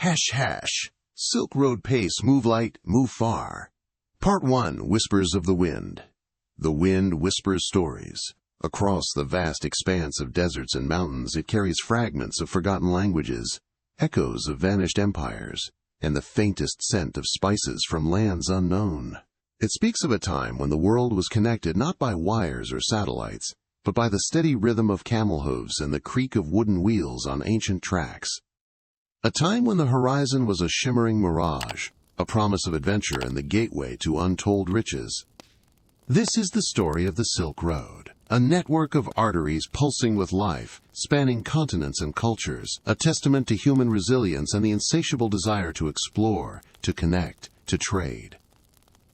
#. Silk Road Pace, Move Light, Move Far. Part 1. Whispers of the Wind. The wind whispers stories. Across the vast expanse of deserts and mountains, it carries fragments of forgotten languages, echoes of vanished empires, and the faintest scent of spices from lands unknown. It speaks of a time when the world was connected not by wires or satellites, but by the steady rhythm of camel hooves and the creak of wooden wheels on ancient tracks. A time when the horizon was a shimmering mirage, a promise of adventure and the gateway to untold riches. This is the story of the Silk Road, a network of arteries pulsing with life, spanning continents and cultures, a testament to human resilience and the insatiable desire to explore, to connect, to trade.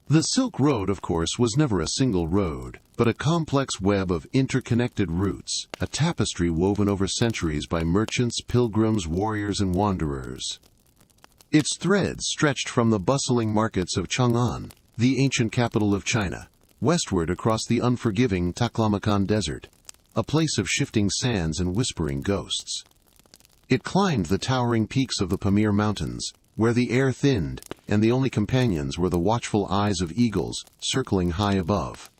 The Silk Road, of course, was never a single road, but a complex web of interconnected routes, a tapestry woven over centuries by merchants, pilgrims, warriors, and wanderers. Its threads stretched from the bustling markets of Chang'an, the ancient capital of China, westward across the unforgiving Taklamakan Desert, a place of shifting sands and whispering ghosts. It climbed the towering peaks of the Pamir Mountains, where the air thinned, and the only companions were the watchful eyes of eagles circling high above.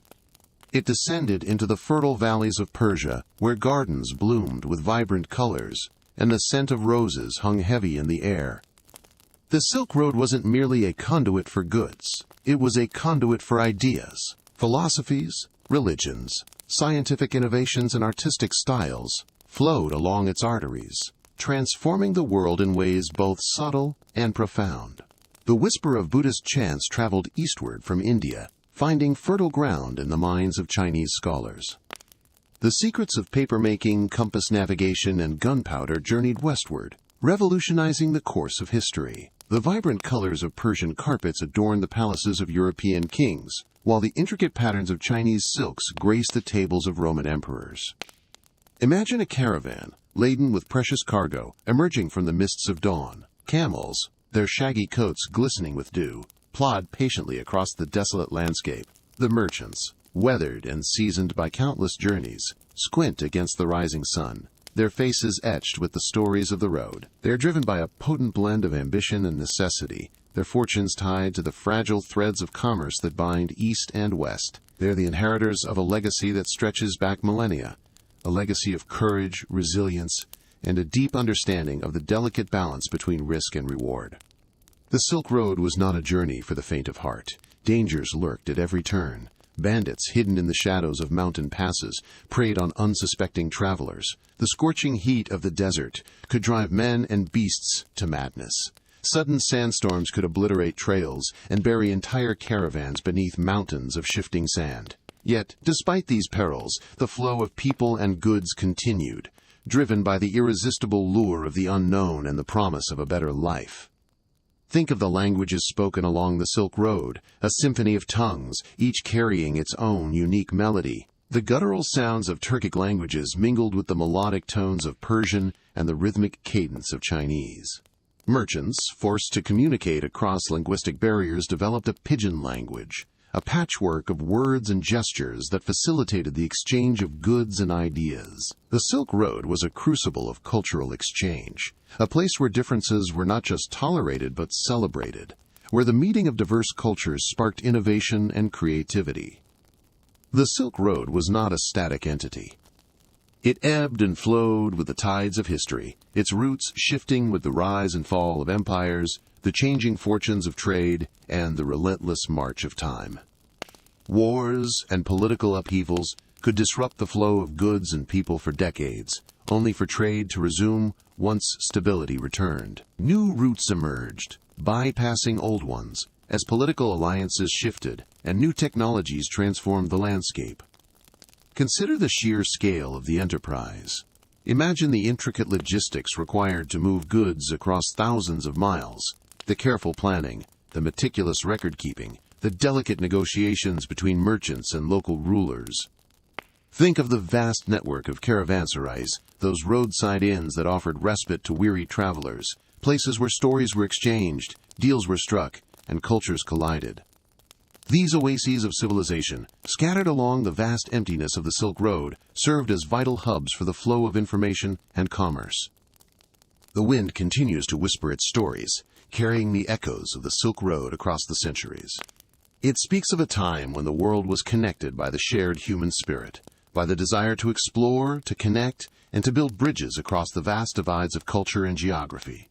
It descended into the fertile valleys of Persia, where gardens bloomed with vibrant colors, and the scent of roses hung heavy in the air. The Silk Road wasn't merely a conduit for goods. It was a conduit for ideas, philosophies, religions, scientific innovations, and artistic styles flowed along its arteries, transforming the world in ways both subtle and profound. The whisper of Buddhist chants traveled eastward from India, finding fertile ground in the minds of Chinese scholars. The secrets of papermaking, compass navigation, and gunpowder journeyed westward, revolutionizing the course of history. The vibrant colors of Persian carpets adorned the palaces of European kings, while the intricate patterns of Chinese silks graced the tables of Roman emperors. Imagine a caravan, laden with precious cargo, emerging from the mists of dawn. Camels, their shaggy coats glistening with dew, plod patiently across the desolate landscape. The merchants, weathered and seasoned by countless journeys, squint against the rising sun, their faces etched with the stories of the road. They are driven by a potent blend of ambition and necessity, their fortunes tied to the fragile threads of commerce that bind East and West. They are the inheritors of a legacy that stretches back millennia, a legacy of courage, resilience, and a deep understanding of the delicate balance between risk and reward. The Silk Road was not a journey for the faint of heart. Dangers lurked at every turn. Bandits hidden in the shadows of mountain passes preyed on unsuspecting travelers. The scorching heat of the desert could drive men and beasts to madness. Sudden sandstorms could obliterate trails and bury entire caravans beneath mountains of shifting sand. Yet, despite these perils, the flow of people and goods continued, driven by the irresistible lure of the unknown and the promise of a better life. Think of the languages spoken along the Silk Road, a symphony of tongues, each carrying its own unique melody. The guttural sounds of Turkic languages mingled with the melodic tones of Persian and the rhythmic cadence of Chinese. Merchants, forced to communicate across linguistic barriers, developed a pidgin language, a patchwork of words and gestures that facilitated the exchange of goods and ideas. The Silk Road was a crucible of cultural exchange, a place where differences were not just tolerated but celebrated, where the meeting of diverse cultures sparked innovation and creativity. The Silk Road was not a static entity. It ebbed and flowed with the tides of history, its routes shifting with the rise and fall of empires, the changing fortunes of trade, and the relentless march of time. Wars and political upheavals could disrupt the flow of goods and people for decades, only for trade to resume once stability returned. New routes emerged, bypassing old ones, as political alliances shifted and new technologies transformed the landscape. Consider the sheer scale of the enterprise. Imagine the intricate logistics required to move goods across thousands of miles, the careful planning, the meticulous record-keeping, the delicate negotiations between merchants and local rulers. Think of the vast network of caravanserais, those roadside inns that offered respite to weary travelers, places where stories were exchanged, deals were struck, and cultures collided. These oases of civilization, scattered along the vast emptiness of the Silk Road, served as vital hubs for the flow of information and commerce. The wind continues to whisper its stories, carrying the echoes of the Silk Road across the centuries. It speaks of a time when the world was connected by the shared human spirit, by the desire to explore, to connect, and to build bridges across the vast divides of culture and geography.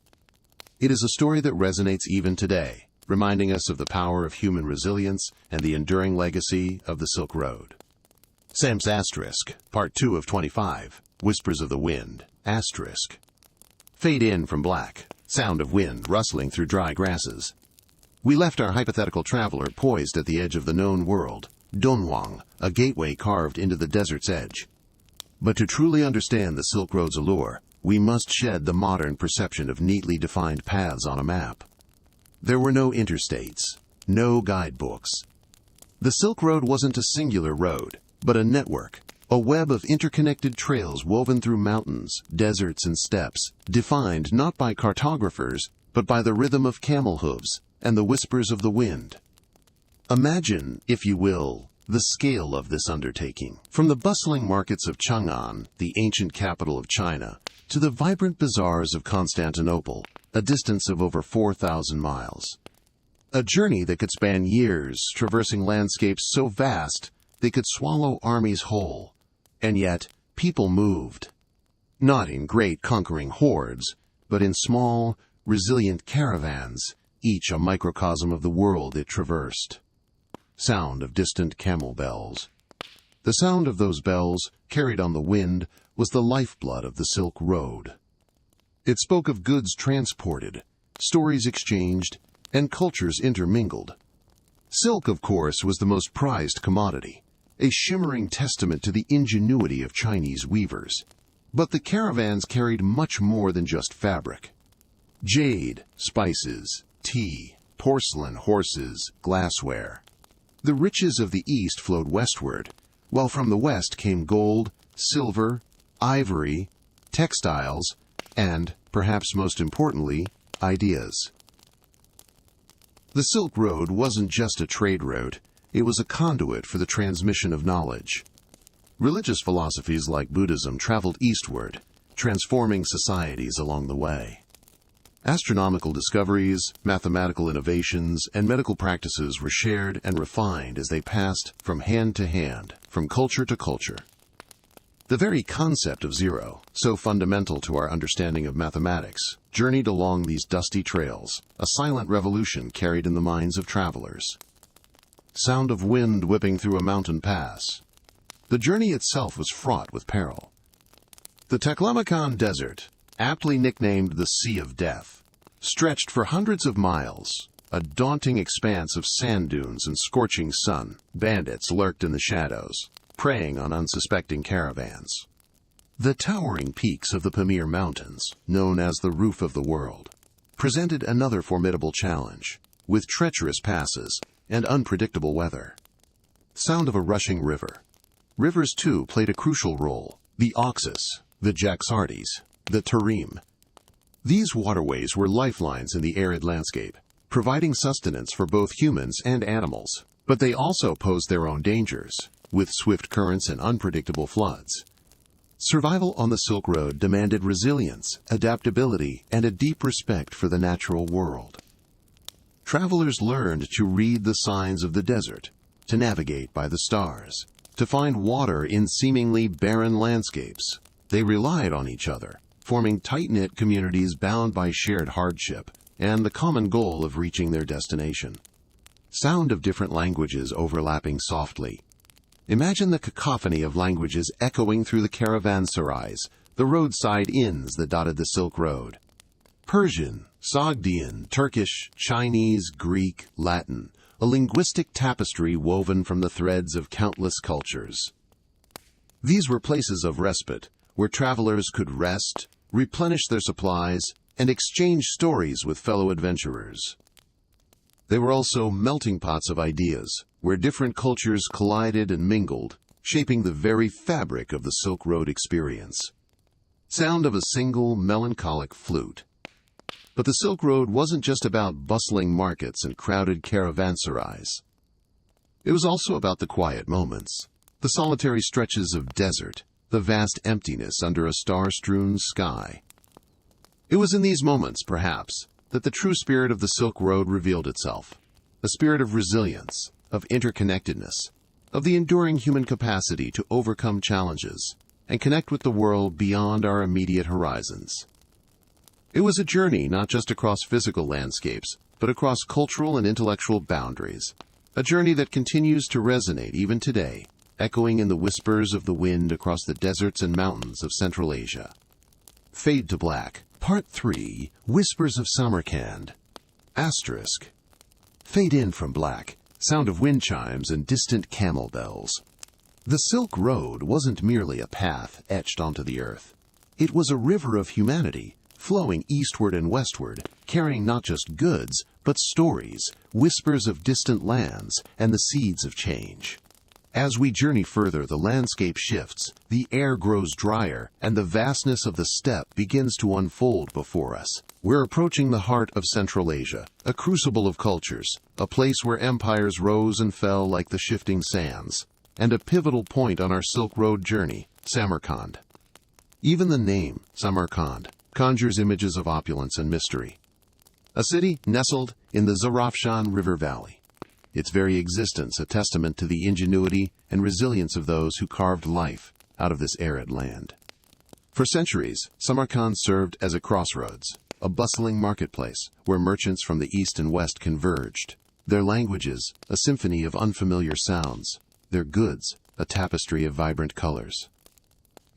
It is a story that resonates even today, reminding us of the power of human resilience and the enduring legacy of the Silk Road. Sam's Asterisk, Part 2 of 25, Whispers of the Wind, Asterisk. Fade in from black, sound of wind rustling through dry grasses. We left our hypothetical traveler poised at the edge of the known world, Dunhuang, a gateway carved into the desert's edge. But to truly understand the Silk Road's allure, we must shed the modern perception of neatly defined paths on a map. There were no interstates, no guidebooks. The Silk Road wasn't a singular road, but a network, a web of interconnected trails woven through mountains, deserts, and steppes, defined not by cartographers, but by the rhythm of camel hooves and the whispers of the wind. Imagine, if you will, the scale of this undertaking. From the bustling markets of Chang'an, the ancient capital of China, to the vibrant bazaars of Constantinople, a distance of over 4,000 miles. A journey that could span years, traversing landscapes so vast they could swallow armies whole. And yet, people moved. Not in great conquering hordes, but in small, resilient caravans, each a microcosm of the world it traversed. Sound of distant camel bells. The sound of those bells, carried on the wind, was the lifeblood of the Silk Road. It spoke of goods transported, stories exchanged, and cultures intermingled. Silk, of course, was the most prized commodity, a shimmering testament to the ingenuity of Chinese weavers. But the caravans carried much more than just fabric. Jade, spices, tea, porcelain, horses, glassware. The riches of the East flowed westward, while from the West came gold, silver, ivory, textiles, and, perhaps most importantly, ideas. The Silk Road wasn't just a trade route, it was a conduit for the transmission of knowledge. Religious philosophies like Buddhism traveled eastward, transforming societies along the way. Astronomical discoveries, mathematical innovations, and medical practices were shared and refined as they passed from hand to hand, from culture to culture. The very concept of zero, so fundamental to our understanding of mathematics, journeyed along these dusty trails, a silent revolution carried in the minds of travelers. Sound of wind whipping through a mountain pass. The journey itself was fraught with peril. The Taklamakan Desert, aptly nicknamed the Sea of Death, stretched for hundreds of miles, a daunting expanse of sand dunes and scorching sun. Bandits lurked in the shadows, preying on unsuspecting caravans. The towering peaks of the Pamir Mountains, known as the Roof of the World, presented another formidable challenge, with treacherous passes and unpredictable weather. Sound of a rushing river. Rivers, too, played a crucial role. The Oxus, the Jaxartes, the Tarim. These waterways were lifelines in the arid landscape, providing sustenance for both humans and animals. But they also posed their own dangers, with swift currents and unpredictable floods. Survival on the Silk Road demanded resilience, adaptability, and a deep respect for the natural world. Travelers learned to read the signs of the desert, to navigate by the stars, to find water in seemingly barren landscapes. They relied on each other, forming tight-knit communities bound by shared hardship and the common goal of reaching their destination. Sound of different languages overlapping softly. Imagine the cacophony of languages echoing through the caravanserais, the roadside inns that dotted the Silk Road. Persian, Sogdian, Turkish, Chinese, Greek, Latin, a linguistic tapestry woven from the threads of countless cultures. These were places of respite, where travelers could rest, replenish their supplies, and exchange stories with fellow adventurers. They were also melting pots of ideas, where different cultures collided and mingled, shaping the very fabric of the Silk Road experience. Sound of a single, melancholic flute. But the Silk Road wasn't just about bustling markets and crowded caravanserais. It was also about the quiet moments, the solitary stretches of desert, the vast emptiness under a star-strewn sky. It was in these moments, perhaps, that the true spirit of the Silk Road revealed itself. A spirit of resilience, of interconnectedness, of the enduring human capacity to overcome challenges and connect with the world beyond our immediate horizons. It was a journey not just across physical landscapes, but across cultural and intellectual boundaries. A journey that continues to resonate even today, echoing in the whispers of the wind across the deserts and mountains of Central Asia. Fade to Black, Part 3, Whispers of Samarkand. Asterisk. Fade in from black, sound of wind chimes and distant camel bells. The Silk Road wasn't merely a path etched onto the earth. It was a river of humanity, flowing eastward and westward, carrying not just goods, but stories, whispers of distant lands, and the seeds of change. As we journey further, the landscape shifts, the air grows drier, and the vastness of the steppe begins to unfold before us. We're approaching the heart of Central Asia, a crucible of cultures, a place where empires rose and fell like the shifting sands, and a pivotal point on our Silk Road journey, Samarkand. Even the name, Samarkand, conjures images of opulence and mystery. A city nestled in the Zarafshan River Valley. Its very existence a testament to the ingenuity and resilience of those who carved life out of this arid land. For centuries, Samarkand served as a crossroads, a bustling marketplace where merchants from the east and west converged. Their languages, a symphony of unfamiliar sounds. Their goods, a tapestry of vibrant colors.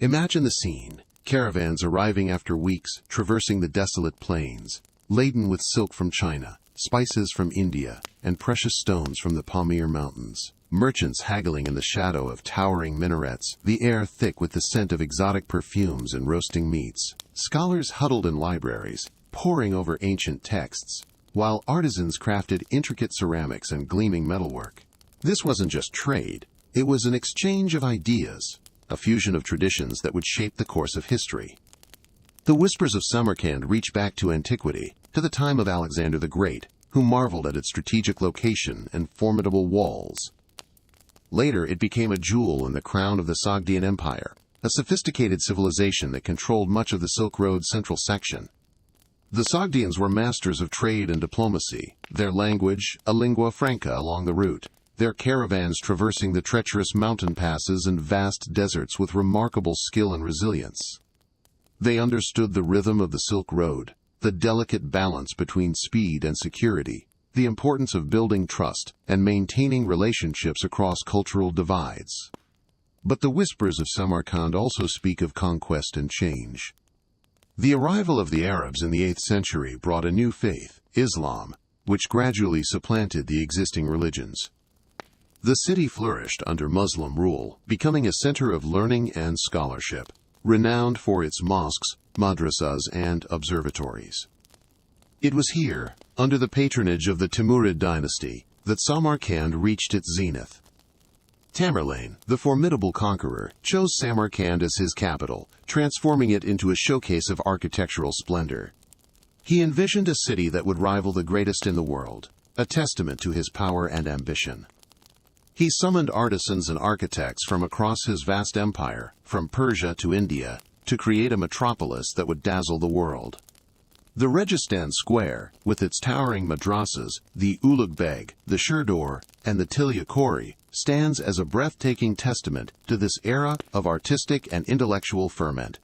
Imagine the scene, caravans arriving after weeks, traversing the desolate plains, laden with silk from China, spices from India, and precious stones from the Pamir Mountains. Merchants haggling in the shadow of towering minarets, the air thick with the scent of exotic perfumes and roasting meats. Scholars huddled in libraries, poring over ancient texts, while artisans crafted intricate ceramics and gleaming metalwork. This wasn't just trade, it was an exchange of ideas, a fusion of traditions that would shape the course of history. The whispers of Samarkand reach back to antiquity, to the time of Alexander the Great, who marveled at its strategic location and formidable walls. Later, it became a jewel in the crown of the Sogdian Empire, a sophisticated civilization that controlled much of the Silk Road's central section. The Sogdians were masters of trade and diplomacy, their language a lingua franca along the route, their caravans traversing the treacherous mountain passes and vast deserts with remarkable skill and resilience. They understood the rhythm of the Silk Road, the delicate balance between speed and security, the importance of building trust and maintaining relationships across cultural divides. But the whispers of Samarkand also speak of conquest and change. The arrival of the Arabs in the 8th century brought a new faith, Islam, which gradually supplanted the existing religions. The city flourished under Muslim rule, becoming a center of learning and scholarship, renowned for its mosques, madrasas, and observatories. It was here, under the patronage of the Timurid dynasty, that Samarkand reached its zenith. Tamerlane, the formidable conqueror, chose Samarkand as his capital, transforming it into a showcase of architectural splendor. He envisioned a city that would rival the greatest in the world, a testament to his power and ambition. He summoned artisans and architects from across his vast empire, from Persia to India, to create a metropolis that would dazzle the world. The Registan Square, with its towering madrasas, the Ulugh Beg, the Sherdor, and the Tilya Kori, stands as a breathtaking testament to this era of artistic and intellectual ferment.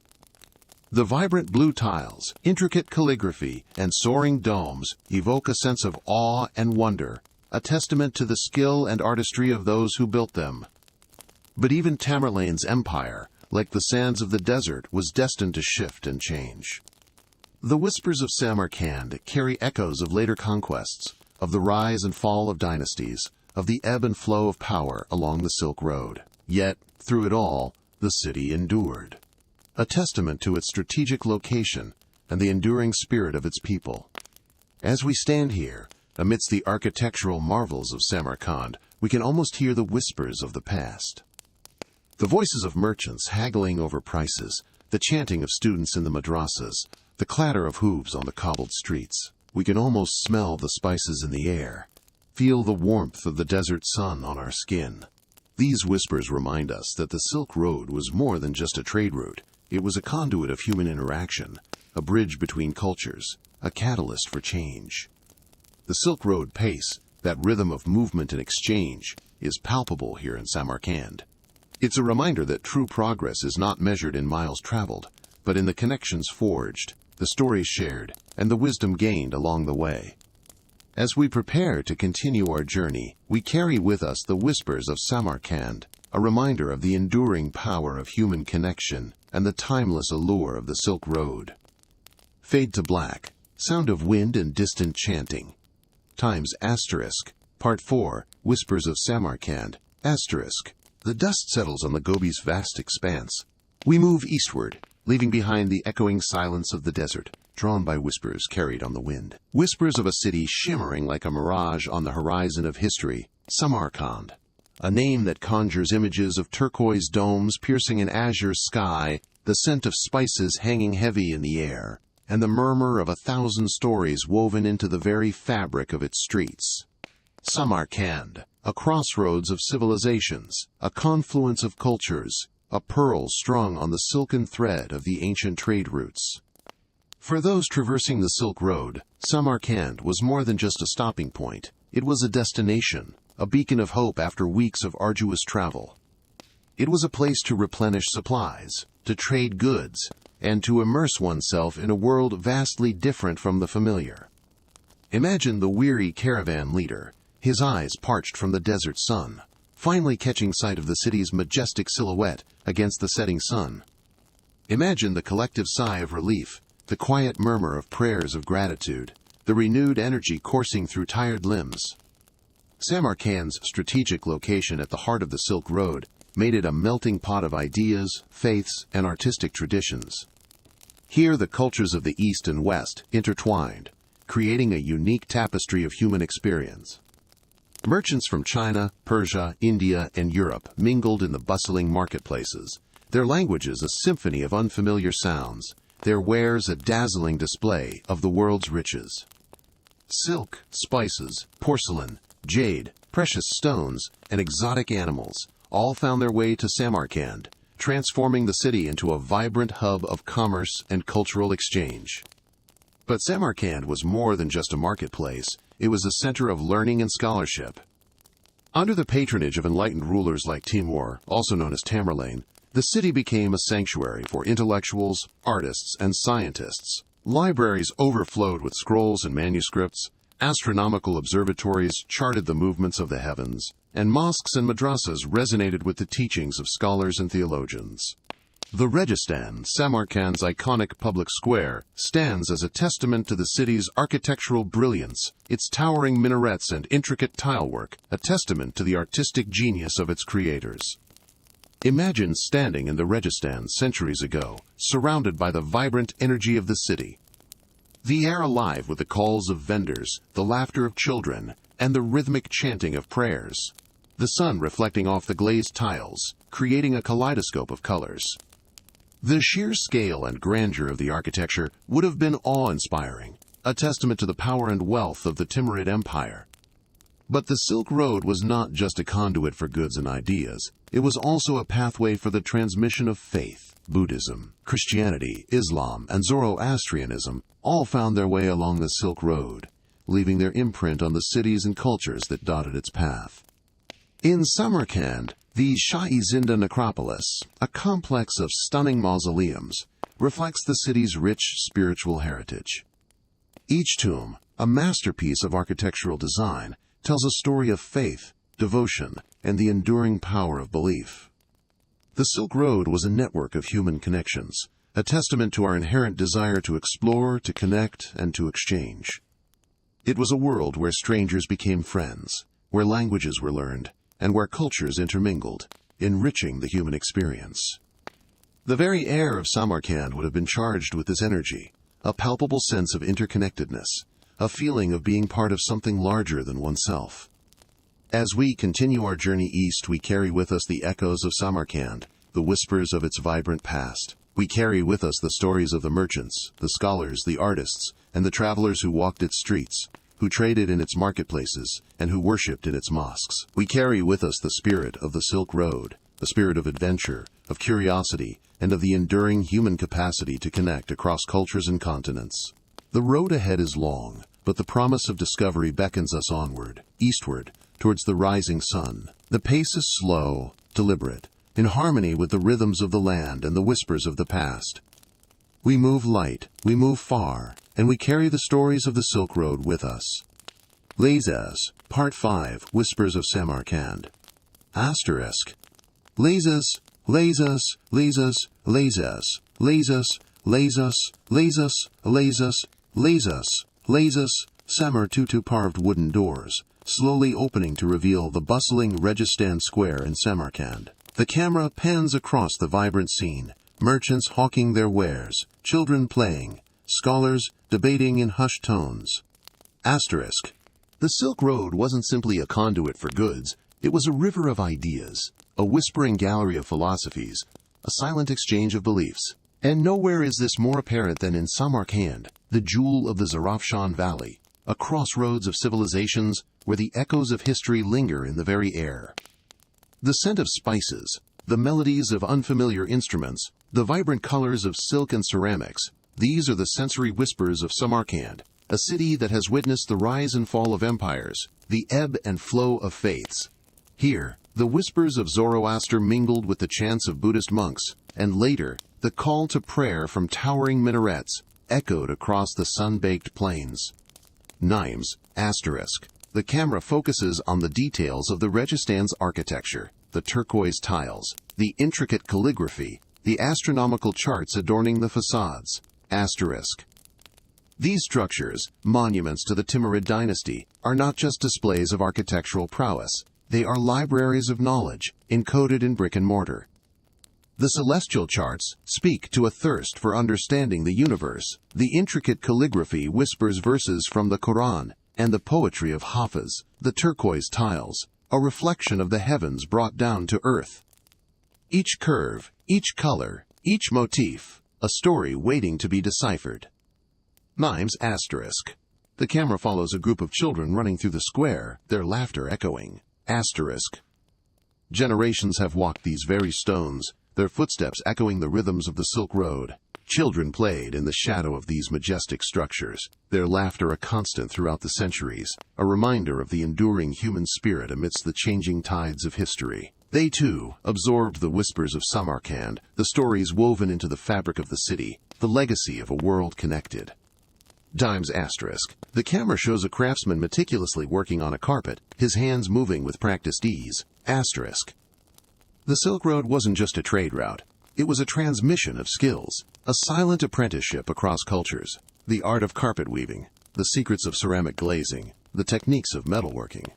The vibrant blue tiles, intricate calligraphy, and soaring domes evoke a sense of awe and wonder, a testament to the skill and artistry of those who built them. But even Tamerlane's empire, like the sands of the desert, was destined to shift and change. The whispers of Samarkand carry echoes of later conquests, of the rise and fall of dynasties, of the ebb and flow of power along the Silk Road. Yet, through it all, the city endured, a testament to its strategic location and the enduring spirit of its people. As we stand here, amidst the architectural marvels of Samarkand, we can almost hear the whispers of the past. The voices of merchants haggling over prices, the chanting of students in the madrasas, the clatter of hooves on the cobbled streets. We can almost smell the spices in the air, feel the warmth of the desert sun on our skin. These whispers remind us that the Silk Road was more than just a trade route. It was a conduit of human interaction, a bridge between cultures, a catalyst for change. The Silk Road pace, that rhythm of movement and exchange, is palpable here in Samarkand. It's a reminder that true progress is not measured in miles traveled, but in the connections forged, the stories shared, and the wisdom gained along the way. As we prepare to continue our journey, we carry with us the whispers of Samarkand, a reminder of the enduring power of human connection and the timeless allure of the Silk Road. Fade to black, sound of wind and distant chanting. Times asterisk, Part 4, Whispers of Samarkand, asterisk. The dust settles on the Gobi's vast expanse. We move eastward, leaving behind the echoing silence of the desert, drawn by whispers carried on the wind. Whispers of a city shimmering like a mirage on the horizon of history, Samarkand. A name that conjures images of turquoise domes piercing an azure sky, the scent of spices hanging heavy in the air, and the murmur of 1,000 stories woven into the very fabric of its streets. Samarkand, a crossroads of civilizations, a confluence of cultures, a pearl strung on the silken thread of the ancient trade routes. For those traversing the Silk Road, Samarkand was more than just a stopping point. It was a destination, a beacon of hope after weeks of arduous travel. It was a place to replenish supplies, to trade goods, and to immerse oneself in a world vastly different from the familiar. Imagine the weary caravan leader, his eyes parched from the desert sun, finally catching sight of the city's majestic silhouette against the setting sun. Imagine the collective sigh of relief, the quiet murmur of prayers of gratitude, the renewed energy coursing through tired limbs. Samarkand's strategic location at the heart of the Silk Road made it a melting pot of ideas, faiths, and artistic traditions. Here the cultures of the East and West intertwined, creating a unique tapestry of human experience. Merchants from China, Persia, India, and Europe mingled in the bustling marketplaces, their languages a symphony of unfamiliar sounds, their wares a dazzling display of the world's riches. Silk, spices, porcelain, jade, precious stones, and exotic animals all found their way to Samarkand, transforming the city into a vibrant hub of commerce and cultural exchange. But Samarkand was more than just a marketplace. It was a center of learning and scholarship. Under the patronage of enlightened rulers like Timur, also known as Tamerlane, the city became a sanctuary for intellectuals, artists, and scientists. Libraries overflowed with scrolls and manuscripts, astronomical observatories charted the movements of the heavens, and mosques and madrasas resonated with the teachings of scholars and theologians. The Registan, Samarkand's iconic public square, stands as a testament to the city's architectural brilliance, its towering minarets and intricate tilework, a testament to the artistic genius of its creators. Imagine standing in the Registan centuries ago, surrounded by the vibrant energy of the city. The air alive with the calls of vendors, the laughter of children, and the rhythmic chanting of prayers. The sun reflecting off the glazed tiles, creating a kaleidoscope of colors. The sheer scale and grandeur of the architecture would have been awe-inspiring, a testament to the power and wealth of the Timurid Empire. But the Silk Road was not just a conduit for goods and ideas. It was also a pathway for the transmission of faith. Buddhism, Christianity, Islam, and Zoroastrianism all found their way along the Silk Road, leaving their imprint on the cities and cultures that dotted its path. In Samarkand, the Shah-e-Zinda necropolis, a complex of stunning mausoleums, reflects the city's rich spiritual heritage. Each tomb, a masterpiece of architectural design, tells a story of faith, devotion, and the enduring power of belief. The Silk Road was a network of human connections, a testament to our inherent desire to explore, to connect, and to exchange. It was a world where strangers became friends, where languages were learned, and where cultures intermingled, enriching the human experience. The very air of Samarkand would have been charged with this energy, a palpable sense of interconnectedness, a feeling of being part of something larger than oneself. As we continue our journey east, we carry with us the echoes of Samarkand, the whispers of its vibrant past. We carry with us the stories of the merchants, the scholars, the artists, and the travelers who walked its streets, who traded in its marketplaces, and who worshipped in its mosques. We carry with us the spirit of the Silk Road, the spirit of adventure, of curiosity, and of the enduring human capacity to connect across cultures and continents. The road ahead is long, but the promise of discovery beckons us onward, eastward, towards the rising sun. The pace is slow, deliberate, in harmony with the rhythms of the land and the whispers of the past. We move light, we move far, and we carry the stories of the Silk Road with us. Lazas, Part 5, Whispers of Samarkand. Asterisk. Lazas, Lazas, Lazas, Lazas, Lazas, Lazas, Lazas, Lazas, Lazas, Lazas, Samar two carved wooden doors, slowly opening to reveal the bustling Registan Square in Samarkand. The camera pans across the vibrant scene, merchants hawking their wares, children playing, scholars debating in hushed tones. Asterisk. The Silk Road wasn't simply a conduit for goods, it was a river of ideas, a whispering gallery of philosophies, a silent exchange of beliefs. And nowhere is this more apparent than in Samarkand, the jewel of the Zarafshan Valley, a crossroads of civilizations where the echoes of history linger in the very air. The scent of spices, the melodies of unfamiliar instruments, the vibrant colors of silk and ceramics, these are the sensory whispers of Samarkand, a city that has witnessed the rise and fall of empires, the ebb and flow of faiths. Here, the whispers of Zoroaster mingled with the chants of Buddhist monks, and later, the call to prayer from towering minarets echoed across the sun-baked plains. Nimes, asterisk. The camera focuses on the details of the Registan's architecture, the turquoise tiles, the intricate calligraphy, the astronomical charts adorning the facades. Asterisk. These structures, monuments to the Timurid dynasty, are not just displays of architectural prowess. They are libraries of knowledge, encoded in brick and mortar. The celestial charts speak to a thirst for understanding the universe. The intricate calligraphy whispers verses from the Quran, and the poetry of Hafiz, the turquoise tiles, a reflection of the heavens brought down to earth. Each curve, each color, each motif, a story waiting to be deciphered. Mimes asterisk. The camera follows a group of children running through the square, their laughter echoing. Asterisk. Generations have walked these very stones, their footsteps echoing the rhythms of the Silk Road. Children played in the shadow of these majestic structures, their laughter a constant throughout the centuries, a reminder of the enduring human spirit amidst the changing tides of history. They, too, absorbed the whispers of Samarkand, the stories woven into the fabric of the city, the legacy of a world connected. Dimes asterisk. The camera shows a craftsman meticulously working on a carpet, his hands moving with practiced ease. Asterisk. The Silk Road wasn't just a trade route. It was a transmission of skills, a silent apprenticeship across cultures, the art of carpet weaving, the secrets of ceramic glazing, the techniques of metalworking.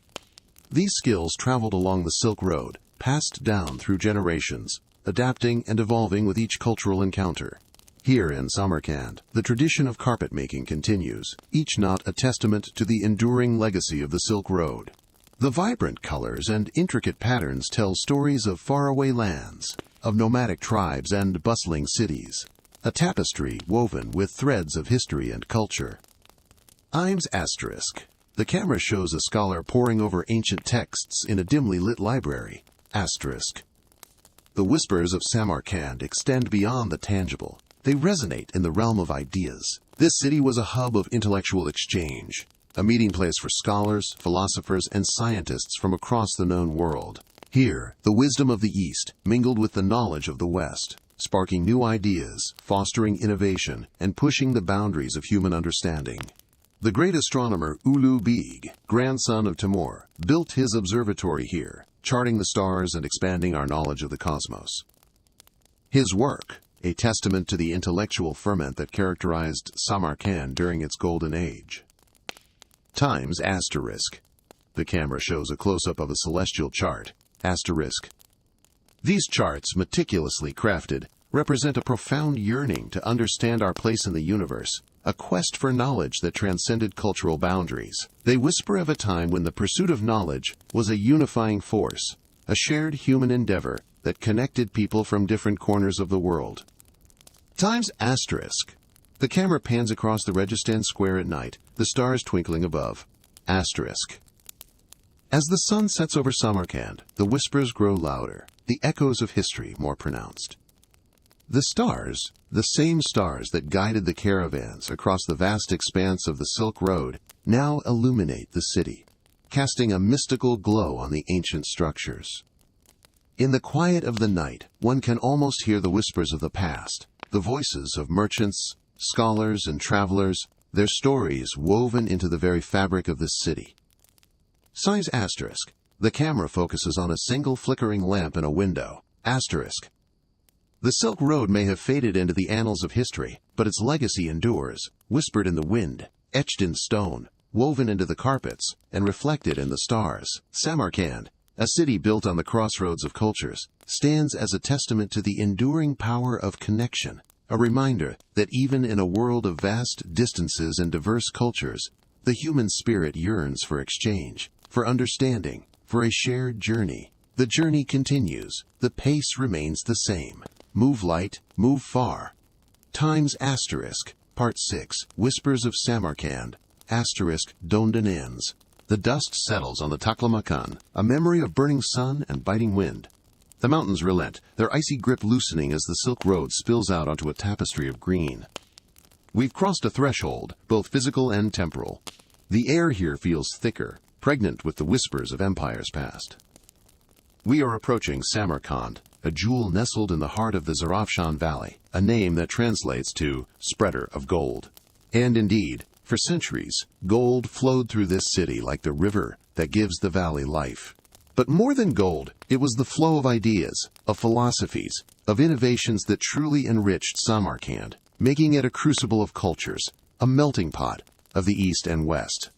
These skills traveled along the Silk Road, passed down through generations, adapting and evolving with each cultural encounter. Here in Samarkand, the tradition of carpet making continues, each knot a testament to the enduring legacy of the Silk Road. The vibrant colors and intricate patterns tell stories of faraway lands, of nomadic tribes and bustling cities, a tapestry woven with threads of history and culture. Imes asterisk. The camera shows a scholar poring over ancient texts in a dimly lit library. Asterisk. The whispers of Samarkand extend beyond the tangible. They resonate in the realm of ideas. This city was a hub of intellectual exchange, a meeting place for scholars, philosophers, and scientists from across the known world. Here, the wisdom of the East mingled with the knowledge of the West, sparking new ideas, fostering innovation, and pushing the boundaries of human understanding. The great astronomer Ulu Beg, grandson of Timur, built his observatory here, charting the stars and expanding our knowledge of the cosmos. His work, a testament to the intellectual ferment that characterized Samarkand during its golden age. Times asterisk. The camera shows a close-up of a celestial chart. Asterisk. These charts, meticulously crafted, represent a profound yearning to understand our place in the universe, a quest for knowledge that transcended cultural boundaries. They whisper of a time when the pursuit of knowledge was a unifying force, a shared human endeavor that connected people from different corners of the world. Times asterisk. The camera pans across the Registan Square at night, the stars twinkling above. Asterisk. As the sun sets over Samarkand, the whispers grow louder. the echoes of history more pronounced. The stars, the same stars that guided the caravans across the vast expanse of the Silk Road, now illuminate the city, casting a mystical glow on the ancient structures. In the quiet of the night, one can almost hear the whispers of the past, the voices of merchants, scholars, and travelers, their stories woven into the very fabric of this city. Size asterisk. The camera focuses on a single flickering lamp in a window. Asterisk. The Silk Road may have faded into the annals of history, but its legacy endures, whispered in the wind, etched in stone, woven into the carpets, and reflected in the stars. Samarkand, a city built on the crossroads of cultures, stands as a testament to the enduring power of connection, a reminder that even in a world of vast distances and diverse cultures, the human spirit yearns for exchange, for understanding, for a shared journey. The journey continues. The pace remains the same. Move light, move far. Times asterisk, Part 6, Whispers of Samarkand, asterisk, Dondanans. The dust settles on the Taklamakan, a memory of burning sun and biting wind. The mountains relent, their icy grip loosening as the Silk Road spills out onto a tapestry of green. We've crossed a threshold, both physical and temporal. The air here feels thicker, pregnant with the whispers of empires past. We are approaching Samarkand, a jewel nestled in the heart of the Zarafshan Valley, a name that translates to spreader of gold. And indeed, for centuries, gold flowed through this city like the river that gives the valley life. But more than gold, it was the flow of ideas, of philosophies, of innovations that truly enriched Samarkand, making it a crucible of cultures, a melting pot of the East and West.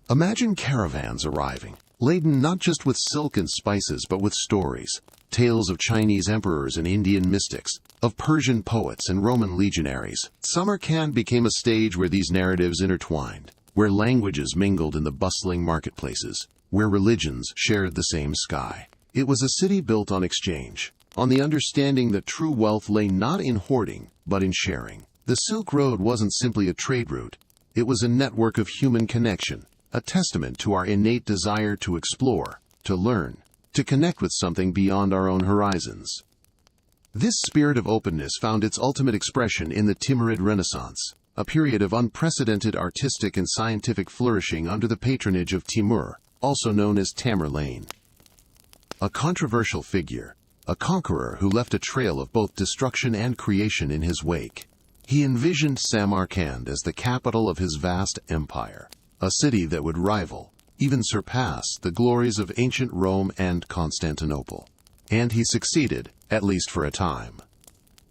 Imagine caravans arriving, laden not just with silk and spices but with stories, tales of Chinese emperors and Indian mystics, of Persian poets and Roman legionaries. Samarkand became a stage where these narratives intertwined, where languages mingled in the bustling marketplaces, where religions shared the same sky. It was a city built on exchange, on the understanding that true wealth lay not in hoarding, but in sharing. The Silk Road wasn't simply a trade route. It was a network of human connection, a testament to our innate desire to explore, to learn, to connect with something beyond our own horizons. This spirit of openness found its ultimate expression in the Timurid Renaissance, a period of unprecedented artistic and scientific flourishing under the patronage of Timur, also known as Tamerlane. A controversial figure, a conqueror who left a trail of both destruction and creation in his wake. He envisioned Samarkand as the capital of his vast empire, a city that would rival, even surpass, the glories of ancient Rome and Constantinople. And he succeeded, at least for a time.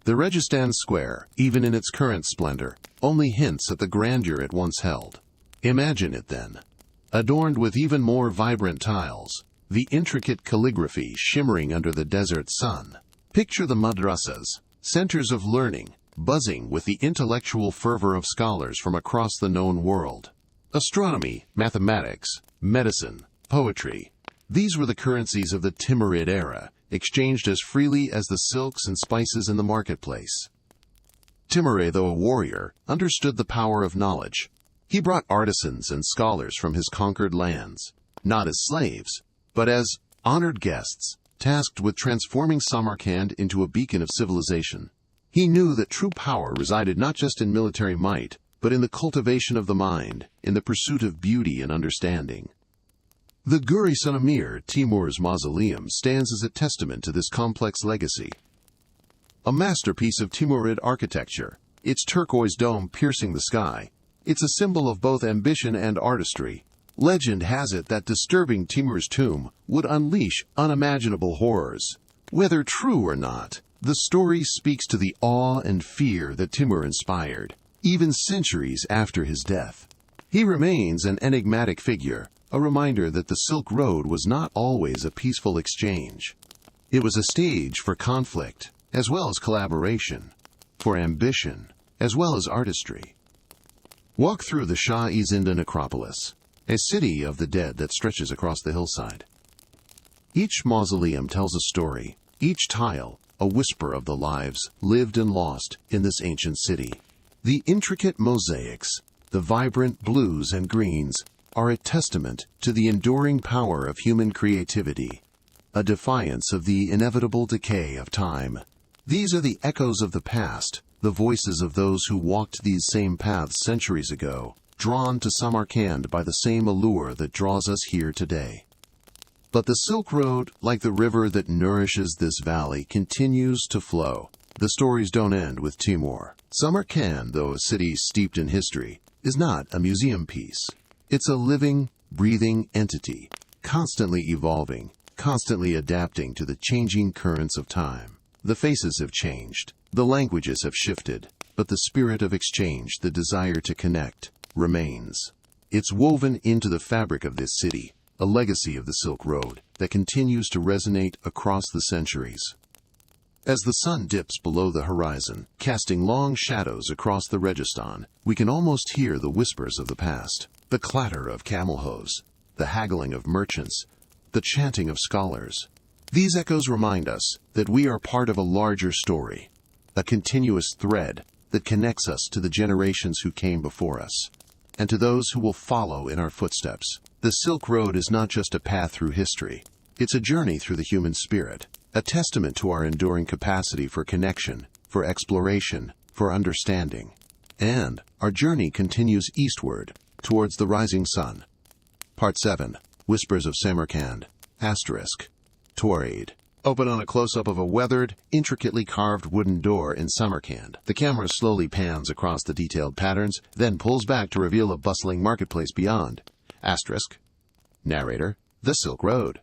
The Registan Square, even in its current splendor, only hints at the grandeur it once held. Imagine it then, adorned with even more vibrant tiles, the intricate calligraphy shimmering under the desert sun. Picture the madrasas, centers of learning, buzzing with the intellectual fervor of scholars from across the known world. Astronomy, mathematics, medicine, poetry. These were the currencies of the Timurid era, exchanged as freely as the silks and spices in the marketplace. Timur, though a warrior, understood the power of knowledge. He brought artisans and scholars from his conquered lands, not as slaves, but as honored guests, tasked with transforming Samarkand into a beacon of civilization. He knew that true power resided not just in military might, but in the cultivation of the mind, in the pursuit of beauty and understanding. The Guri-Sun Amir, Timur's mausoleum, stands as a testament to this complex legacy. A masterpiece of Timurid architecture, its turquoise dome piercing the sky, it's a symbol of both ambition and artistry. Legend has it that disturbing Timur's tomb would unleash unimaginable horrors. Whether true or not, the story speaks to the awe and fear that Timur inspired, even centuries after his death. He remains an enigmatic figure, a reminder that the Silk Road was not always a peaceful exchange. It was a stage for conflict, as well as collaboration, for ambition, as well as artistry. Walk through the Shah-e-Zinda necropolis, a city of the dead that stretches across the hillside. Each mausoleum tells a story, each tile a whisper of the lives lived and lost in this ancient city. The intricate mosaics, the vibrant blues and greens, are a testament to the enduring power of human creativity, a defiance of the inevitable decay of time. These are the echoes of the past, the voices of those who walked these same paths centuries ago, drawn to Samarkand by the same allure that draws us here today. But the Silk Road, like the river that nourishes this valley, continues to flow. The stories don't end with Timur. Samarkand, though a city steeped in history, is not a museum piece. It's a living, breathing entity, constantly evolving, constantly adapting to the changing currents of time. The faces have changed, the languages have shifted, but the spirit of exchange, the desire to connect, remains. It's woven into the fabric of this city, a legacy of the Silk Road that continues to resonate across the centuries. As the sun dips below the horizon, casting long shadows across the Registan, we can almost hear the whispers of the past, the clatter of camel hooves, the haggling of merchants, the chanting of scholars. These echoes remind us that we are part of a larger story, a continuous thread that connects us to the generations who came before us, and to those who will follow in our footsteps. The Silk Road is not just a path through history, it's a journey through the human spirit, a testament to our enduring capacity for connection, for exploration, for understanding. And our journey continues eastward, towards the rising sun. Part 7. Whispers of Samarkand. Tauride. Open on a close-up of a weathered, intricately carved wooden door in Samarkand. The camera slowly pans across the detailed patterns, then pulls back to reveal a bustling marketplace beyond. Narrator. The Silk Road.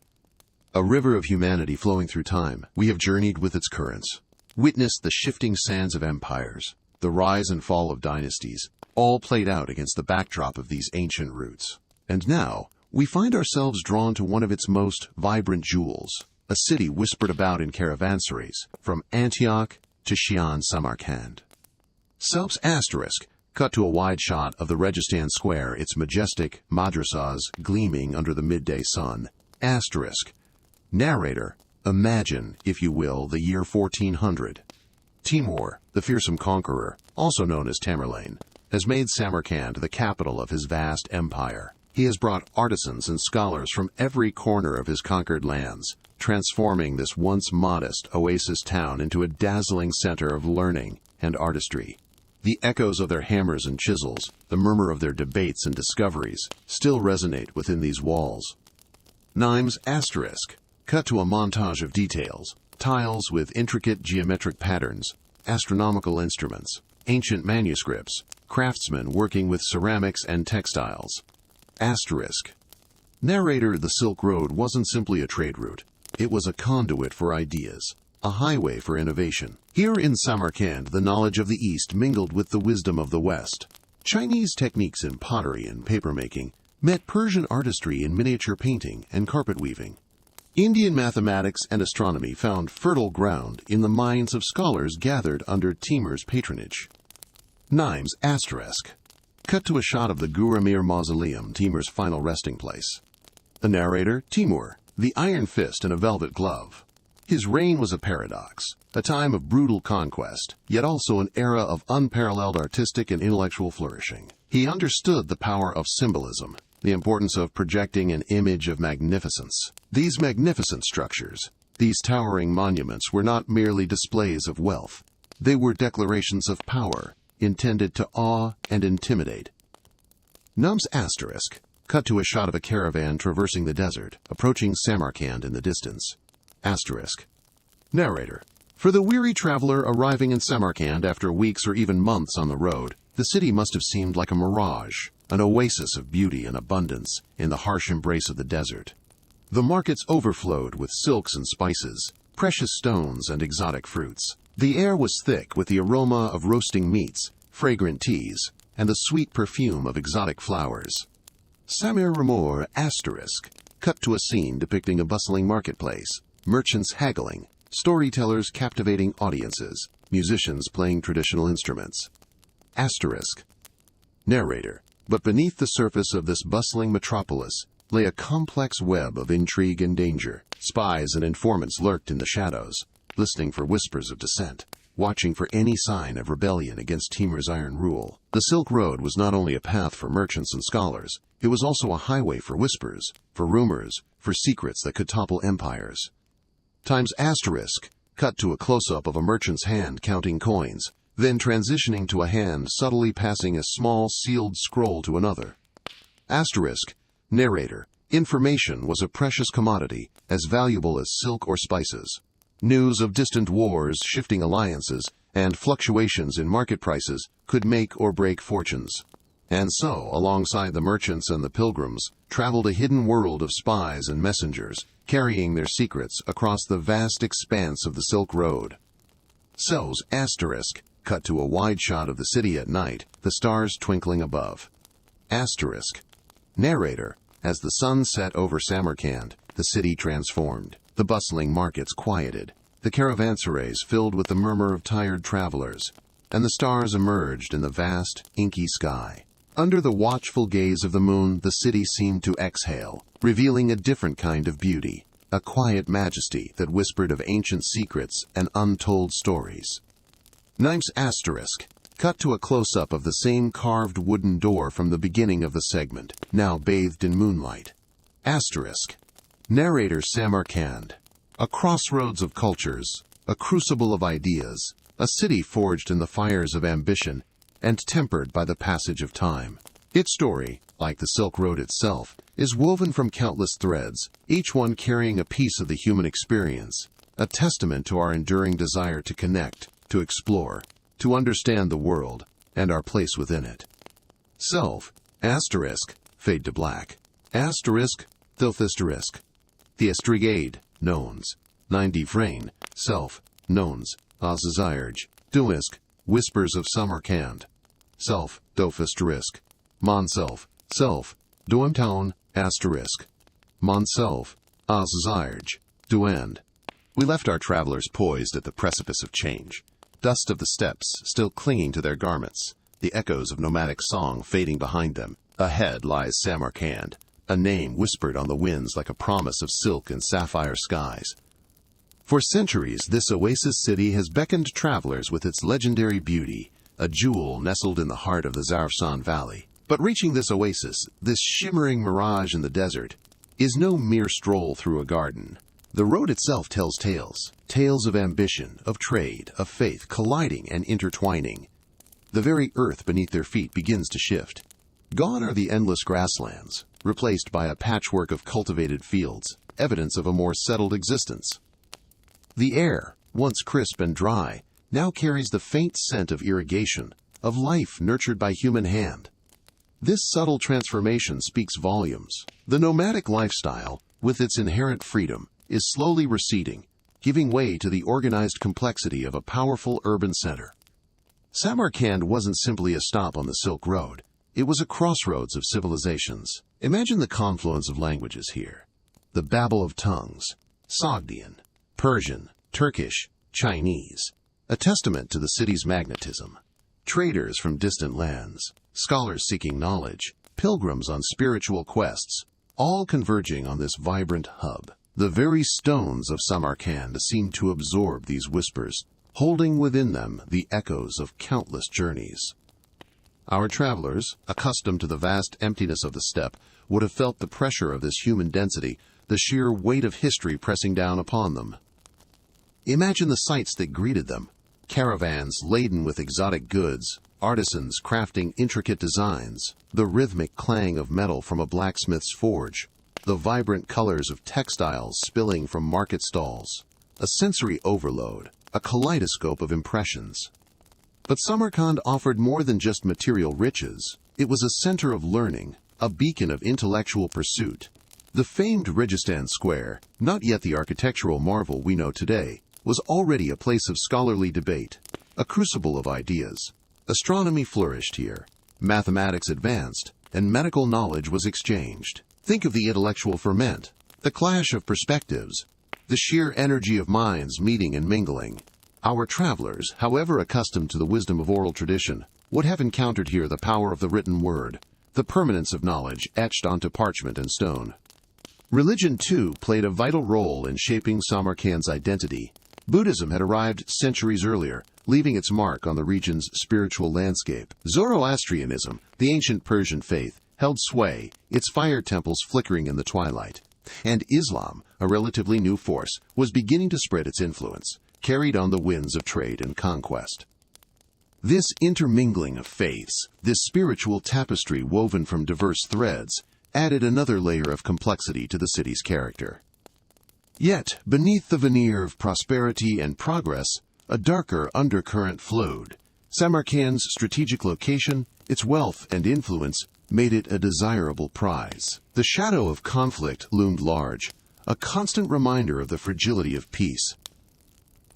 A river of humanity flowing through time, we have journeyed with its currents, witnessed the shifting sands of empires, the rise and fall of dynasties, all played out against the backdrop of these ancient roots. And now, we find ourselves drawn to one of its most vibrant jewels, a city whispered about in caravansaries, from Antioch to Xi'an, Samarkand. Cut to a wide shot of the Registan Square, its majestic madrasas gleaming under the midday sun. Narrator, imagine, if you will, the year 1400. Timur, the fearsome conqueror, also known as Tamerlane, has made Samarkand the capital of his vast empire. He has brought artisans and scholars from every corner of his conquered lands, transforming this once modest oasis town into a dazzling center of learning and artistry. The echoes of their hammers and chisels, the murmur of their debates and discoveries, still resonate within these walls. Cut to a montage of details, tiles with intricate geometric patterns, astronomical instruments, ancient manuscripts, craftsmen working with ceramics and textiles. Narrator, the Silk Road wasn't simply a trade route. It was a conduit for ideas, a highway for innovation. Here in Samarkand, the knowledge of the East mingled with the wisdom of the West. Chinese techniques in pottery and papermaking met Persian artistry in miniature painting and carpet weaving. Indian mathematics and astronomy found fertile ground in the minds of scholars gathered under Timur's patronage. Cut to a shot of the Guramir Mausoleum, Timur's final resting place. The narrator, Timur, the iron fist in a velvet glove. His reign was a paradox, a time of brutal conquest, yet also an era of unparalleled artistic and intellectual flourishing. He understood the power of symbolism, the importance of projecting an image of magnificence. These magnificent structures, these towering monuments, were not merely displays of wealth. They were declarations of power, intended to awe and intimidate. Cut to a shot of a caravan traversing the desert, approaching Samarkand in the distance. Narrator. For the weary traveler arriving in Samarkand after weeks or even months on the road, the city must have seemed like a mirage, an oasis of beauty and abundance in the harsh embrace of the desert. The markets overflowed with silks and spices, precious stones and exotic fruits. The air was thick with the aroma of roasting meats, fragrant teas, and the sweet perfume of exotic flowers. Cut to a scene depicting a bustling marketplace, merchants haggling, storytellers captivating audiences, musicians playing traditional instruments. Narrator. But beneath the surface of this bustling metropolis lay a complex web of intrigue and danger. Spies and informants lurked in the shadows, listening for whispers of dissent, watching for any sign of rebellion against Timur's iron rule. The Silk Road was not only a path for merchants and scholars, it was also a highway for whispers, for rumors, for secrets that could topple empires. times asterisk, cut to a close-up of a merchant's hand counting coins, then transitioning to a hand subtly passing a small sealed scroll to another. Asterisk, narrator, information was a precious commodity, as valuable as silk or spices. News of distant wars, shifting alliances, and fluctuations in market prices could make or break fortunes. And so, alongside the merchants and the pilgrims, traveled a hidden world of spies and messengers, carrying their secrets across the vast expanse of the Silk Road. So's asterisk, cut to a wide shot of the city at night, the stars twinkling above. Asterisk. Narrator, as the sun set over Samarkand, the city transformed. The bustling markets quieted, the caravanserais filled with the murmur of tired travelers, and the stars emerged in the vast, inky sky. Under the watchful gaze of the moon, the city seemed to exhale, revealing a different kind of beauty, a quiet majesty that whispered of ancient secrets and untold stories. Nimes asterisk, cut to a close-up of the same carved wooden door from the beginning of the segment, now bathed in moonlight. Asterisk. Narrator Samarkand, a crossroads of cultures, a crucible of ideas, a city forged in the fires of ambition and tempered by the passage of time. Its story, like the Silk Road itself, is woven from countless threads, each one carrying a piece of the human experience, a testament to our enduring desire to connect, to explore, to understand the world and our place within it. Self, asterisk, fade to black, asterisk, thilthisterisk. Theastrigade, nones, 90 frain, self, nones, azazirge, duisk, whispers of Samarkand. Self, dofasterisk, monself, self, duemtown, asterisk. Monself, azazirge, duend. We left our travelers poised at the precipice of change, dust of the steppes still clinging to their garments, the echoes of nomadic song fading behind them. Ahead lies Samarkand, a name whispered on the winds like a promise of silk and sapphire skies. For centuries, this oasis city has beckoned travelers with its legendary beauty, a jewel nestled in the heart of the Zarafsan Valley. But reaching this oasis, this shimmering mirage in the desert, is no mere stroll through a garden. The road itself tells tales, tales of ambition, of trade, of faith, colliding and intertwining. The very earth beneath their feet begins to shift. Gone are the endless grasslands, replaced by a patchwork of cultivated fields, evidence of a more settled existence. The air, once crisp and dry, now carries the faint scent of irrigation, of life nurtured by human hand. This subtle transformation speaks volumes. The nomadic lifestyle, with its inherent freedom, is slowly receding, giving way to the organized complexity of a powerful urban center. Samarkand wasn't simply a stop on the Silk Road. It was a crossroads of civilizations. Imagine the confluence of languages here. The babble of tongues, Sogdian, Persian, Turkish, Chinese, a testament to the city's magnetism. Traders from distant lands, scholars seeking knowledge, pilgrims on spiritual quests, all converging on this vibrant hub. The very stones of Samarkand seem to absorb these whispers, holding within them the echoes of countless journeys. Our travelers, accustomed to the vast emptiness of the steppe, would have felt the pressure of this human density, the sheer weight of history pressing down upon them. Imagine the sights that greeted them. Caravans laden with exotic goods, artisans crafting intricate designs, the rhythmic clang of metal from a blacksmith's forge, the vibrant colors of textiles spilling from market stalls. A sensory overload, a kaleidoscope of impressions. But Samarkand offered more than just material riches. It was a center of learning, a beacon of intellectual pursuit. The famed Registan Square, not yet the architectural marvel we know today, was already a place of scholarly debate, a crucible of ideas. Astronomy flourished here, mathematics advanced, and medical knowledge was exchanged. Think of the intellectual ferment, the clash of perspectives, the sheer energy of minds meeting and mingling. Our travelers, however accustomed to the wisdom of oral tradition, would have encountered here the power of the written word, the permanence of knowledge etched onto parchment and stone. Religion, too, played a vital role in shaping Samarkand's identity. Buddhism had arrived centuries earlier, leaving its mark on the region's spiritual landscape. Zoroastrianism, the ancient Persian faith, held sway, its fire temples flickering in the twilight. And Islam, a relatively new force, was beginning to spread its influence, carried on the winds of trade and conquest. This intermingling of faiths, this spiritual tapestry woven from diverse threads, added another layer of complexity to the city's character. Yet, beneath the veneer of prosperity and progress, a darker undercurrent flowed. Samarkand's strategic location, its wealth and influence, made it a desirable prize. The shadow of conflict loomed large, a constant reminder of the fragility of peace.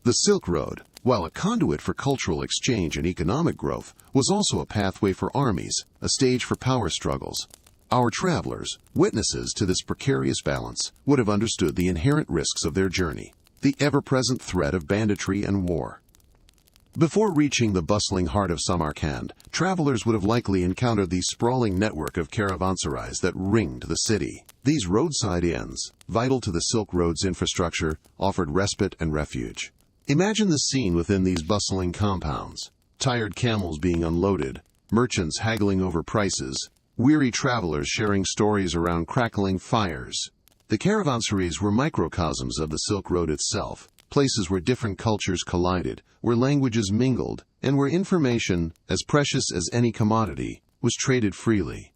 The Silk Road, while a conduit for cultural exchange and economic growth, was also a pathway for armies, a stage for power struggles. Our travelers, witnesses to this precarious balance, would have understood the inherent risks of their journey, the ever-present threat of banditry and war. Before reaching the bustling heart of Samarkand, travelers would have likely encountered the sprawling network of caravanserais that ringed the city. These roadside inns, vital to the Silk Road's infrastructure, offered respite and refuge. Imagine the scene within these bustling compounds: tired camels being unloaded, merchants haggling over prices, weary travelers sharing stories around crackling fires. The caravanserais were microcosms of the Silk Road itself, places where different cultures collided, where languages mingled, and where information, as precious as any commodity, was traded freely.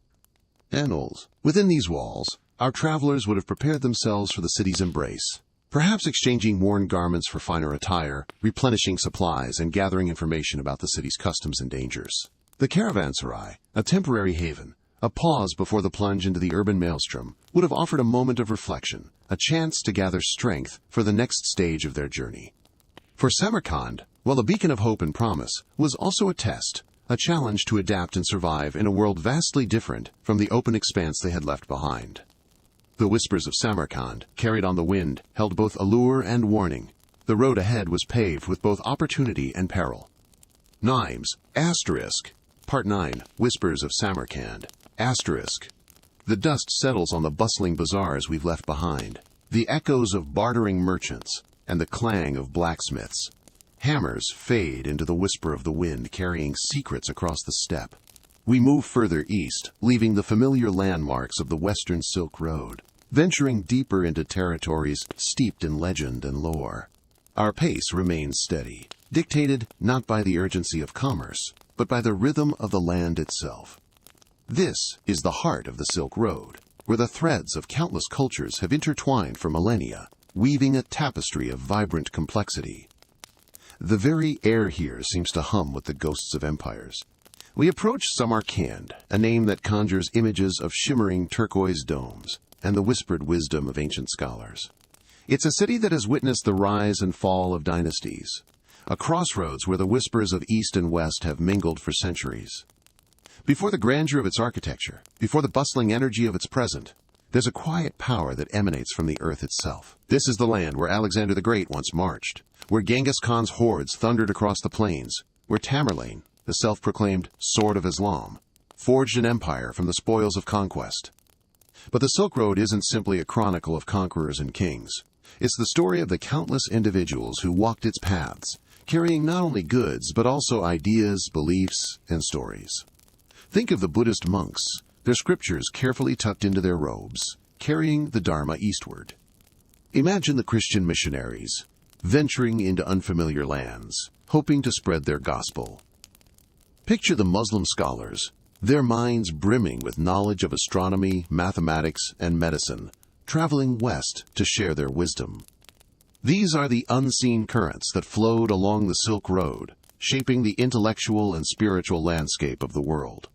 Annals. Within these walls, our travelers would have prepared themselves for the city's embrace, perhaps exchanging worn garments for finer attire, replenishing supplies, and gathering information about the city's customs and dangers. The caravanserai, a temporary haven, a pause before the plunge into the urban maelstrom, would have offered a moment of reflection, a chance to gather strength for the next stage of their journey. For Samarkand, while a beacon of hope and promise, was also a test, a challenge to adapt and survive in a world vastly different from the open expanse they had left behind. The whispers of Samarkand, carried on the wind, held both allure and warning. The road ahead was paved with both opportunity and peril. Nimes, asterisk. Part 9, Whispers of Samarkand, asterisk. The dust settles on the bustling bazaars we've left behind, the echoes of bartering merchants, and the clang of blacksmiths. Hammers fade into the whisper of the wind, carrying secrets across the steppe. We move further east, leaving the familiar landmarks of the Western Silk Road, venturing deeper into territories steeped in legend and lore. Our pace remains steady, dictated not by the urgency of commerce, but by the rhythm of the land itself. This is the heart of the Silk Road, where the threads of countless cultures have intertwined for millennia, weaving a tapestry of vibrant complexity. The very air here seems to hum with the ghosts of empires. We approach Samarkand, a name that conjures images of shimmering turquoise domes and the whispered wisdom of ancient scholars. It's a city that has witnessed the rise and fall of dynasties, a crossroads where the whispers of East and West have mingled for centuries. Before the grandeur of its architecture, before the bustling energy of its present, there's a quiet power that emanates from the earth itself. This is the land where Alexander the Great once marched, where Genghis Khan's hordes thundered across the plains, where Tamerlane, the self-proclaimed Sword of Islam, forged an empire from the spoils of conquest. But the Silk Road isn't simply a chronicle of conquerors and kings. It's the story of the countless individuals who walked its paths, carrying not only goods but also ideas, beliefs, and stories. Think of the Buddhist monks, their scriptures carefully tucked into their robes, carrying the Dharma eastward. Imagine the Christian missionaries, venturing into unfamiliar lands, hoping to spread their gospel. Picture the Muslim scholars, their minds brimming with knowledge of astronomy, mathematics, and medicine, traveling west to share their wisdom. These are the unseen currents that flowed along the Silk Road, shaping the intellectual and spiritual landscape of the world.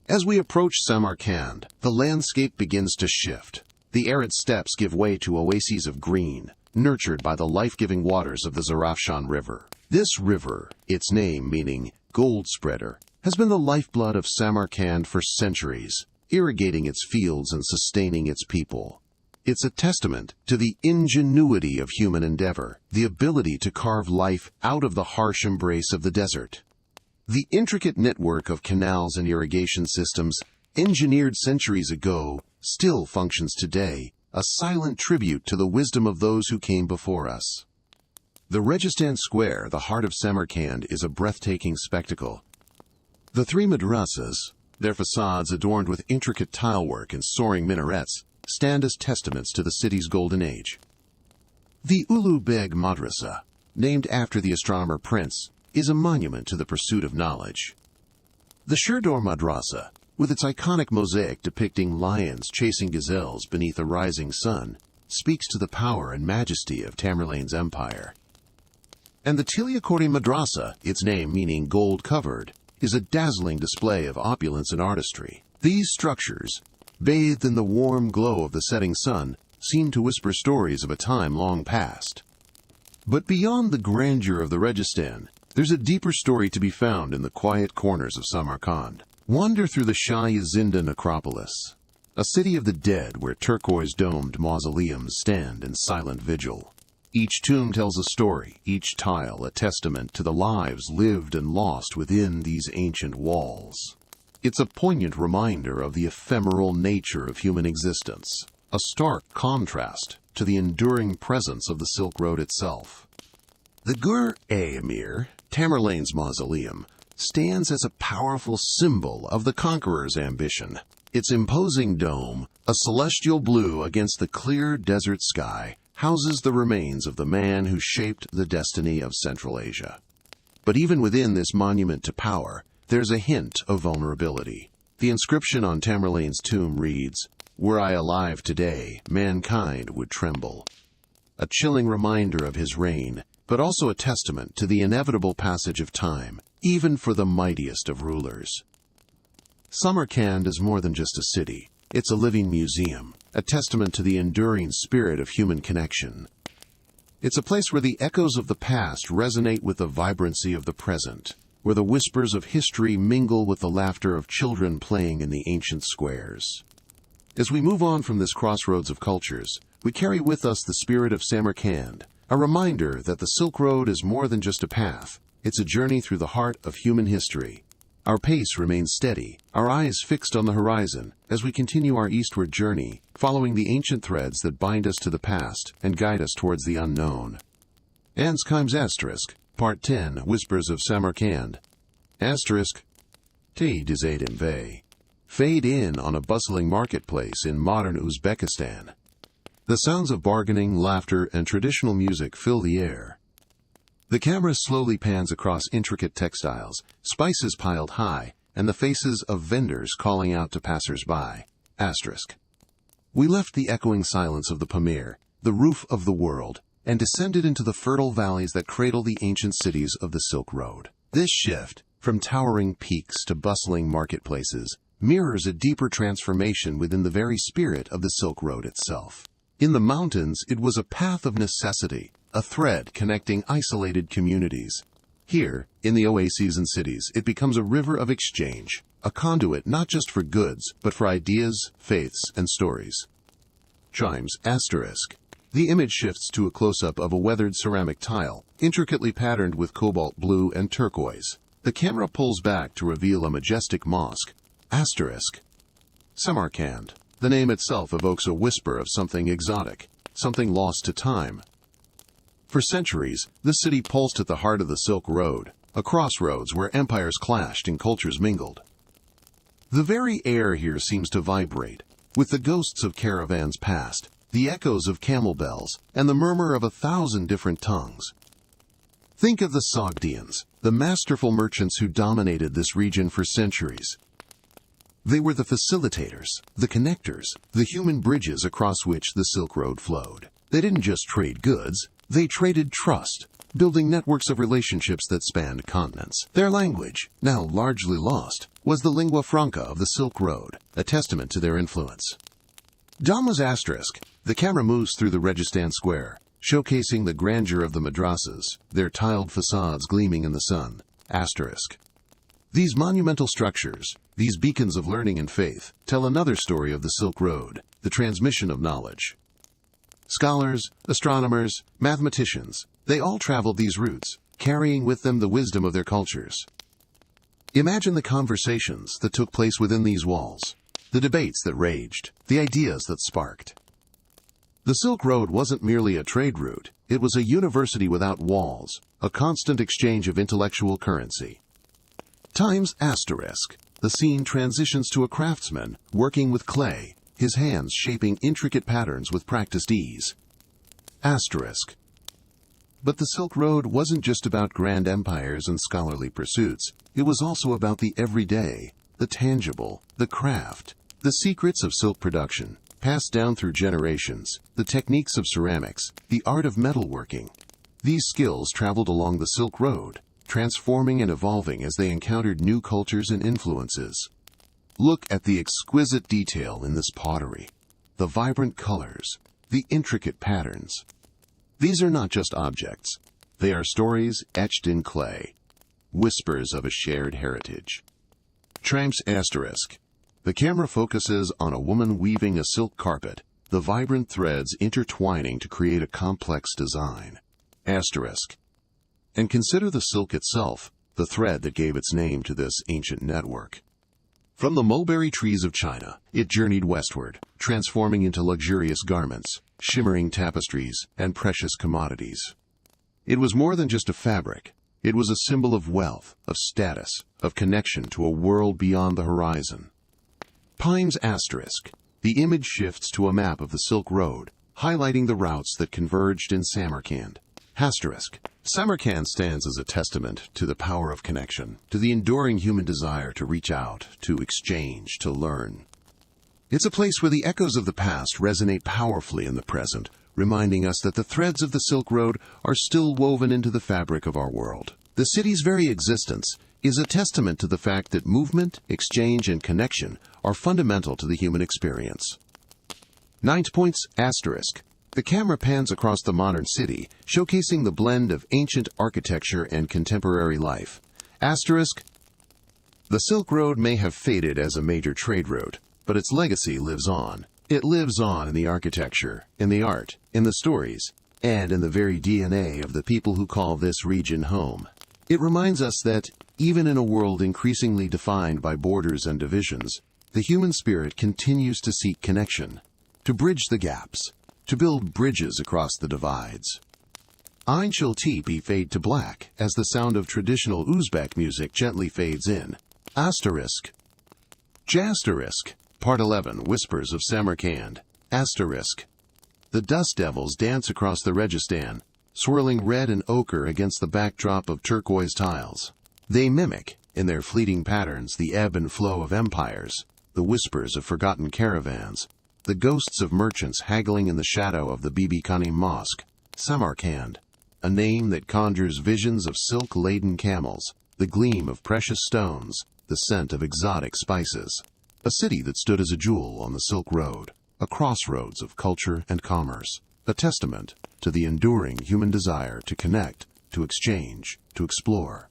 As we approach Samarkand, the landscape begins to shift. The arid steppes give way to oases of green, nurtured by the life-giving waters of the Zarafshan River. This river, its name meaning gold spreader, has been the lifeblood of Samarkand for centuries, irrigating its fields and sustaining its people. It's a testament to the ingenuity of human endeavor, the ability to carve life out of the harsh embrace of the desert. The intricate network of canals and irrigation systems, engineered centuries ago, still functions today, a silent tribute to the wisdom of those who came before us. The Registan Square, the heart of Samarkand, is a breathtaking spectacle. The three madrasas, their facades adorned with intricate tilework and soaring minarets, stand as testaments to the city's golden age. The Ulu Beg Madrasa, named after the astronomer Prince, is a monument to the pursuit of knowledge. The Sherdor Madrasa, with its iconic mosaic depicting lions chasing gazelles beneath a rising sun, speaks to the power and majesty of Tamerlane's empire. And the Tiliakori Madrasa, its name meaning gold-covered, is a dazzling display of opulence and artistry. These structures, bathed in the warm glow of the setting sun, seem to whisper stories of a time long past. But beyond the grandeur of the Registan, there's a deeper story to be found in the quiet corners of Samarkand. Wander through the Shah-e-Zinda necropolis, a city of the dead where turquoise-domed mausoleums stand in silent vigil. Each tomb tells a story, each tile a testament to the lives lived and lost within these ancient walls. It's a poignant reminder of the ephemeral nature of human existence, a stark contrast to the enduring presence of the Silk Road itself. The Gur-e-Emir, Tamerlane's mausoleum, stands as a powerful symbol of the conqueror's ambition. Its imposing dome, a celestial blue against the clear desert sky, houses the remains of the man who shaped the destiny of Central Asia. But even within this monument to power, there's a hint of vulnerability. The inscription on Tamerlane's tomb reads, "Were I alive today, mankind would tremble." A chilling reminder of his reign, but also a testament to the inevitable passage of time, even for the mightiest of rulers. Samarkand is more than just a city. It's a living museum, a testament to the enduring spirit of human connection. It's a place where the echoes of the past resonate with the vibrancy of the present, where the whispers of history mingle with the laughter of children playing in the ancient squares. As we move on from this crossroads of cultures, we carry with us the spirit of Samarkand, a reminder that the Silk Road is more than just a path. It's a journey through the heart of human history. Our pace remains steady, our eyes fixed on the horizon, as we continue our eastward journey, following the ancient threads that bind us to the past and guide us towards the unknown. Anskim's Asterisk, Part 10, Whispers of Samarkand. Asterisk. Te Dizadim Ve. Fade in on a bustling marketplace in modern Uzbekistan. The sounds of bargaining, laughter, and traditional music fill the air. The camera slowly pans across intricate textiles, spices piled high, and the faces of vendors calling out to passers-by. Asterisk. We left the echoing silence of the Pamir, the roof of the world, and descended into the fertile valleys that cradle the ancient cities of the Silk Road. This shift, from towering peaks to bustling marketplaces, mirrors a deeper transformation within the very spirit of the Silk Road itself. In the mountains, it was a path of necessity, a thread connecting isolated communities. Here, in the oases and cities, it becomes a river of exchange, a conduit not just for goods, but for ideas, faiths, and stories. Chimes. Asterisk. The image shifts to a close-up of a weathered ceramic tile, intricately patterned with cobalt blue and turquoise. The camera pulls back to reveal a majestic mosque. Asterisk. Samarkand. The name itself evokes a whisper of something exotic, something lost to time. For centuries, this city pulsed at the heart of the Silk Road, a crossroads where empires clashed and cultures mingled. The very air here seems to vibrate, with the ghosts of caravans past, the echoes of camel bells, and the murmur of 1,000 different tongues. Think of the Sogdians, the masterful merchants who dominated this region for centuries. They were the facilitators, the connectors, the human bridges across which the Silk Road flowed. They didn't just trade goods, they traded trust, building networks of relationships that spanned continents. Their language, now largely lost, was the lingua franca of the Silk Road, a testament to their influence. Dhamma's Asterisk. The camera moves through the Registan Square, showcasing the grandeur of the madrasas, their tiled facades gleaming in the sun. Asterisk. These monumental structures, these beacons of learning and faith, tell another story of the Silk Road, the transmission of knowledge. Scholars, astronomers, mathematicians, they all traveled these routes, carrying with them the wisdom of their cultures. Imagine the conversations that took place within these walls, the debates that raged, the ideas that sparked. The Silk Road wasn't merely a trade route, it was a university without walls, a constant exchange of intellectual currency. Times Asterisk. The scene transitions to a craftsman working with clay, his hands shaping intricate patterns with practiced ease. Asterisk. But the Silk Road wasn't just about grand empires and scholarly pursuits. It was also about the everyday, the tangible, the craft, the secrets of silk production, passed down through generations, the techniques of ceramics, the art of metalworking. These skills traveled along the Silk Road, transforming and evolving as they encountered new cultures and influences. Look at the exquisite detail in this pottery, the vibrant colors, the intricate patterns. These are not just objects. They are stories etched in clay, whispers of a shared heritage. Tramps asterisk. The camera focuses on a woman weaving a silk carpet, the vibrant threads intertwining to create a complex design. Asterisk. And consider the silk itself, the thread that gave its name to this ancient network. From the mulberry trees of China, it journeyed westward, transforming into luxurious garments, shimmering tapestries, and precious commodities. It was more than just a fabric. It was a symbol of wealth, of status, of connection to a world beyond the horizon. Pines asterisk. The image shifts to a map of the Silk Road, highlighting the routes that converged in Samarkand. Asterisk. Samarkand stands as a testament to the power of connection, to the enduring human desire to reach out, to exchange, to learn. It's a place where the echoes of the past resonate powerfully in the present, reminding us that the threads of the Silk Road are still woven into the fabric of our world. The city's very existence is a testament to the fact that movement, exchange, and connection are fundamental to the human experience. 9 points asterisk. The camera pans across the modern city, showcasing the blend of ancient architecture and contemporary life. Asterisk. The Silk Road may have faded as a major trade route, but its legacy lives on. It lives on in the architecture, in the art, in the stories, and in the very DNA of the people who call this region home. It reminds us that, even in a world increasingly defined by borders and divisions, the human spirit continues to seek connection, to bridge the gaps, to build bridges across the divides. Ein shall teepee fade to black as the sound of traditional Uzbek music gently fades in. Asterisk. Jasterisk. Part 11. Whispers of Samarkand. Asterisk. The dust devils dance across the Registan, swirling red and ochre against the backdrop of turquoise tiles. They mimic, in their fleeting patterns, the ebb and flow of empires, the whispers of forgotten caravans, the ghosts of merchants haggling in the shadow of the Bibi Khani Mosque. Samarkand, a name that conjures visions of silk-laden camels, the gleam of precious stones, the scent of exotic spices. A city that stood as a jewel on the Silk Road, a crossroads of culture and commerce, a testament to the enduring human desire to connect, to exchange, to explore.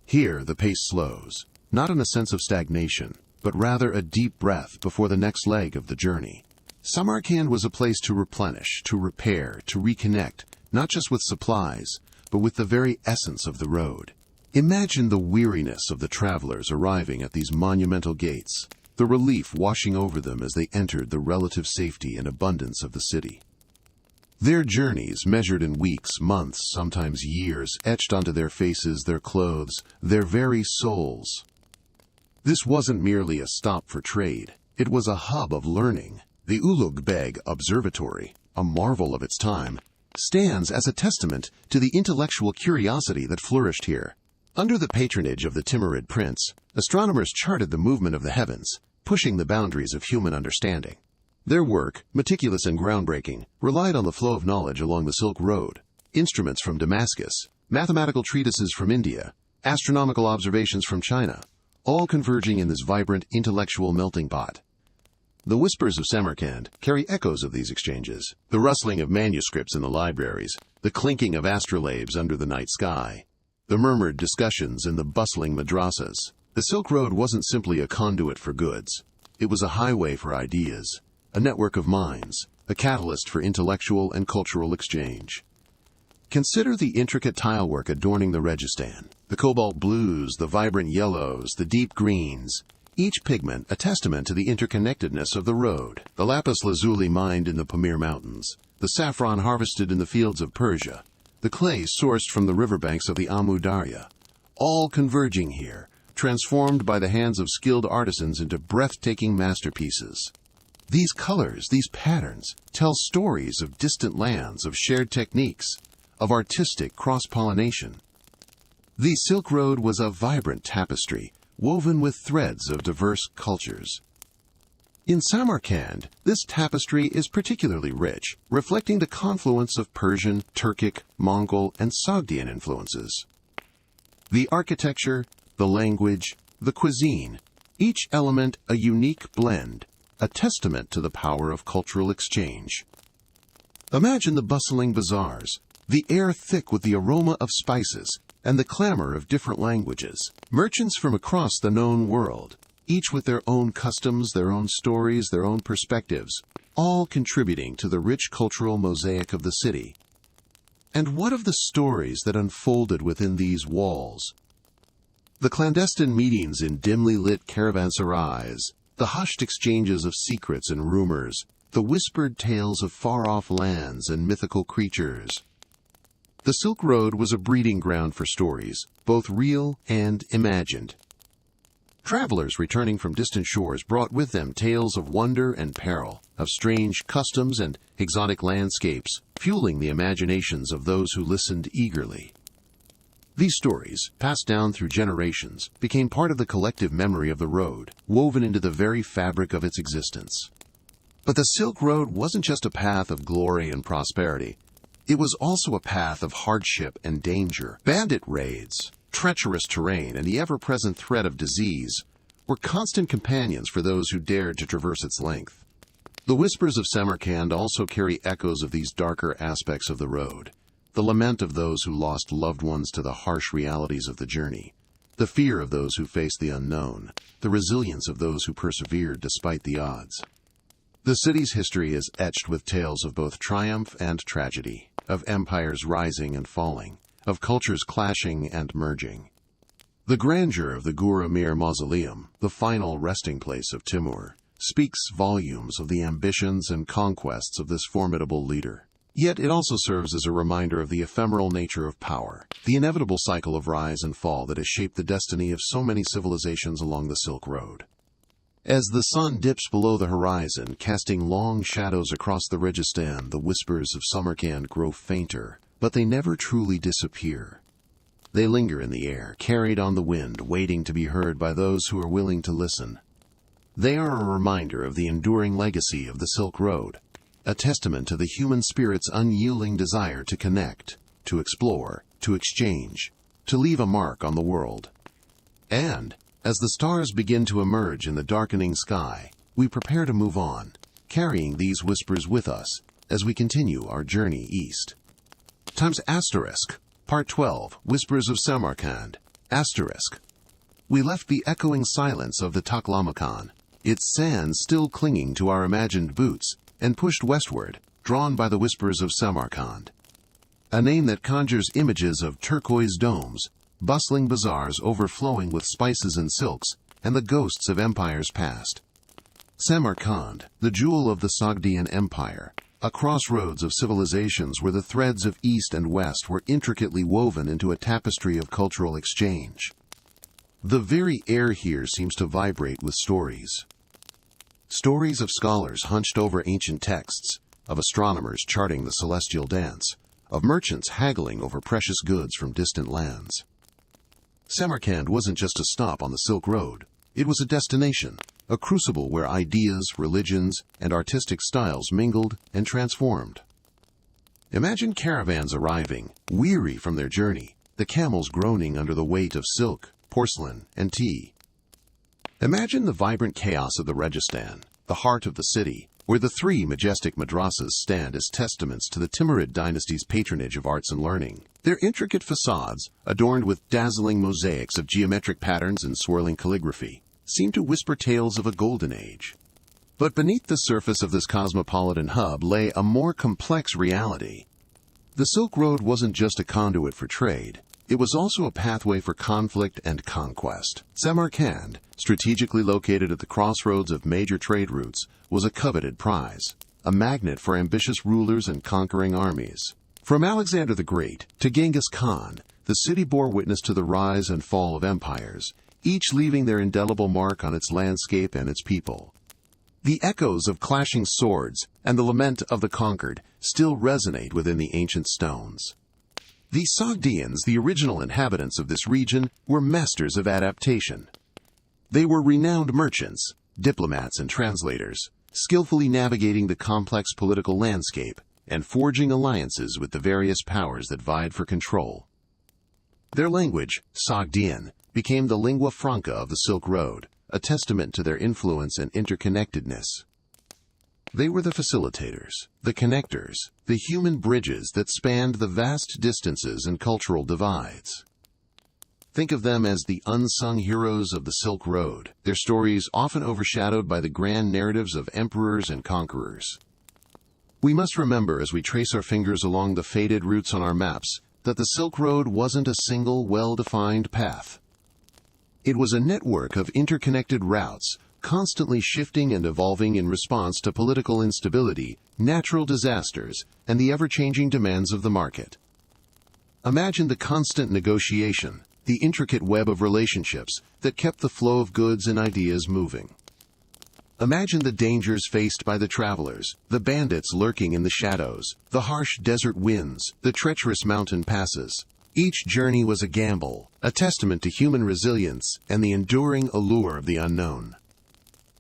Here the pace slows, not in a sense of stagnation, but rather a deep breath before the next leg of the journey. Samarkand was a place to replenish, to repair, to reconnect, not just with supplies, but with the very essence of the road. Imagine the weariness of the travelers arriving at these monumental gates, the relief washing over them as they entered the relative safety and abundance of the city. Their journeys, measured in weeks, months, sometimes years, etched onto their faces, their clothes, their very souls. This wasn't merely a stop for trade. It was a hub of learning. The Ulugh Beg Observatory, a marvel of its time, stands as a testament to the intellectual curiosity that flourished here. Under the patronage of the Timurid prince, astronomers charted the movement of the heavens, pushing the boundaries of human understanding. Their work, meticulous and groundbreaking, relied on the flow of knowledge along the Silk Road. Instruments from Damascus, mathematical treatises from India, astronomical observations from China, all converging in this vibrant intellectual melting pot. The whispers of Samarkand carry echoes of these exchanges, the rustling of manuscripts in the libraries, the clinking of astrolabes under the night sky, the murmured discussions in the bustling madrasas. The Silk Road wasn't simply a conduit for goods. It was a highway for ideas, a network of minds, a catalyst for intellectual and cultural exchange. Consider the intricate tilework adorning the Registan, the cobalt blues, the vibrant yellows, the deep greens, each pigment a testament to the interconnectedness of the road. The lapis lazuli mined in the Pamir Mountains, the saffron harvested in the fields of Persia, the clay sourced from the riverbanks of the Amu Darya, all converging here, transformed by the hands of skilled artisans into breathtaking masterpieces. These colors, these patterns, tell stories of distant lands, of shared techniques, of artistic cross-pollination. The Silk Road was a vibrant tapestry, woven with threads of diverse cultures. In Samarkand, this tapestry is particularly rich, reflecting the confluence of Persian, Turkic, Mongol, and Sogdian influences. The architecture, the language, the cuisine, each element a unique blend, a testament to the power of cultural exchange. Imagine the bustling bazaars, the air thick with the aroma of spices, and the clamor of different languages. Merchants from across the known world, each with their own customs, their own stories, their own perspectives, all contributing to the rich cultural mosaic of the city. And what of the stories that unfolded within these walls? The clandestine meetings in dimly lit caravanserais, the hushed exchanges of secrets and rumors, the whispered tales of far-off lands and mythical creatures. The Silk Road was a breeding ground for stories, both real and imagined. Travelers returning from distant shores brought with them tales of wonder and peril, of strange customs and exotic landscapes, fueling the imaginations of those who listened eagerly. These stories, passed down through generations, became part of the collective memory of the road, woven into the very fabric of its existence. But the Silk Road wasn't just a path of glory and prosperity. It was also a path of hardship and danger. Bandit raids, treacherous terrain, and the ever-present threat of disease were constant companions for those who dared to traverse its length. The whispers of Samarkand also carry echoes of these darker aspects of the road. The lament of those who lost loved ones to the harsh realities of the journey, the fear of those who faced the unknown, the resilience of those who persevered despite the odds. The city's history is etched with tales of both triumph and tragedy, of empires rising and falling, of cultures clashing and merging. The grandeur of the Gur Amir Mausoleum, the final resting place of Timur, speaks volumes of the ambitions and conquests of this formidable leader. Yet it also serves as a reminder of the ephemeral nature of power, the inevitable cycle of rise and fall that has shaped the destiny of so many civilizations along the Silk Road. As the sun dips below the horizon, casting long shadows across the Registan, the whispers of Samarkand grow fainter, but they never truly disappear. They linger in the air, carried on the wind, waiting to be heard by those who are willing to listen. They are a reminder of the enduring legacy of the Silk Road, a testament to the human spirit's unyielding desire to connect, to explore, to exchange, to leave a mark on the world. And, as the stars begin to emerge in the darkening sky, we prepare to move on, carrying these whispers with us as we continue our journey east. Times asterisk, Part 12, Whispers of Samarkand, asterisk. We left the echoing silence of the Taklamakan, its sands still clinging to our imagined boots, and pushed westward, drawn by the whispers of Samarkand. A name that conjures images of turquoise domes, bustling bazaars overflowing with spices and silks, and the ghosts of empires past. Samarkand, the jewel of the Sogdian Empire, a crossroads of civilizations where the threads of East and West were intricately woven into a tapestry of cultural exchange. The very air here seems to vibrate with stories. Stories of scholars hunched over ancient texts, of astronomers charting the celestial dance, of merchants haggling over precious goods from distant lands. Samarkand wasn't just a stop on the Silk Road. It was a destination, a crucible where ideas, religions, and artistic styles mingled and transformed. Imagine caravans arriving, weary from their journey, the camels groaning under the weight of silk, porcelain, and tea. Imagine the vibrant chaos of the Registan, the heart of the city, where the three majestic madrasas stand as testaments to the Timurid dynasty's patronage of arts and learning. Their intricate facades, adorned with dazzling mosaics of geometric patterns and swirling calligraphy, seem to whisper tales of a golden age. But beneath the surface of this cosmopolitan hub lay a more complex reality. The Silk Road wasn't just a conduit for trade. It was also a pathway for conflict and conquest. Samarkand, strategically located at the crossroads of major trade routes, was a coveted prize, a magnet for ambitious rulers and conquering armies. From Alexander the Great to Genghis Khan, the city bore witness to the rise and fall of empires, each leaving their indelible mark on its landscape and its people. The echoes of clashing swords and the lament of the conquered still resonate within the ancient stones. The Sogdians, the original inhabitants of this region, were masters of adaptation. They were renowned merchants, diplomats, and translators, skillfully navigating the complex political landscape and forging alliances with the various powers that vied for control. Their language, Sogdian, became the lingua franca of the Silk Road, a testament to their influence and interconnectedness. They were the facilitators, the connectors, the human bridges that spanned the vast distances and cultural divides. Think of them as the unsung heroes of the Silk Road, their stories often overshadowed by the grand narratives of emperors and conquerors. We must remember as we trace our fingers along the faded routes on our maps that the Silk Road wasn't a single, well-defined path. It was a network of interconnected routes, constantly shifting and evolving in response to political instability, natural disasters, and the ever-changing demands of the market. Imagine the constant negotiation, the intricate web of relationships that kept the flow of goods and ideas moving. Imagine the dangers faced by the travelers, the bandits lurking in the shadows, the harsh desert winds, the treacherous mountain passes. Each journey was a gamble, a testament to human resilience and the enduring allure of the unknown.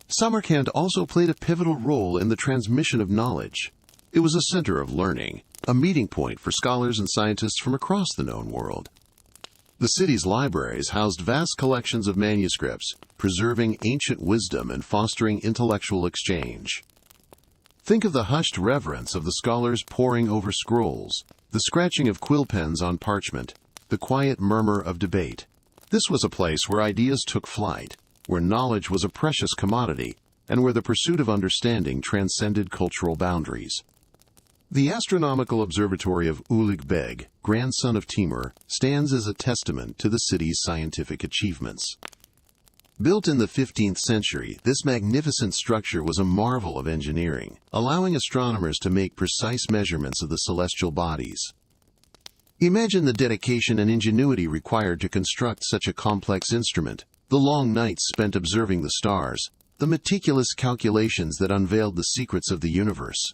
Samarkand also played a pivotal role in the transmission of knowledge. It was a center of learning, a meeting point for scholars and scientists from across the known world. The city's libraries housed vast collections of manuscripts, preserving ancient wisdom and fostering intellectual exchange. Think of the hushed reverence of the scholars poring over scrolls, the scratching of quill pens on parchment, the quiet murmur of debate. This was a place where ideas took flight, where knowledge was a precious commodity, and where the pursuit of understanding transcended cultural boundaries. The astronomical observatory of Ulig Beg, grandson of Timur, stands as a testament to the city's scientific achievements. Built in the 15th century, this magnificent structure was a marvel of engineering, allowing astronomers to make precise measurements of the celestial bodies. Imagine the dedication and ingenuity required to construct such a complex instrument, the long nights spent observing the stars, the meticulous calculations that unveiled the secrets of the universe.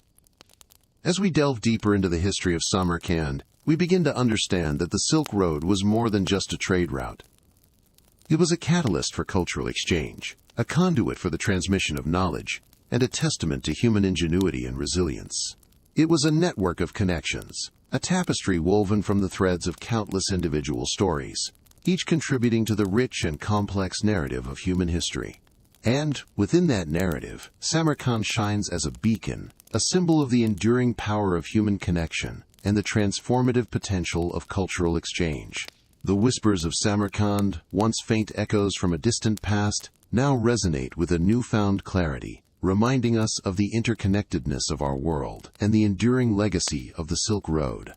As we delve deeper into the history of Samarkand, we begin to understand that the Silk Road was more than just a trade route. It was a catalyst for cultural exchange, a conduit for the transmission of knowledge, and a testament to human ingenuity and resilience. It was a network of connections, a tapestry woven from the threads of countless individual stories, each contributing to the rich and complex narrative of human history. And, within that narrative, Samarkand shines as a beacon, a symbol of the enduring power of human connection and the transformative potential of cultural exchange. The whispers of Samarkand, once faint echoes from a distant past, now resonate with a newfound clarity, reminding us of the interconnectedness of our world and the enduring legacy of the Silk Road.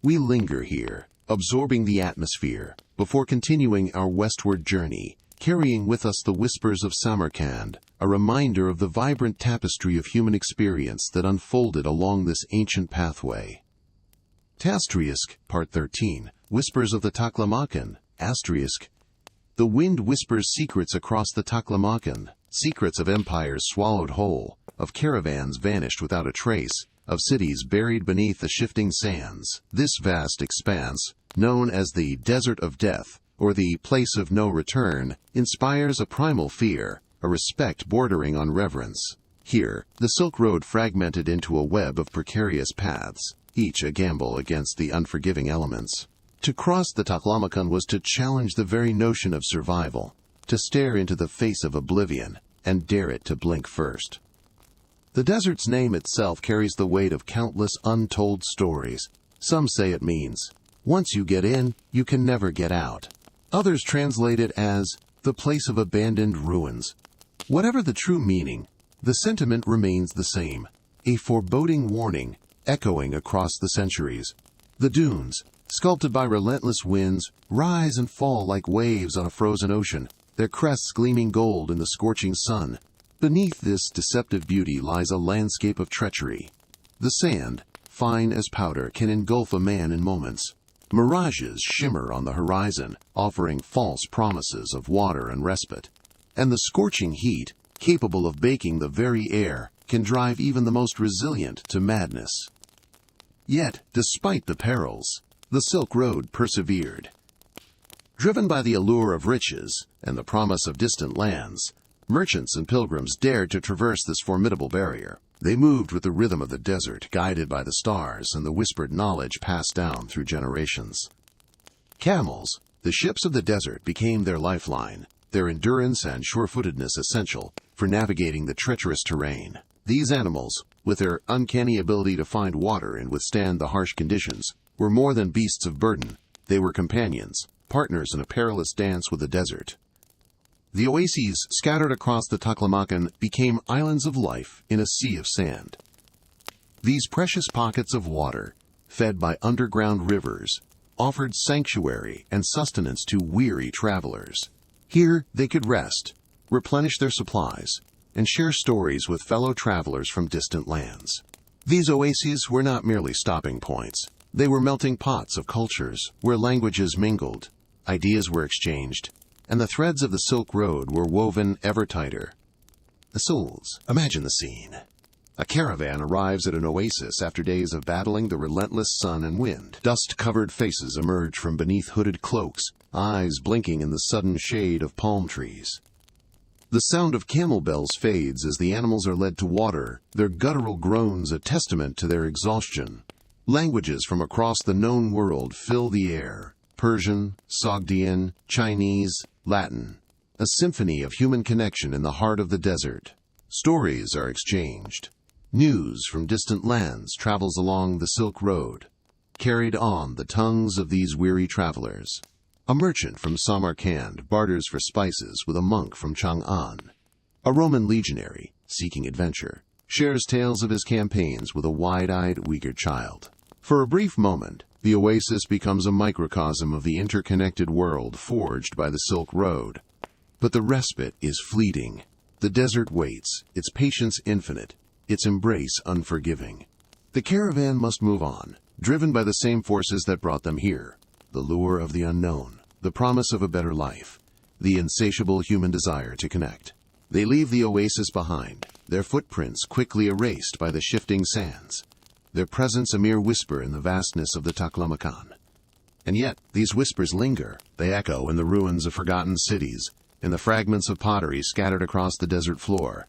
We linger here, absorbing the atmosphere, before continuing our westward journey, carrying with us the whispers of Samarkand, a reminder of the vibrant tapestry of human experience that unfolded along this ancient pathway. Tastriisk, Part 13, Whispers of the Taklamakan, Asterisk. The wind whispers secrets across the Taklamakan, secrets of empires swallowed whole, of caravans vanished without a trace, of cities buried beneath the shifting sands. This vast expanse, known as the Desert of Death, or the Place of No Return, inspires a primal fear, a respect bordering on reverence. Here, the Silk Road fragmented into a web of precarious paths, each a gamble against the unforgiving elements. To cross the Taklamakan was to challenge the very notion of survival, to stare into the face of oblivion, and dare it to blink first. The desert's name itself carries the weight of countless untold stories. Some say it means, once you get in, you can never get out. Others translate it as, the place of abandoned ruins. Whatever the true meaning, the sentiment remains the same, a foreboding warning, echoing across the centuries. The dunes, sculpted by relentless winds, rise and fall like waves on a frozen ocean, their crests gleaming gold in the scorching sun. Beneath this deceptive beauty lies a landscape of treachery. The sand, fine as powder, can engulf a man in moments. Mirages shimmer on the horizon, offering false promises of water and respite. And the scorching heat, capable of baking the very air, can drive even the most resilient to madness. Yet, despite the perils, the Silk Road persevered. Driven by the allure of riches and the promise of distant lands, merchants and pilgrims dared to traverse this formidable barrier. They moved with the rhythm of the desert, guided by the stars and the whispered knowledge passed down through generations. Camels, the ships of the desert, became their lifeline, their endurance and sure-footedness essential for navigating the treacherous terrain. These animals, with their uncanny ability to find water and withstand the harsh conditions, were more than beasts of burden. They were companions, partners in a perilous dance with the desert. The oases scattered across the Taklamakan became islands of life in a sea of sand. These precious pockets of water, fed by underground rivers, offered sanctuary and sustenance to weary travelers. Here they could rest, replenish their supplies, and share stories with fellow travelers from distant lands. These oases were not merely stopping points. They were melting pots of cultures where languages mingled, ideas were exchanged, and the threads of the Silk Road were woven ever tighter. The souls, imagine the scene. A caravan arrives at an oasis after days of battling the relentless sun and wind. Dust-covered faces emerge from beneath hooded cloaks, eyes blinking in the sudden shade of palm trees. The sound of camel bells fades as the animals are led to water, their guttural groans a testament to their exhaustion. Languages from across the known world fill the air. Persian, Sogdian, Chinese, Latin. A symphony of human connection in the heart of the desert. Stories are exchanged. News from distant lands travels along the Silk Road, carried on the tongues of these weary travelers. A merchant from Samarkand barters for spices with a monk from Chang'an. A Roman legionary, seeking adventure, shares tales of his campaigns with a wide-eyed Uyghur child. For a brief moment, the oasis becomes a microcosm of the interconnected world forged by the Silk Road. But the respite is fleeting. The desert waits, its patience infinite, its embrace unforgiving. The caravan must move on, driven by the same forces that brought them here. The lure of the unknown, the promise of a better life, the insatiable human desire to connect. They leave the oasis behind, their footprints quickly erased by the shifting sands, their presence a mere whisper in the vastness of the Taklamakan. And yet, these whispers linger. They echo in the ruins of forgotten cities, in the fragments of pottery scattered across the desert floor,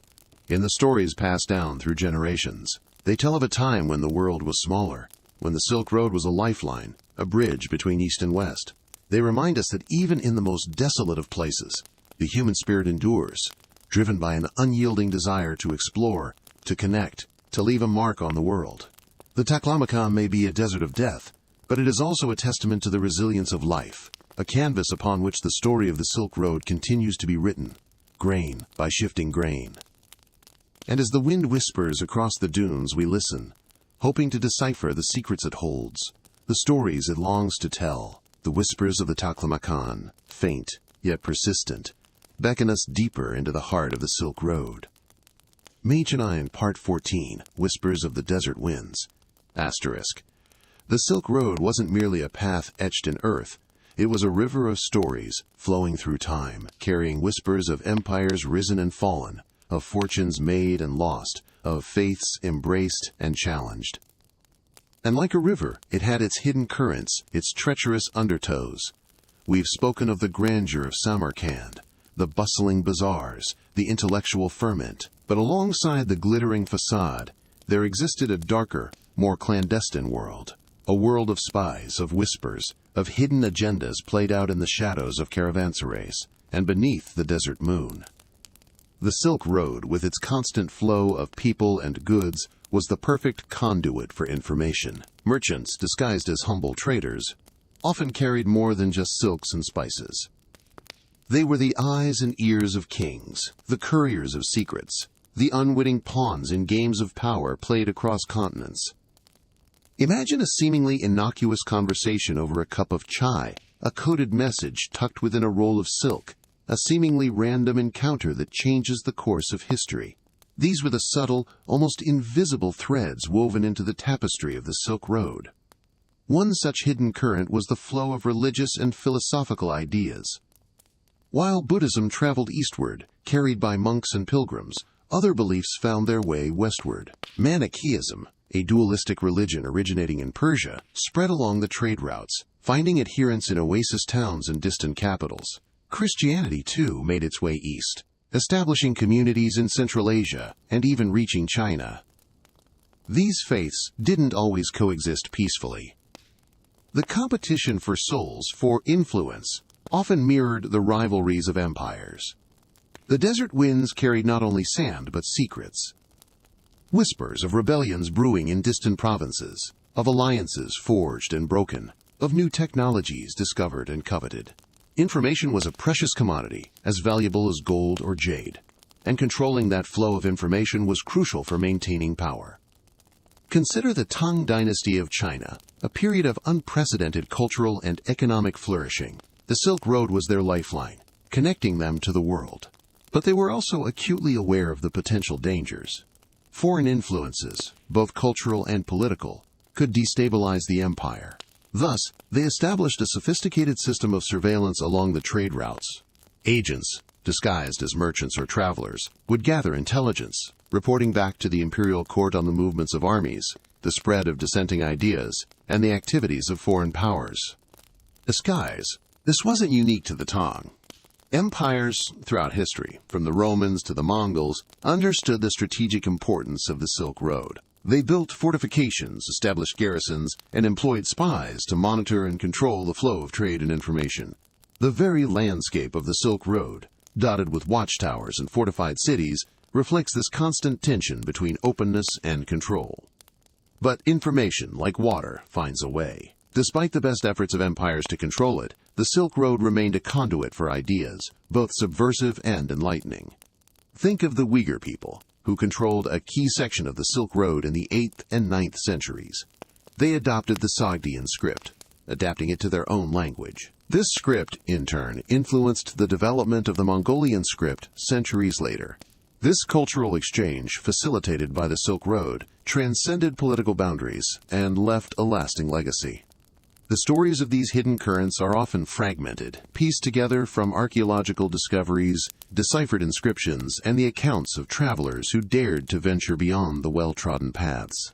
in the stories passed down through generations. They tell of a time when the world was smaller, when the Silk Road was a lifeline, a bridge between East and West. They remind us that even in the most desolate of places, the human spirit endures, driven by an unyielding desire to explore, to connect, to leave a mark on the world. The Taklamakan may be a desert of death, but it is also a testament to the resilience of life, a canvas upon which the story of the Silk Road continues to be written, grain by shifting grain. And as the wind whispers across the dunes, we listen, hoping to decipher the secrets it holds, the stories it longs to tell. The whispers of the Taklamakan, faint yet persistent, beckon us deeper into the heart of the Silk Road. Mage and I in Part 14, Whispers of the Desert Winds. Asterisk. The Silk Road wasn't merely a path etched in earth. It was a river of stories, flowing through time, carrying whispers of empires risen and fallen, of fortunes made and lost, of faiths embraced and challenged. And like a river, it had its hidden currents, its treacherous undertows. We've spoken of the grandeur of Samarkand, the bustling bazaars, the intellectual ferment, but alongside the glittering facade, there existed a darker, more clandestine world. A world of spies, of whispers, of hidden agendas played out in the shadows of caravanserais, and beneath the desert moon. The Silk Road, with its constant flow of people and goods, was the perfect conduit for information. Merchants, disguised as humble traders, often carried more than just silks and spices. They were the eyes and ears of kings, the couriers of secrets, the unwitting pawns in games of power played across continents. Imagine a seemingly innocuous conversation over a cup of chai, a coded message tucked within a roll of silk, a seemingly random encounter that changes the course of history. These were the subtle, almost invisible threads woven into the tapestry of the Silk Road. One such hidden current was the flow of religious and philosophical ideas. While Buddhism traveled eastward, carried by monks and pilgrims, other beliefs found their way westward. Manichaeism, a dualistic religion originating in Persia, spread along the trade routes, finding adherents in oasis towns and distant capitals. Christianity, too, made its way east, establishing communities in Central Asia and even reaching China. These faiths didn't always coexist peacefully. The competition for souls, for influence, often mirrored the rivalries of empires. The desert winds carried not only sand but secrets. Whispers of rebellions brewing in distant provinces, of alliances forged and broken, of new technologies discovered and coveted. Information was a precious commodity, as valuable as gold or jade, and controlling that flow of information was crucial for maintaining power. Consider the Tang Dynasty of China, a period of unprecedented cultural and economic flourishing. The Silk Road was their lifeline, connecting them to the world. But they were also acutely aware of the potential dangers. Foreign influences, both cultural and political, could destabilize the empire. Thus, they established a sophisticated system of surveillance along the trade routes. Agents, disguised as merchants or travelers, would gather intelligence, reporting back to the imperial court on the movements of armies, the spread of dissenting ideas, and the activities of foreign powers. Disguise. This wasn't unique to the Tang. Empires throughout history, from the Romans to the Mongols, understood the strategic importance of the Silk Road. They built fortifications, established garrisons, and employed spies to monitor and control the flow of trade and information. The very landscape of the Silk Road, dotted with watchtowers and fortified cities, reflects this constant tension between openness and control. But information, like water, finds a way. Despite the best efforts of empires to control it, the Silk Road remained a conduit for ideas, both subversive and enlightening. Think of the Uyghur people, who controlled a key section of the Silk Road in the 8th and 9th centuries. They adopted the Sogdian script, adapting it to their own language. This script, in turn, influenced the development of the Mongolian script centuries later. This cultural exchange, facilitated by the Silk Road, transcended political boundaries and left a lasting legacy. The stories of these hidden currents are often fragmented, pieced together from archaeological discoveries, deciphered inscriptions, and the accounts of travelers who dared to venture beyond the well-trodden paths.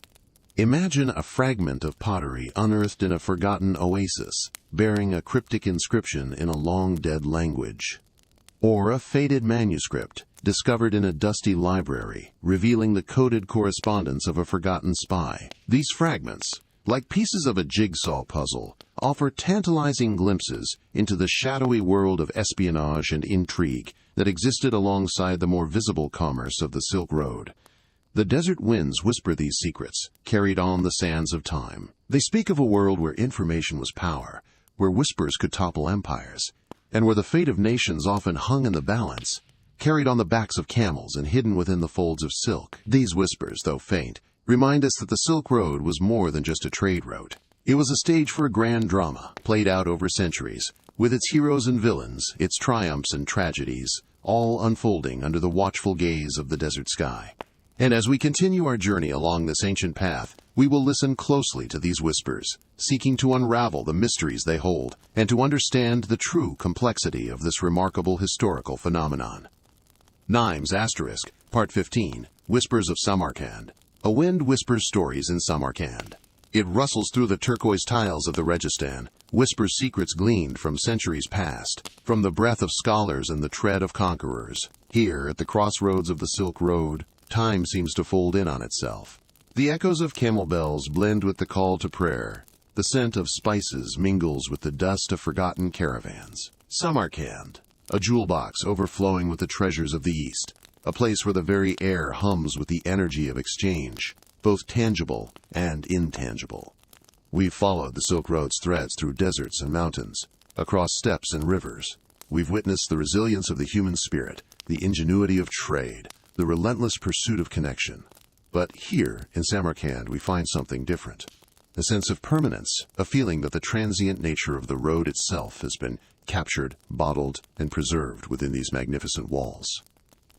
Imagine a fragment of pottery unearthed in a forgotten oasis, bearing a cryptic inscription in a long-dead language. Or a faded manuscript, discovered in a dusty library, revealing the coded correspondence of a forgotten spy. These fragments, like pieces of a jigsaw puzzle, offer tantalizing glimpses into the shadowy world of espionage and intrigue that existed alongside the more visible commerce of the Silk Road. The desert winds whisper these secrets, carried on the sands of time. They speak of a world where information was power, where whispers could topple empires, and where the fate of nations often hung in the balance, carried on the backs of camels and hidden within the folds of silk. These whispers, though faint, remind us that the Silk Road was more than just a trade route. It was a stage for a grand drama, played out over centuries, with its heroes and villains, its triumphs and tragedies, all unfolding under the watchful gaze of the desert sky. And as we continue our journey along this ancient path, we will listen closely to these whispers, seeking to unravel the mysteries they hold and to understand the true complexity of this remarkable historical phenomenon. Nimes *, Part 15, Whispers of Samarkand. A wind whispers stories in Samarkand. It rustles through the turquoise tiles of the Registan, whispers secrets gleaned from centuries past, from the breath of scholars and the tread of conquerors. Here, at the crossroads of the Silk Road, time seems to fold in on itself. The echoes of camel bells blend with the call to prayer. The scent of spices mingles with the dust of forgotten caravans. Samarkand, a jewel box overflowing with the treasures of the East. A place where the very air hums with the energy of exchange, both tangible and intangible. We've followed the Silk Road's threads through deserts and mountains, across steppes and rivers. We've witnessed the resilience of the human spirit, the ingenuity of trade, the relentless pursuit of connection. But here, in Samarkand, we find something different. A sense of permanence, a feeling that the transient nature of the road itself has been captured, bottled, and preserved within these magnificent walls.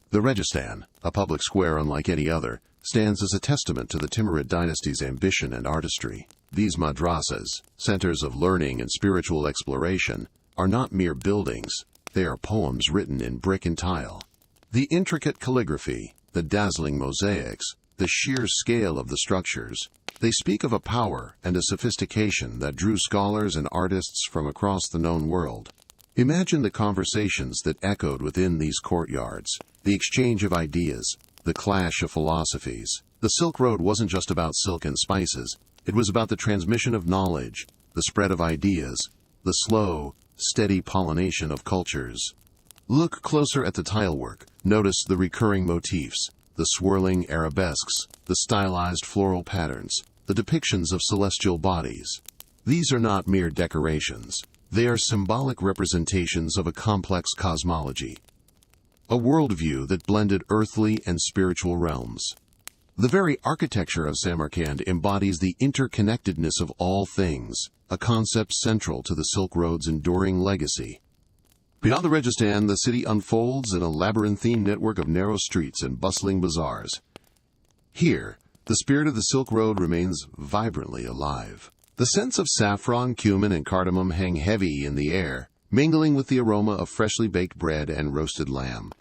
The Registan, a public square unlike any other, stands as a testament to the Timurid dynasty's ambition and artistry. These madrasas, centers of learning and spiritual exploration, are not mere buildings. They are poems written in brick and tile. The intricate calligraphy, the dazzling mosaics, the sheer scale of the structures, they speak of a power and a sophistication that drew scholars and artists from across the known world. Imagine the conversations that echoed within these courtyards, the exchange of ideas, the clash of philosophies. The Silk Road wasn't just about silk and spices, it was about the transmission of knowledge, the spread of ideas, the slow, steady pollination of cultures. Look closer at the tilework, notice the recurring motifs, the swirling arabesques, the stylized floral patterns, the depictions of celestial bodies. These are not mere decorations. They are symbolic representations of a complex cosmology, a worldview that blended earthly and spiritual realms. The very architecture of Samarkand embodies the interconnectedness of all things, a concept central to the Silk Road's enduring legacy. Beyond the Rajasthan, the city unfolds in a labyrinthine network of narrow streets and bustling bazaars. Here, the spirit of the Silk Road remains vibrantly alive. The scents of saffron, cumin, and cardamom hang heavy in the air, mingling with the aroma of freshly baked bread and roasted lamb.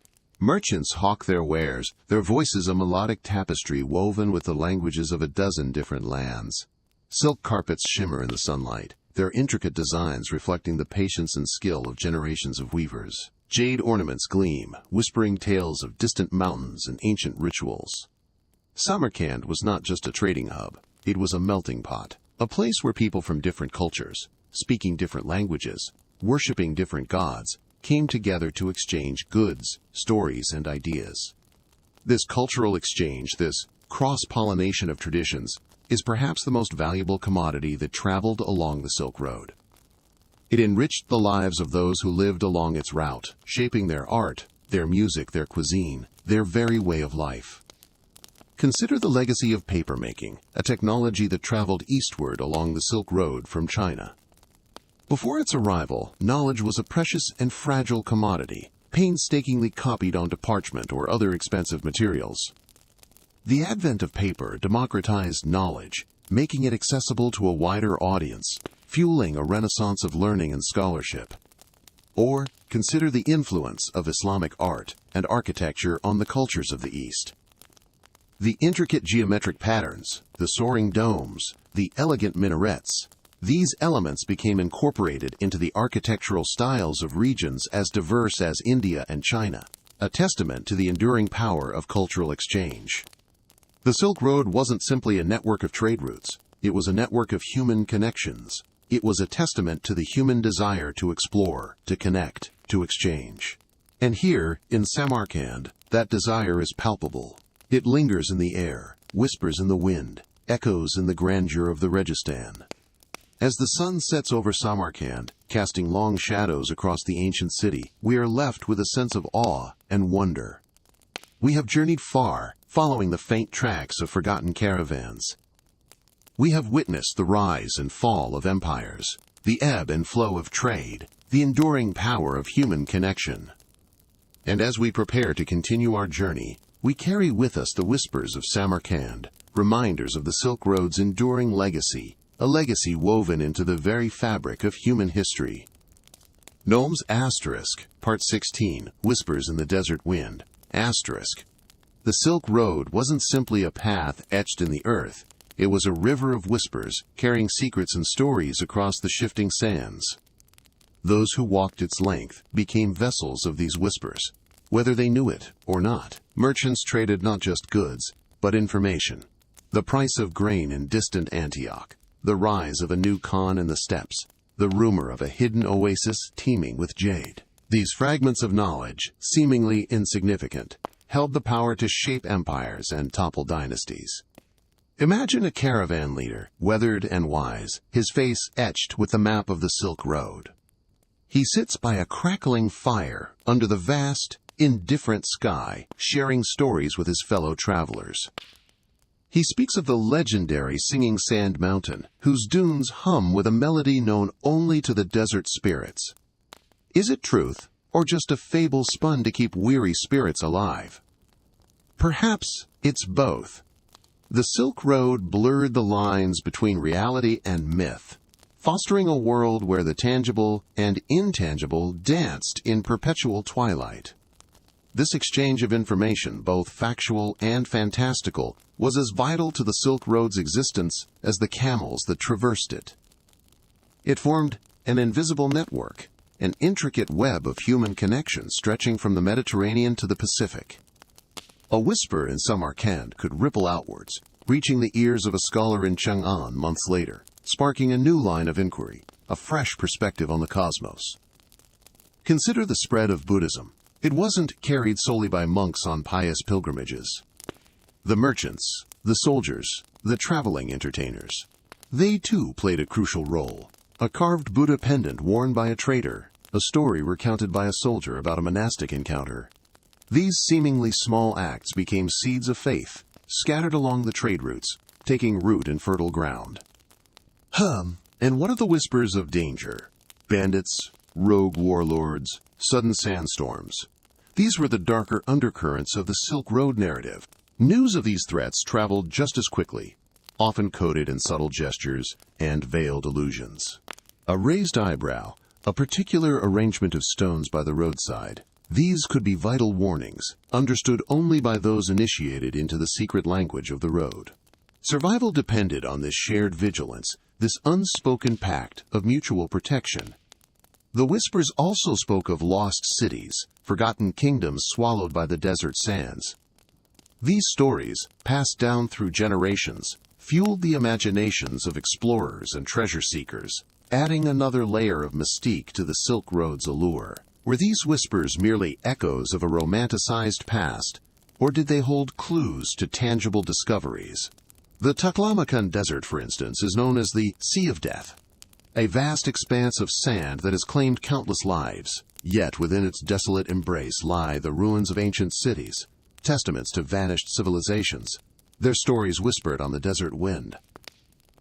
Merchants hawk their wares, their voices a melodic tapestry woven with the languages of a dozen different lands. Silk carpets shimmer in the sunlight, their intricate designs reflecting the patience and skill of generations of weavers. Jade ornaments gleam, whispering tales of distant mountains and ancient rituals. Samarkand was not just a trading hub, it was a melting pot, a place where people from different cultures, speaking different languages, worshipping different gods, came together to exchange goods, stories, and ideas. This cultural exchange, this cross-pollination of traditions, is perhaps the most valuable commodity that traveled along the Silk Road. It enriched the lives of those who lived along its route, shaping their art, their music, their cuisine, their very way of life. Consider the legacy of papermaking, a technology that traveled eastward along the Silk Road from China. Before its arrival, knowledge was a precious and fragile commodity, painstakingly copied onto parchment or other expensive materials. The advent of paper democratized knowledge, making it accessible to a wider audience, fueling a renaissance of learning and scholarship. Or consider the influence of Islamic art and architecture on the cultures of the East. The intricate geometric patterns, the soaring domes, the elegant minarets, these elements became incorporated into the architectural styles of regions as diverse as India and China, a testament to the enduring power of cultural exchange. The Silk Road wasn't simply a network of trade routes, it was a network of human connections. It was a testament to the human desire to explore, to connect, to exchange. And here, in Samarkand, that desire is palpable. It lingers in the air, whispers in the wind, echoes in the grandeur of the Rajasthan. As the sun sets over Samarkand, casting long shadows across the ancient city, we are left with a sense of awe and wonder. We have journeyed far, following the faint tracks of forgotten caravans. We have witnessed the rise and fall of empires, the ebb and flow of trade, the enduring power of human connection. And as we prepare to continue our journey, we carry with us the whispers of Samarkand, reminders of the Silk Road's enduring legacy, a legacy woven into the very fabric of human history. Gnomes Asterisk, Part 16, Whispers in the Desert Wind, Asterisk. The Silk Road wasn't simply a path etched in the earth, it was a river of whispers, carrying secrets and stories across the shifting sands. Those who walked its length became vessels of these whispers. Whether they knew it or not, merchants traded not just goods, but information. The price of grain in distant Antioch, the rise of a new Khan in the steppes, the rumor of a hidden oasis teeming with jade. These fragments of knowledge, seemingly insignificant, held the power to shape empires and topple dynasties. Imagine a caravan leader, weathered and wise, his face etched with the map of the Silk Road. He sits by a crackling fire under the vast, indifferent sky, sharing stories with his fellow travelers. He speaks of the legendary Singing Sand Mountain, whose dunes hum with a melody known only to the desert spirits. Is it truth, or just a fable spun to keep weary spirits alive? Perhaps it's both. The Silk Road blurred the lines between reality and myth, fostering a world where the tangible and intangible danced in perpetual twilight. This exchange of information, both factual and fantastical, was as vital to the Silk Road's existence as the camels that traversed it. It formed an invisible network, an intricate web of human connections stretching from the Mediterranean to the Pacific. A whisper in Samarkand could ripple outwards, reaching the ears of a scholar in Chang'an months later, sparking a new line of inquiry, a fresh perspective on the cosmos. Consider the spread of Buddhism. It wasn't carried solely by monks on pious pilgrimages. The merchants, the soldiers, the traveling entertainers. They too played a crucial role. A carved Buddha pendant worn by a trader, a story recounted by a soldier about a monastic encounter. These seemingly small acts became seeds of faith, scattered along the trade routes, taking root in fertile ground. And what of the whispers of danger? Bandits, rogue warlords, sudden sandstorms. These were the darker undercurrents of the Silk Road narrative. News of these threats traveled just as quickly, often coded in subtle gestures and veiled allusions. A raised eyebrow, a particular arrangement of stones by the roadside. These could be vital warnings, understood only by those initiated into the secret language of the road. Survival depended on this shared vigilance, this unspoken pact of mutual protection. The whispers also spoke of lost cities, forgotten kingdoms swallowed by the desert sands. These stories, passed down through generations, fueled the imaginations of explorers and treasure seekers, adding another layer of mystique to the Silk Road's allure. Were these whispers merely echoes of a romanticized past, or did they hold clues to tangible discoveries? The Taklamakan Desert, for instance, is known as the Sea of Death, a vast expanse of sand that has claimed countless lives. Yet within its desolate embrace lie the ruins of ancient cities, testaments to vanished civilizations, their stories whispered on the desert wind.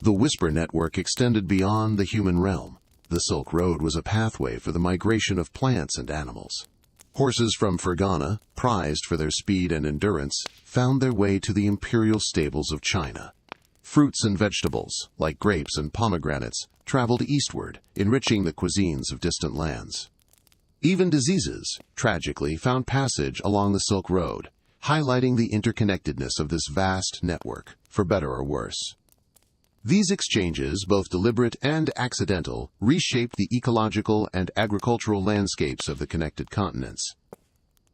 The Whisper Network extended beyond the human realm. The Silk Road was a pathway for the migration of plants and animals. Horses from Fergana, prized for their speed and endurance, found their way to the imperial stables of China. Fruits and vegetables, like grapes and pomegranates, traveled eastward, enriching the cuisines of distant lands. Even diseases, tragically, found passage along the Silk Road, highlighting the interconnectedness of this vast network, for better or worse. These exchanges, both deliberate and accidental, reshaped the ecological and agricultural landscapes of the connected continents.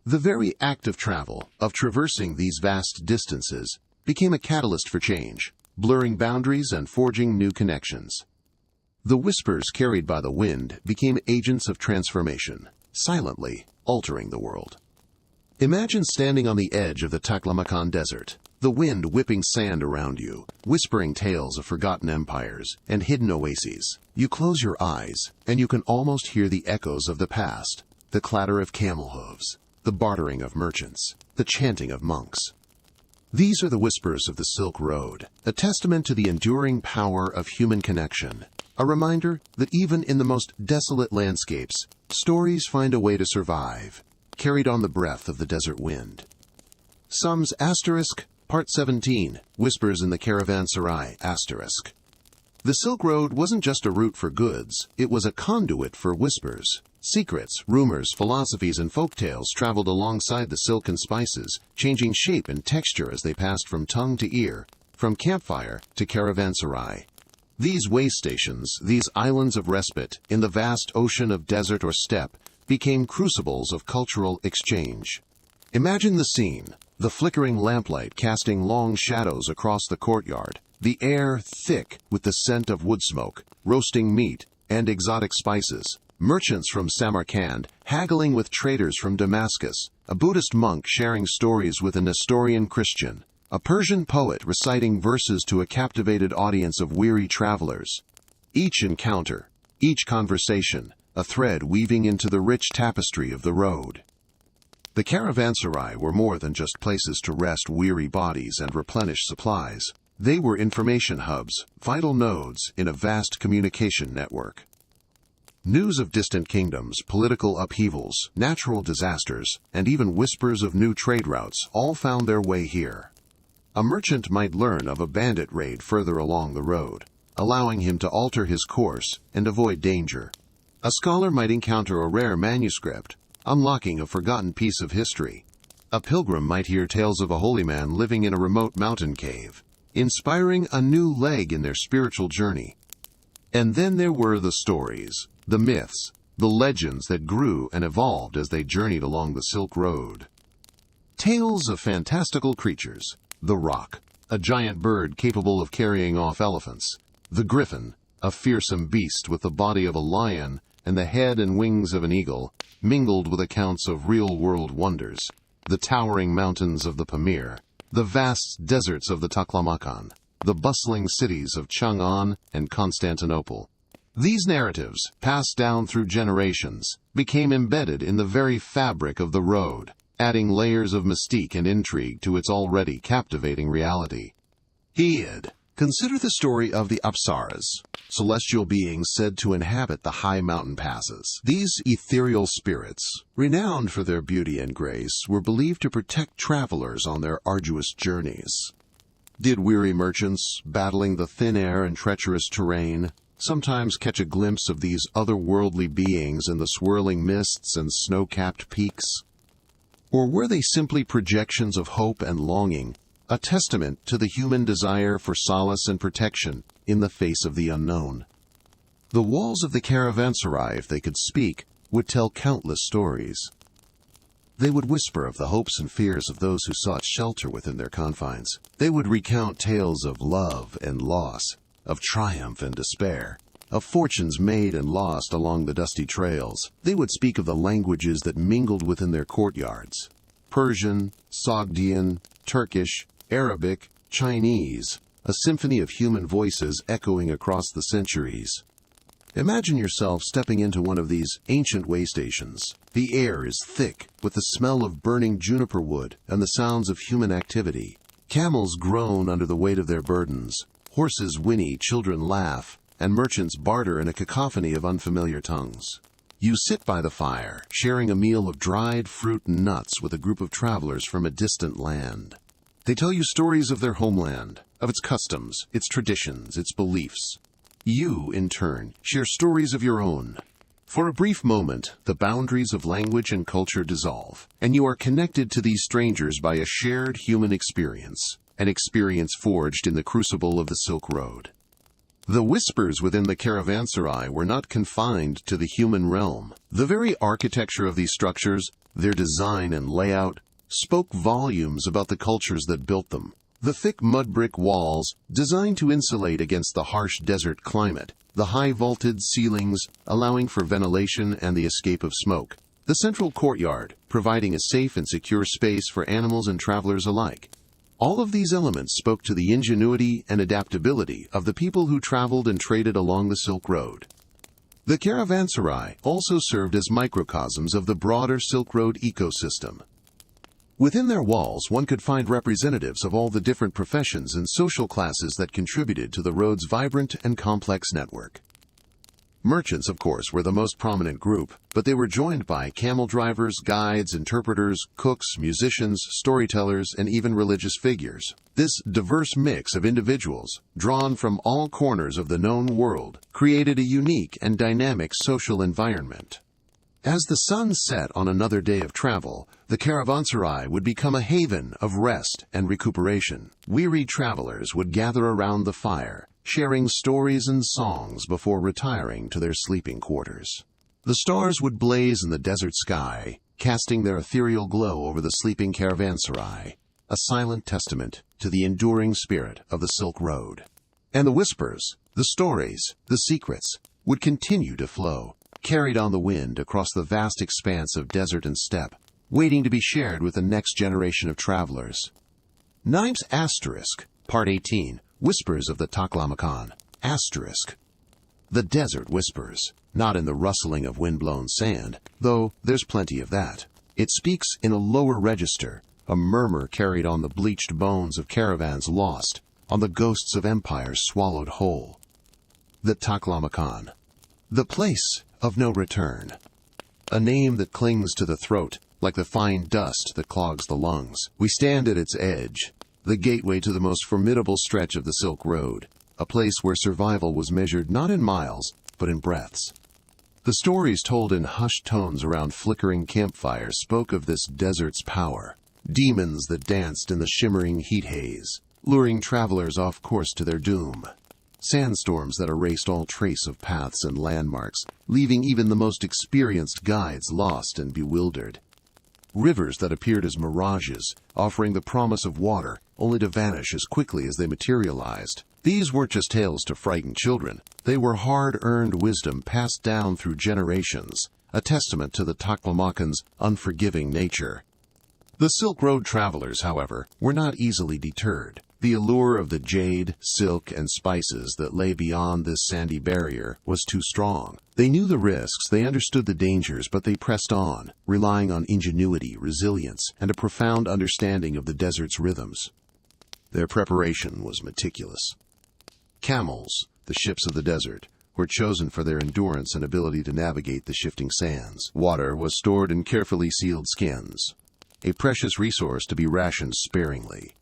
The very act of travel, of traversing these vast distances, became a catalyst for change, blurring boundaries and forging new connections. The whispers carried by the wind became agents of transformation, silently altering the world. Imagine standing on the edge of the Taklamakan Desert, the wind whipping sand around you, whispering tales of forgotten empires and hidden oases. You close your eyes, and you can almost hear the echoes of the past, the clatter of camel hooves, the bartering of merchants, the chanting of monks. These are the whispers of the Silk Road, a testament to the enduring power of human connection, a reminder that even in the most desolate landscapes, stories find a way to survive, carried on the breath of the desert wind. Sums *, Part 17, Whispers in the Caravanserai *. The Silk Road wasn't just a route for goods, it was a conduit for whispers. Secrets, rumors, philosophies, and folktales traveled alongside the silk and spices, changing shape and texture as they passed from tongue to ear, from campfire to caravanserai. These way stations, these islands of respite, in the vast ocean of desert or steppe, became crucibles of cultural exchange. Imagine the scene, the flickering lamplight casting long shadows across the courtyard, the air thick with the scent of wood smoke, roasting meat, and exotic spices. Merchants from Samarkand haggling with traders from Damascus, a Buddhist monk sharing stories with a Nestorian Christian, a Persian poet reciting verses to a captivated audience of weary travelers. Each encounter, each conversation, a thread weaving into the rich tapestry of the road. The caravanserai were more than just places to rest weary bodies and replenish supplies. They were information hubs, vital nodes in a vast communication network. News of distant kingdoms, political upheavals, natural disasters, and even whispers of new trade routes all found their way here. A merchant might learn of a bandit raid further along the road, allowing him to alter his course and avoid danger. A scholar might encounter a rare manuscript, unlocking a forgotten piece of history, A pilgrim might hear tales of a holy man living in a remote mountain cave, inspiring a new leg in their spiritual journey. And then there were the stories, the myths, the legends that grew and evolved as they journeyed along the Silk Road. Tales of fantastical creatures: the roc, a giant bird capable of carrying off elephants; the griffin, a fearsome beast with the body of a lion and the head and wings of an eagle, mingled with accounts of real-world wonders; the towering mountains of the Pamir; the vast deserts of the Taklamakan; the bustling cities of Chang'an and Constantinople. These narratives, passed down through generations, became embedded in the very fabric of the road, adding layers of mystique and intrigue to its already captivating reality. Iyad. Consider the story of the Apsaras, celestial beings said to inhabit the high mountain passes. These ethereal spirits, renowned for their beauty and grace, were believed to protect travelers on their arduous journeys. Did weary merchants, battling the thin air and treacherous terrain, sometimes catch a glimpse of these otherworldly beings in the swirling mists and snow-capped peaks? Or were they simply projections of hope and longing, a testament to the human desire for solace and protection in the face of the unknown? The walls of the caravanserai, if they could speak, would tell countless stories. They would whisper of the hopes and fears of those who sought shelter within their confines. They would recount tales of love and loss, of triumph and despair, of fortunes made and lost along the dusty trails. They would speak of the languages that mingled within their courtyards: Persian, Sogdian, Turkish, Arabic, Chinese, a symphony of human voices echoing across the centuries. Imagine yourself stepping into one of these ancient way stations. The air is thick with the smell of burning juniper wood and the sounds of human activity. Camels groan under the weight of their burdens, horses whinny, children laugh, and merchants barter in a cacophony of unfamiliar tongues. You sit by the fire, sharing a meal of dried fruit and nuts with a group of travelers from a distant land. They tell you stories of their homeland, of its customs, its traditions, its beliefs. You, in turn, share stories of your own. For a brief moment, the boundaries of language and culture dissolve, and you are connected to these strangers by a shared human experience, an experience forged in the crucible of the Silk Road. The whispers within the caravanserai were not confined to the human realm. The very architecture of these structures, their design and layout, spoke volumes about the cultures that built them. The thick mud brick walls, designed to insulate against the harsh desert climate, the high vaulted ceilings, allowing for ventilation and the escape of smoke, the central courtyard, providing a safe and secure space for animals and travelers alike. All of these elements spoke to the ingenuity and adaptability of the people who traveled and traded along the Silk Road. The caravanserai also served as microcosms of the broader Silk Road ecosystem. Within their walls, one could find representatives of all the different professions and social classes that contributed to the road's vibrant and complex network. Merchants, of course, were the most prominent group, but they were joined by camel drivers, guides, interpreters, cooks, musicians, storytellers, and even religious figures. This diverse mix of individuals, drawn from all corners of the known world, created a unique and dynamic social environment. As the sun set on another day of travel, the caravanserai would become a haven of rest and recuperation. Weary travelers would gather around the fire, sharing stories and songs before retiring to their sleeping quarters. The stars would blaze in the desert sky, casting their ethereal glow over the sleeping caravanserai, a silent testament to the enduring spirit of the Silk Road. And the whispers, the stories, the secrets would continue to flow, carried on the wind across the vast expanse of desert and steppe, waiting to be shared with the next generation of travelers. Nimes Asterisk, Part 18, Whispers of the Taklamakan. Asterisk. The desert whispers, not in the rustling of wind-blown sand, though there's plenty of that. It speaks in a lower register, a murmur carried on the bleached bones of caravans lost, on the ghosts of empires swallowed whole. The Taklamakan. The place of no return. A name that clings to the throat, like the fine dust that clogs the lungs. We stand at its edge, the gateway to the most formidable stretch of the Silk Road, a place where survival was measured not in miles, but in breaths. The stories told in hushed tones around flickering campfires spoke of this desert's power, demons that danced in the shimmering heat haze, luring travelers off course to their doom. Sandstorms that erased all trace of paths and landmarks, leaving even the most experienced guides lost and bewildered. Rivers that appeared as mirages, offering the promise of water, only to vanish as quickly as they materialized. These weren't just tales to frighten children. They were hard-earned wisdom passed down through generations, a testament to the Taklamakan's unforgiving nature. The Silk Road travelers, however, were not easily deterred. The allure of the jade, silk, and spices that lay beyond this sandy barrier was too strong. They knew the risks, they understood the dangers, but they pressed on, relying on ingenuity, resilience, and a profound understanding of the desert's rhythms. Their preparation was meticulous. Camels, the ships of the desert, were chosen for their endurance and ability to navigate the shifting sands. Water was stored in carefully sealed skins, a precious resource to be rationed sparingly.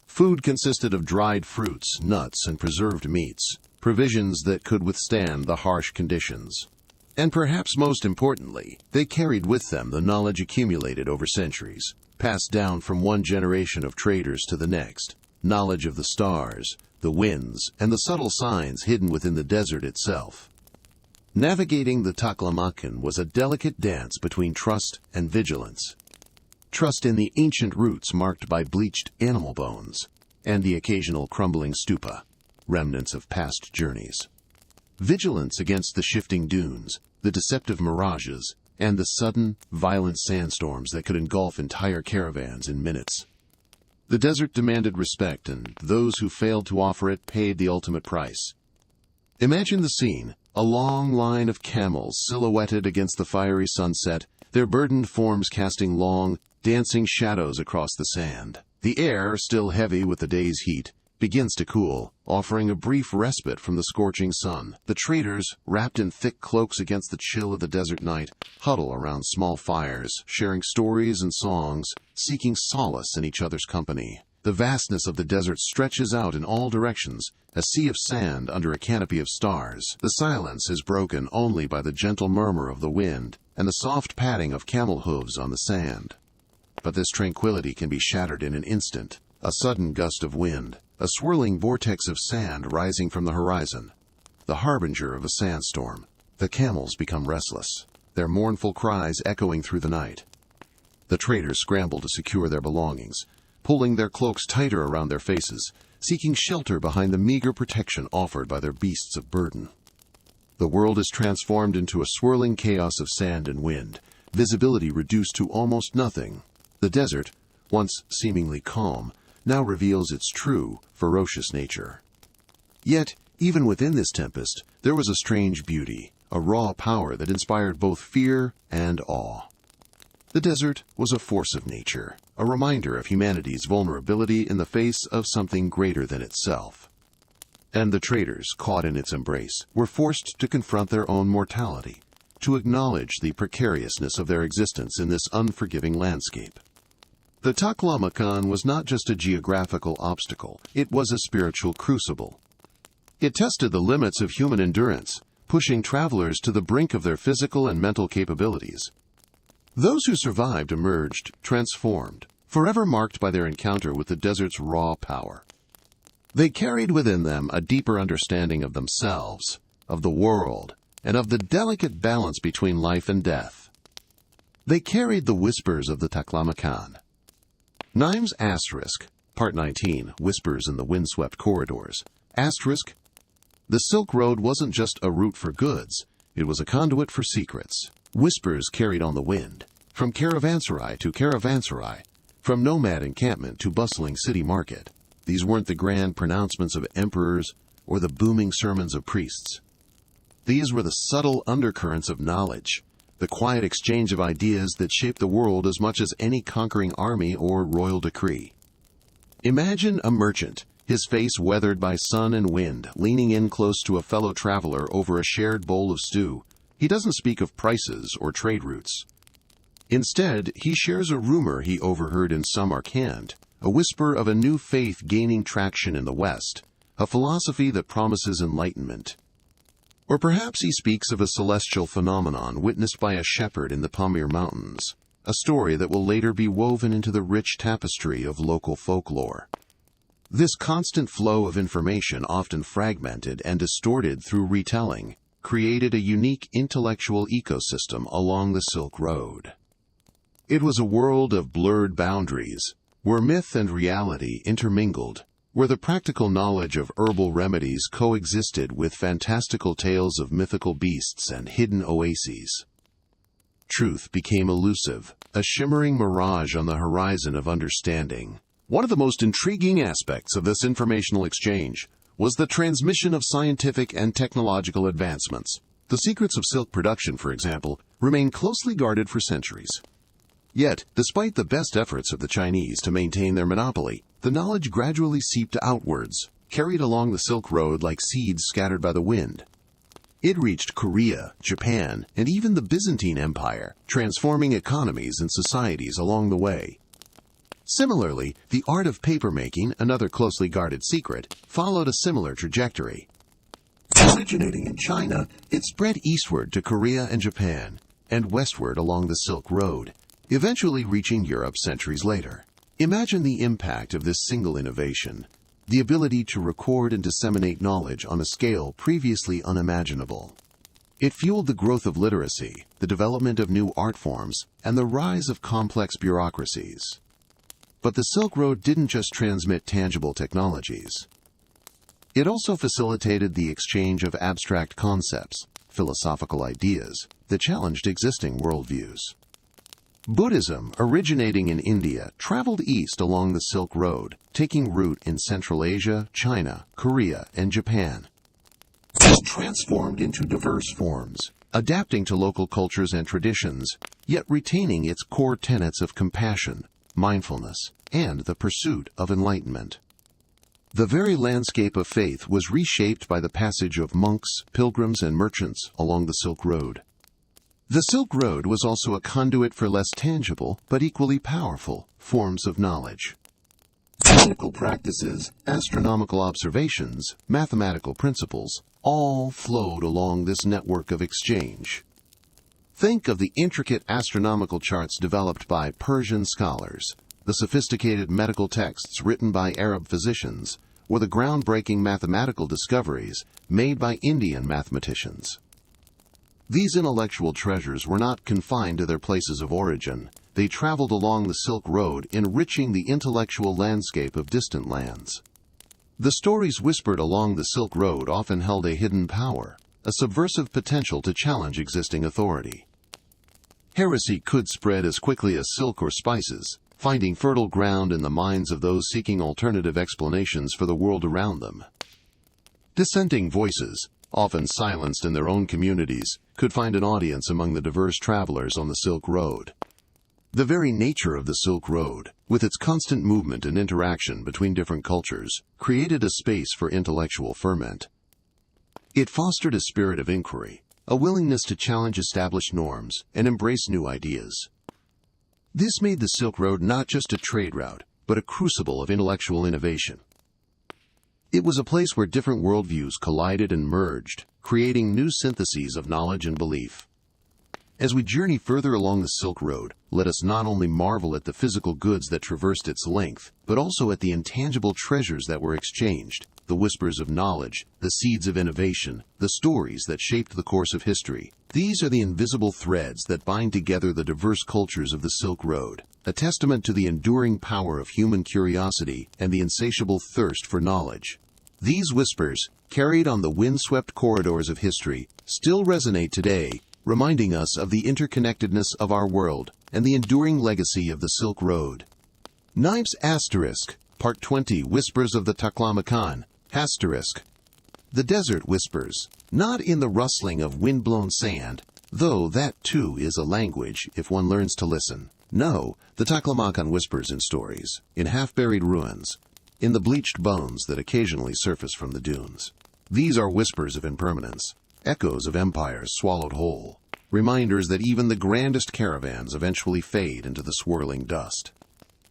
Food consisted of dried fruits, nuts, and preserved meats, provisions that could withstand the harsh conditions. And perhaps most importantly, they carried with them the knowledge accumulated over centuries, passed down from one generation of traders to the next, knowledge of the stars, the winds, and the subtle signs hidden within the desert itself. Navigating the Taklamakan was a delicate dance between trust and vigilance. Trust in the ancient roots marked by bleached animal bones, and the occasional crumbling stupa, remnants of past journeys. Vigilance against the shifting dunes, the deceptive mirages, and the sudden, violent sandstorms that could engulf entire caravans in minutes. The desert demanded respect, and those who failed to offer it paid the ultimate price. Imagine the scene, a long line of camels silhouetted against the fiery sunset, their burdened forms casting long, dancing shadows across the sand. The air, still heavy with the day's heat, begins to cool, offering a brief respite from the scorching sun. The traders, wrapped in thick cloaks against the chill of the desert night, huddle around small fires, sharing stories and songs, seeking solace in each other's company. The vastness of the desert stretches out in all directions, a sea of sand under a canopy of stars. The silence is broken only by the gentle murmur of the wind and the soft padding of camel hooves on the sand. But this tranquility can be shattered in an instant. A sudden gust of wind, a swirling vortex of sand rising from the horizon, the harbinger of a sandstorm. The camels become restless, their mournful cries echoing through the night. The traders scramble to secure their belongings, pulling their cloaks tighter around their faces, seeking shelter behind the meager protection offered by their beasts of burden. The world is transformed into a swirling chaos of sand and wind, visibility reduced to almost nothing. The desert, once seemingly calm, now reveals its true, ferocious nature. Yet, even within this tempest, there was a strange beauty, a raw power that inspired both fear and awe. The desert was a force of nature, a reminder of humanity's vulnerability in the face of something greater than itself. And the traders, caught in its embrace, were forced to confront their own mortality, to acknowledge the precariousness of their existence in this unforgiving landscape. The Taklamakan was not just a geographical obstacle, it was a spiritual crucible. It tested the limits of human endurance, pushing travelers to the brink of their physical and mental capabilities. Those who survived emerged transformed, forever marked by their encounter with the desert's raw power. They carried within them a deeper understanding of themselves, of the world, and of the delicate balance between life and death. They carried the whispers of the Taklamakan. Nimes Asterisk, Part 19, Whispers in the Windswept Corridors. Asterisk, the Silk Road wasn't just a route for goods, it was a conduit for secrets. Whispers carried on the wind, from caravanserai to caravanserai, from nomad encampment to bustling city market. These weren't the grand pronouncements of emperors or the booming sermons of priests. These were the subtle undercurrents of knowledge, the quiet exchange of ideas that shaped the world as much as any conquering army or royal decree. Imagine a merchant, his face weathered by sun and wind, leaning in close to a fellow traveler over a shared bowl of stew. He doesn't speak of prices or trade routes. Instead, he shares a rumor he overheard in Samarkand, a whisper of a new faith gaining traction in the West, a philosophy that promises enlightenment. Or perhaps he speaks of a celestial phenomenon witnessed by a shepherd in the Pamir Mountains, a story that will later be woven into the rich tapestry of local folklore. This constant flow of information, often fragmented and distorted through retelling, created a unique intellectual ecosystem along the Silk Road. It was a world of blurred boundaries, where myth and reality intermingled, where the practical knowledge of herbal remedies coexisted with fantastical tales of mythical beasts and hidden oases. Truth became elusive, a shimmering mirage on the horizon of understanding. One of the most intriguing aspects of this informational exchange was the transmission of scientific and technological advancements. The secrets of silk production, for example, remain closely guarded for centuries. Yet, despite the best efforts of the Chinese to maintain their monopoly, the knowledge gradually seeped outwards, carried along the Silk Road like seeds scattered by the wind. It reached Korea, Japan, and even the Byzantine Empire, transforming economies and societies along the way. Similarly, the art of papermaking, another closely guarded secret, followed a similar trajectory. Originating in China, it spread eastward to Korea and Japan, and westward along the Silk Road, eventually reaching Europe centuries later. Imagine the impact of this single innovation, the ability to record and disseminate knowledge on a scale previously unimaginable. It fueled the growth of literacy, the development of new art forms, and the rise of complex bureaucracies. But the Silk Road didn't just transmit tangible technologies. It also facilitated the exchange of abstract concepts, philosophical ideas, that challenged existing worldviews. Buddhism, originating in India, traveled east along the Silk Road, taking root in Central Asia, China, Korea, and Japan. It transformed into diverse forms, adapting to local cultures and traditions, yet retaining its core tenets of compassion, mindfulness, and the pursuit of enlightenment. The very landscape of faith was reshaped by the passage of monks, pilgrims, and merchants along the Silk Road. The Silk Road was also a conduit for less tangible, but equally powerful, forms of knowledge. Technical practices, astronomical observations, mathematical principles, all flowed along this network of exchange. Think of the intricate astronomical charts developed by Persian scholars, the sophisticated medical texts written by Arab physicians, or the groundbreaking mathematical discoveries made by Indian mathematicians. These intellectual treasures were not confined to their places of origin. They traveled along the Silk Road, enriching the intellectual landscape of distant lands. The stories whispered along the Silk Road often held a hidden power, a subversive potential to challenge existing authority. Heresy could spread as quickly as silk or spices, finding fertile ground in the minds of those seeking alternative explanations for the world around them. Dissenting voices, often silenced in their own communities, could find an audience among the diverse travelers on the Silk Road. The very nature of the Silk Road, with its constant movement and interaction between different cultures, created a space for intellectual ferment. It fostered a spirit of inquiry, a willingness to challenge established norms and embrace new ideas. This made the Silk Road not just a trade route, but a crucible of intellectual innovation. It was a place where different worldviews collided and merged, creating new syntheses of knowledge and belief. As we journey further along the Silk Road, let us not only marvel at the physical goods that traversed its length, but also at the intangible treasures that were exchanged, the whispers of knowledge, the seeds of innovation, the stories that shaped the course of history. These are the invisible threads that bind together the diverse cultures of the Silk Road, a testament to the enduring power of human curiosity and the insatiable thirst for knowledge. These whispers, carried on the windswept corridors of history, still resonate today, reminding us of the interconnectedness of our world and the enduring legacy of the Silk Road. Knives Asterisk, Part 20, Whispers of the Taklamakan, Asterisk. The desert whispers, not in the rustling of wind-blown sand, though that too is a language if one learns to listen. No, the Taklamakan whispers in stories, in half-buried ruins, in the bleached bones that occasionally surface from the dunes. These are whispers of impermanence, echoes of empires swallowed whole, reminders that even the grandest caravans eventually fade into the swirling dust.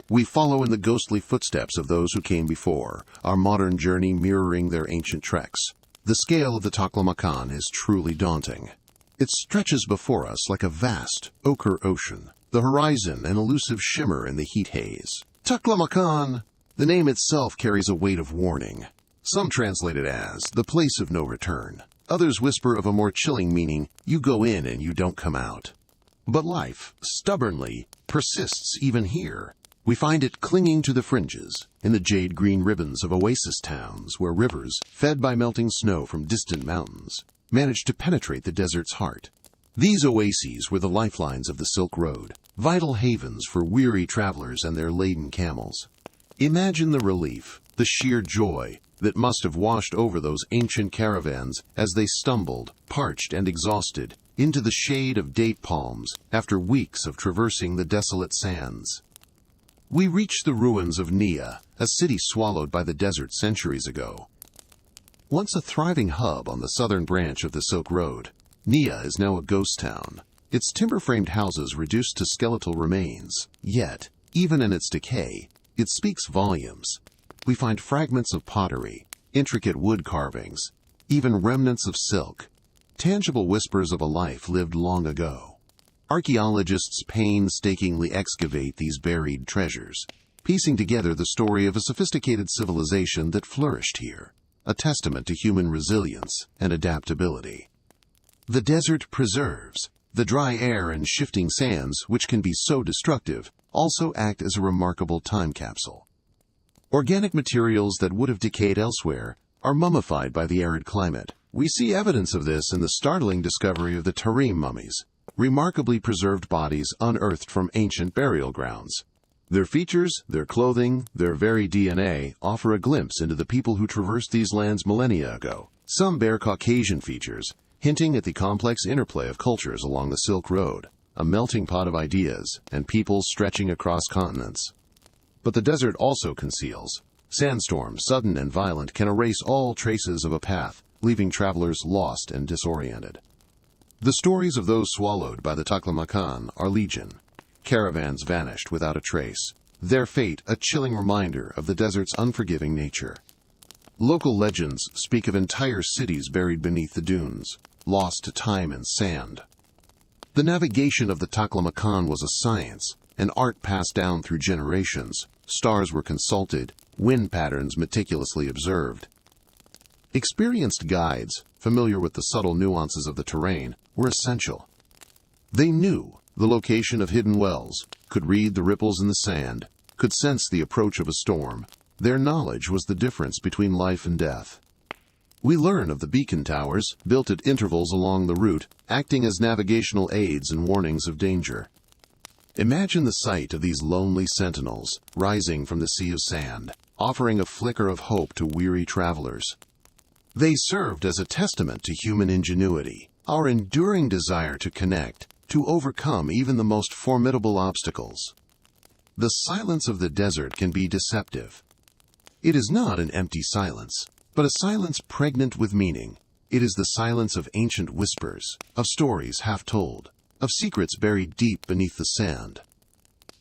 We follow in the ghostly footsteps of those who came before, our modern journey mirroring their ancient treks. The scale of the Taklamakan is truly daunting. It stretches before us like a vast, ochre ocean, the horizon an elusive shimmer in the heat haze. Taklamakan, the name itself carries a weight of warning. Some translate it as the place of no return. Others whisper of a more chilling meaning, you go in and you don't come out. But life, stubbornly, persists even here. We find it clinging to the fringes, in the jade-green ribbons of oasis towns where rivers, fed by melting snow from distant mountains, manage to penetrate the desert's heart. These oases were the lifelines of the Silk Road, vital havens for weary travelers and their laden camels. Imagine the relief, the sheer joy that must have washed over those ancient caravans as they stumbled, parched and exhausted, into the shade of date palms after weeks of traversing the desolate sands. We reach the ruins of Nia, a city swallowed by the desert centuries ago. Once a thriving hub on the southern branch of the Silk Road, Nia is now a ghost town, its timber-framed houses reduced to skeletal remains. Yet, even in its decay, it speaks volumes. We find fragments of pottery, intricate wood carvings, even remnants of silk, tangible whispers of a life lived long ago. Archaeologists painstakingly excavate these buried treasures, piecing together the story of a sophisticated civilization that flourished here, a testament to human resilience and adaptability. The desert preserves. The dry air and shifting sands, which can be so destructive, also act as a remarkable time capsule. Organic materials that would have decayed elsewhere are mummified by the arid climate. We see evidence of this in the startling discovery of the Tarim mummies, remarkably preserved bodies unearthed from ancient burial grounds. Their features, their clothing, their very DNA offer a glimpse into the people who traversed these lands millennia ago. Some bear Caucasian features, hinting at the complex interplay of cultures along the Silk Road, a melting pot of ideas and peoples stretching across continents. But the desert also conceals. Sandstorms, sudden and violent, can erase all traces of a path, leaving travelers lost and disoriented. The stories of those swallowed by the Taklamakan are legion. Caravans vanished without a trace, their fate a chilling reminder of the desert's unforgiving nature. Local legends speak of entire cities buried beneath the dunes, lost to time and sand. The navigation of the Taklamakan was a science, an art passed down through generations. Stars were consulted, wind patterns meticulously observed. Experienced guides, familiar with the subtle nuances of the terrain, were essential. They knew the location of hidden wells, could read the ripples in the sand, could sense the approach of a storm. Their knowledge was the difference between life and death. We learn of the beacon towers, built at intervals along the route, acting as navigational aids and warnings of danger. Imagine the sight of these lonely sentinels, rising from the sea of sand, offering a flicker of hope to weary travelers. They served as a testament to human ingenuity, our enduring desire to connect, to overcome even the most formidable obstacles. The silence of the desert can be deceptive. It is not an empty silence, but a silence pregnant with meaning. It is the silence of ancient whispers, of stories half told, of secrets buried deep beneath the sand.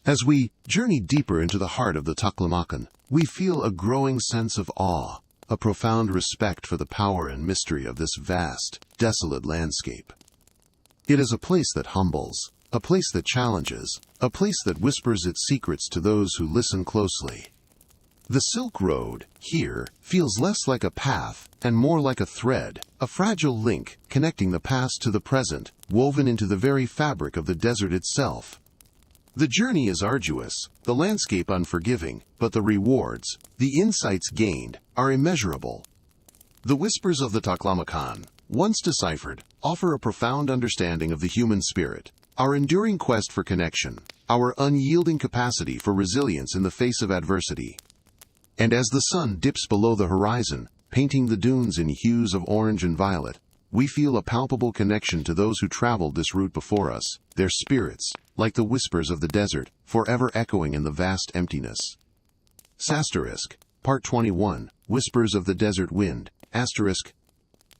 As we journey deeper into the heart of the Taklamakan, we feel a growing sense of awe, a profound respect for the power and mystery of this vast, desolate landscape. It is a place that humbles, a place that challenges, a place that whispers its secrets to those who listen closely. The Silk Road, here, feels less like a path and more like a thread, a fragile link connecting the past to the present, woven into the very fabric of the desert itself. The journey is arduous, the landscape unforgiving, but the rewards, the insights gained, are immeasurable. The whispers of the Taklamakan, once deciphered, offer a profound understanding of the human spirit, our enduring quest for connection, our unyielding capacity for resilience in the face of adversity. And as the sun dips below the horizon, painting the dunes in hues of orange and violet, we feel a palpable connection to those who traveled this route before us, their spirits, like the whispers of the desert, forever echoing in the vast emptiness. Sasterisk, Part 21, Whispers of the Desert Wind, asterisk.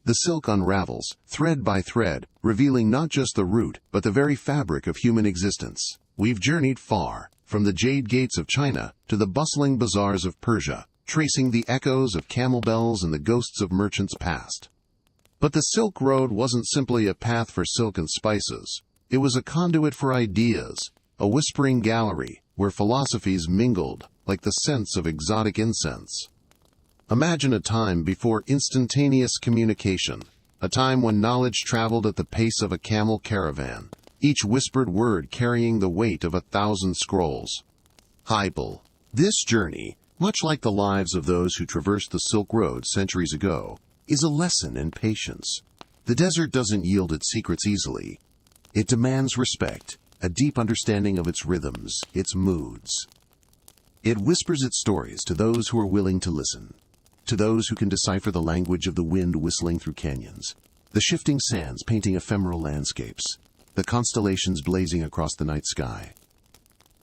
The silk unravels, thread by thread, revealing not just the route, but the very fabric of human existence. We've journeyed far, from the jade gates of China to the bustling bazaars of Persia, tracing the echoes of camel bells and the ghosts of merchants past. But the Silk Road wasn't simply a path for silk and spices. It was a conduit for ideas, a whispering gallery where philosophies mingled like the scents of exotic incense. Imagine a time before instantaneous communication, a time when knowledge traveled at the pace of a camel caravan, each whispered word carrying the weight of 1,000 scrolls. Hybel. This journey, much like the lives of those who traversed the Silk Road centuries ago, is a lesson in patience. The desert doesn't yield its secrets easily. It demands respect, a deep understanding of its rhythms, its moods. It whispers its stories to those who are willing to listen, to those who can decipher the language of the wind whistling through canyons, the shifting sands painting ephemeral landscapes, the constellations blazing across the night sky.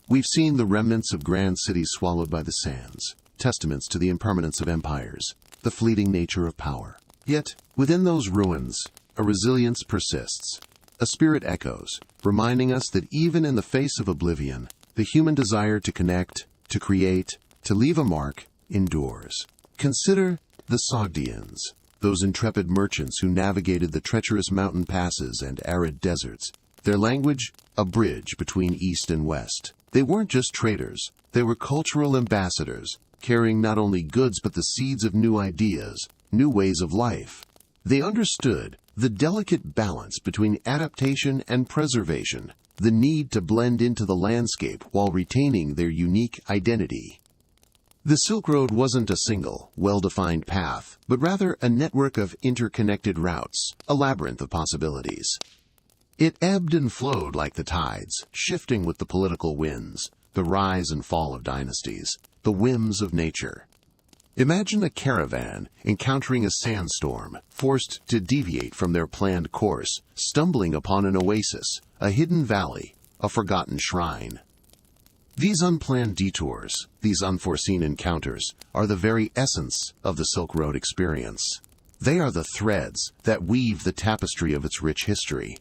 We've seen the remnants of grand cities swallowed by the sands, testaments to the impermanence of empires, the fleeting nature of power. Yet, within those ruins, a resilience persists. A spirit echoes, reminding us that even in the face of oblivion, the human desire to connect, to create, to leave a mark, endures. Consider the Sogdians, those intrepid merchants who navigated the treacherous mountain passes and arid deserts. Their language, a bridge between East and West. They weren't just traders, they were cultural ambassadors, carrying not only goods but the seeds of new ideas, new ways of life. They understood the delicate balance between adaptation and preservation, the need to blend into the landscape while retaining their unique identity. The Silk Road wasn't a single, well-defined path, but rather a network of interconnected routes, a labyrinth of possibilities. It ebbed and flowed like the tides, shifting with the political winds, the rise and fall of dynasties, the whims of nature. Imagine a caravan encountering a sandstorm, forced to deviate from their planned course, stumbling upon an oasis, a hidden valley, a forgotten shrine. These unplanned detours, these unforeseen encounters, are the very essence of the Silk Road experience. They are the threads that weave the tapestry of its rich history.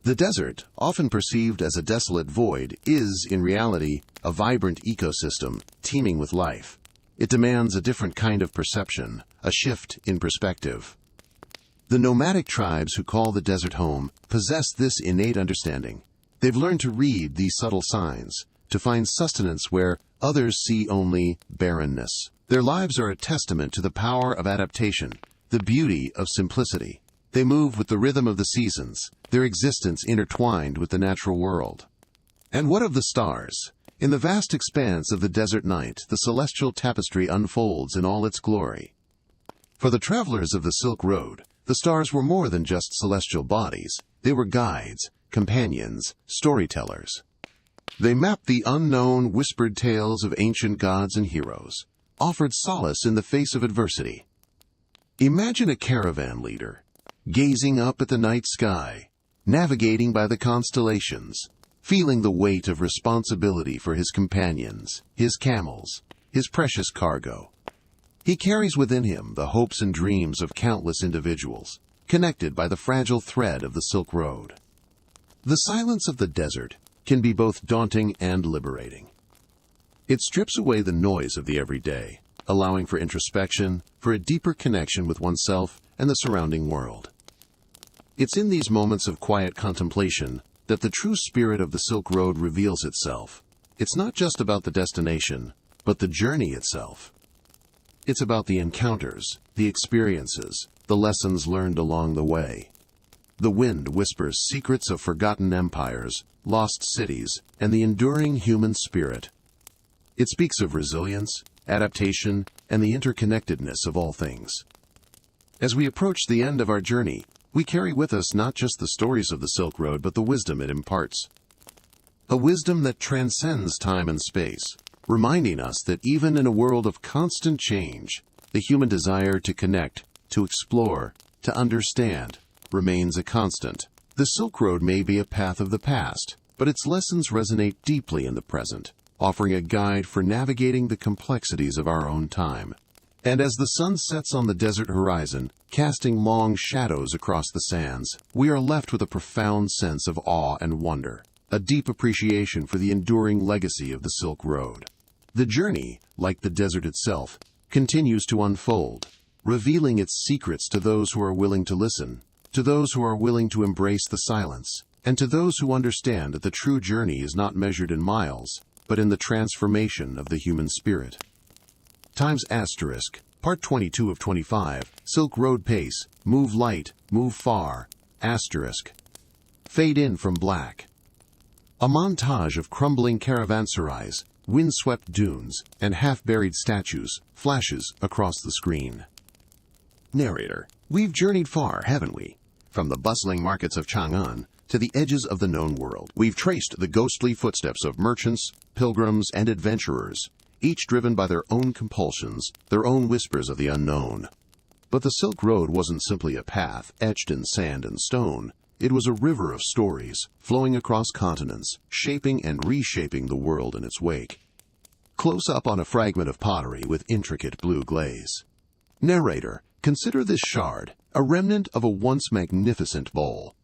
The desert, often perceived as a desolate void, is, in reality, a vibrant ecosystem teeming with life. It demands a different kind of perception, a shift in perspective. The nomadic tribes who call the desert home possess this innate understanding. They've learned to read these subtle signs, to find sustenance where others see only barrenness. Their lives are a testament to the power of adaptation, the beauty of simplicity. They move with the rhythm of the seasons, their existence intertwined with the natural world. And what of the stars? In the vast expanse of the desert night, the celestial tapestry unfolds in all its glory. For the travelers of the Silk Road, the stars were more than just celestial bodies. They were guides, companions, storytellers. They mapped the unknown, whispered tales of ancient gods and heroes, offered solace in the face of adversity. Imagine a caravan leader, gazing up at the night sky, navigating by the constellations, feeling the weight of responsibility for his companions, his camels, his precious cargo. He carries within him the hopes and dreams of countless individuals, connected by the fragile thread of the Silk Road. The silence of the desert can be both daunting and liberating. It strips away the noise of the everyday, allowing for introspection, for a deeper connection with oneself and the surrounding world. It's in these moments of quiet contemplation that the true spirit of the Silk Road reveals itself. It's not just about the destination, but the journey itself. It's about the encounters, the experiences, the lessons learned along the way. The wind whispers secrets of forgotten empires, lost cities, and the enduring human spirit. It speaks of resilience, adaptation, and the interconnectedness of all things. As we approach the end of our journey, we carry with us not just the stories of the Silk Road, but the wisdom it imparts. A wisdom that transcends time and space, reminding us that even in a world of constant change, the human desire to connect, to explore, to understand, remains a constant. The Silk Road may be a path of the past, but its lessons resonate deeply in the present, offering a guide for navigating the complexities of our own time. And as the sun sets on the desert horizon, casting long shadows across the sands, we are left with a profound sense of awe and wonder, a deep appreciation for the enduring legacy of the Silk Road. The journey, like the desert itself, continues to unfold, revealing its secrets to those who are willing to listen, to those who are willing to embrace the silence, and to those who understand that the true journey is not measured in miles, but in the transformation of the human spirit. Times asterisk, Part 22 of 25, Silk Road Pace, Move Light, Move Far, asterisk. Fade in from black. A montage of crumbling caravanserais, wind-swept dunes, and half-buried statues flashes across the screen. Narrator: We've journeyed far, haven't we? From the bustling markets of Chang'an to the edges of the known world. We've traced the ghostly footsteps of merchants, pilgrims, and adventurers, each driven by their own compulsions, their own whispers of the unknown. But the Silk Road wasn't simply a path etched in sand and stone. It was a river of stories, flowing across continents, shaping and reshaping the world in its wake. Close up on a fragment of pottery with intricate blue glaze. Narrator: Consider this shard, a remnant of a once magnificent bowl.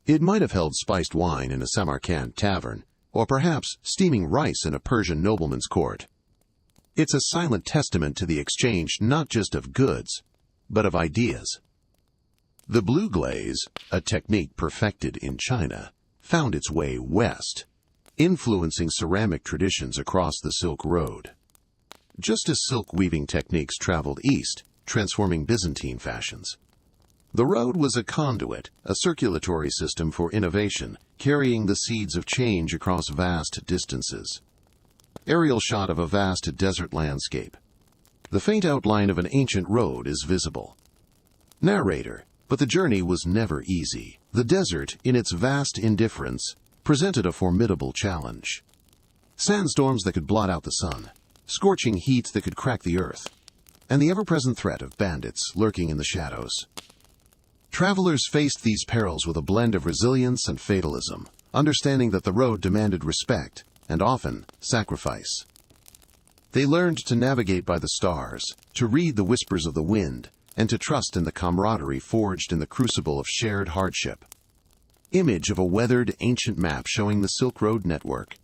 It might have held spiced wine in a Samarkand tavern, or perhaps steaming rice in a Persian nobleman's court. It's a silent testament to the exchange not just of goods, but of ideas. The blue glaze, a technique perfected in China, found its way west, influencing ceramic traditions across the Silk Road. Just as silk weaving techniques traveled east, transforming Byzantine fashions. The road was a conduit, a circulatory system for innovation, carrying the seeds of change across vast distances. Aerial shot of a vast desert landscape. The faint outline of an ancient road is visible. Narrator: But the journey was never easy. The desert, in its vast indifference, presented a formidable challenge. Sandstorms that could blot out the sun, scorching heat that could crack the earth, and the ever-present threat of bandits lurking in the shadows. Travelers faced these perils with a blend of resilience and fatalism, understanding that the road demanded respect, and often sacrifice. They learned to navigate by the stars, to read the whispers of the wind, and to trust in the camaraderie forged in the crucible of shared hardship. Image of a weathered ancient map showing the Silk Road network.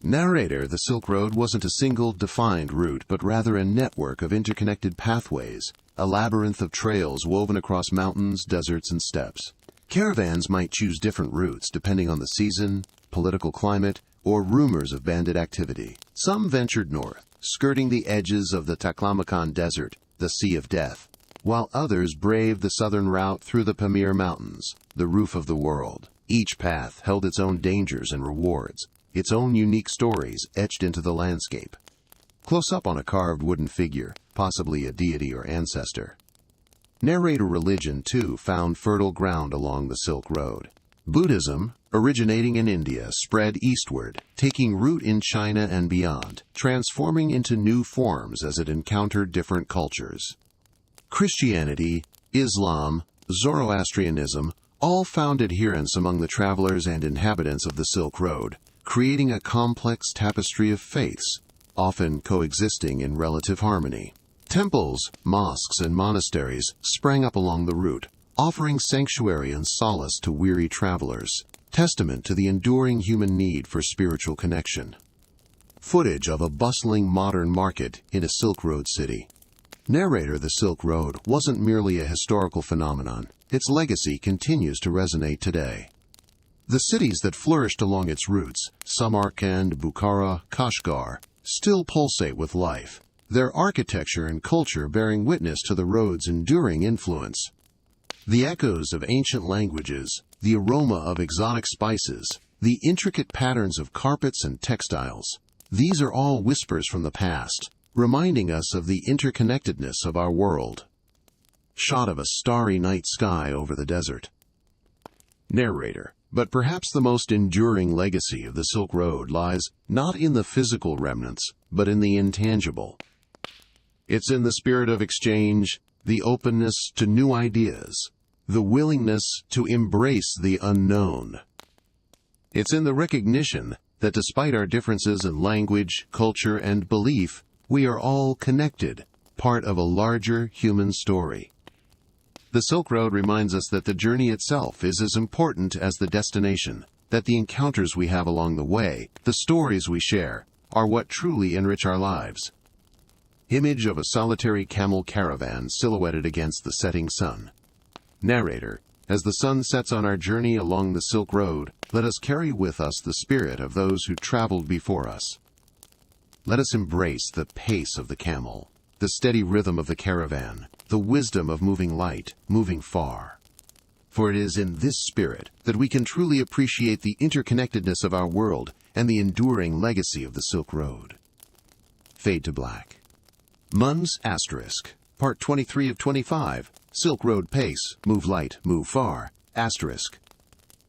Narrator: The Silk Road wasn't a single defined route, but rather a network of interconnected pathways, a labyrinth of trails woven across mountains, deserts, and steppes. Caravans might choose different routes depending on the season, political climate, or rumors of bandit activity. Some ventured north, skirting the edges of the Taklamakan Desert, the Sea of Death, while others braved the southern route through the Pamir Mountains, the roof of the world. Each path held its own dangers and rewards, its own unique stories etched into the landscape. Close up on a carved wooden figure, possibly a deity or ancestor. Narrator: Religion, too, found fertile ground along the Silk Road. Buddhism, originating in India, spread eastward, taking root in China and beyond, transforming into new forms as it encountered different cultures. Christianity, Islam, Zoroastrianism all found adherents among the travelers and inhabitants of the Silk Road, creating a complex tapestry of faiths, often coexisting in relative harmony. Temples, mosques, and monasteries sprang up along the route, offering sanctuary and solace to weary travelers, testament to the enduring human need for spiritual connection. Footage of a bustling modern market in a Silk Road city. Narrator: The Silk Road wasn't merely a historical phenomenon. Its legacy continues to resonate today. The cities that flourished along its routes, Samarkand, Bukhara, Kashgar, still pulsate with life, their architecture and culture bearing witness to the road's enduring influence. The echoes of ancient languages, the aroma of exotic spices, the intricate patterns of carpets and textiles, these are all whispers from the past, reminding us of the interconnectedness of our world. Shot of a starry night sky over the desert. Narrator: But perhaps the most enduring legacy of the Silk Road lies not in the physical remnants, but in the intangible. It's in the spirit of exchange, the openness to new ideas, the willingness to embrace the unknown. It's in the recognition that despite our differences in language, culture, and belief, we are all connected, part of a larger human story. The Silk Road reminds us that the journey itself is as important as the destination, that the encounters we have along the way, the stories we share, are what truly enrich our lives. Image of a solitary camel caravan silhouetted against the setting sun. Narrator: As the sun sets on our journey along the Silk Road, let us carry with us the spirit of those who traveled before us. Let us embrace the pace of the camel, the steady rhythm of the caravan, the wisdom of moving light, moving far. For it is in this spirit that we can truly appreciate the interconnectedness of our world and the enduring legacy of the Silk Road. Fade to black. Mun's Asterisk, Part 23 of 25, Silk Road Pace, Move Light, Move Far, Asterisk.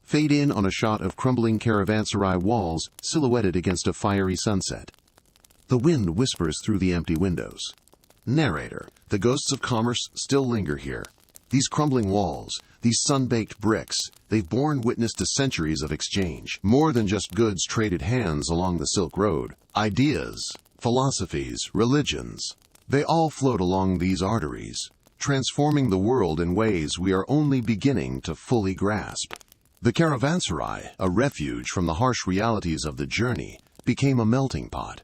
Fade in on a shot of crumbling caravanserai walls silhouetted against a fiery sunset. The wind whispers through the empty windows. Narrator, the ghosts of commerce still linger here. These crumbling walls, these sun-baked bricks, they've borne witness to centuries of exchange. More than just goods traded hands along the Silk Road. Ideas, philosophies, religions. They all float along these arteries, transforming the world in ways we are only beginning to fully grasp. The caravanserai, a refuge from the harsh realities of the journey, became a melting pot.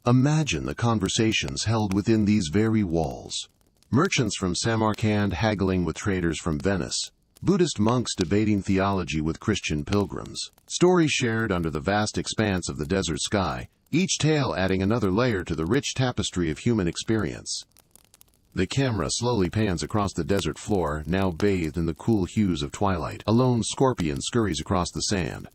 Imagine the conversations held within these very walls. Merchants from Samarkand haggling with traders from Venice, Buddhist monks debating theology with Christian pilgrims, stories shared under the vast expanse of the desert sky, each tale adding another layer to the rich tapestry of human experience. The camera slowly pans across the desert floor, now bathed in the cool hues of twilight. A lone scorpion scurries across the sand.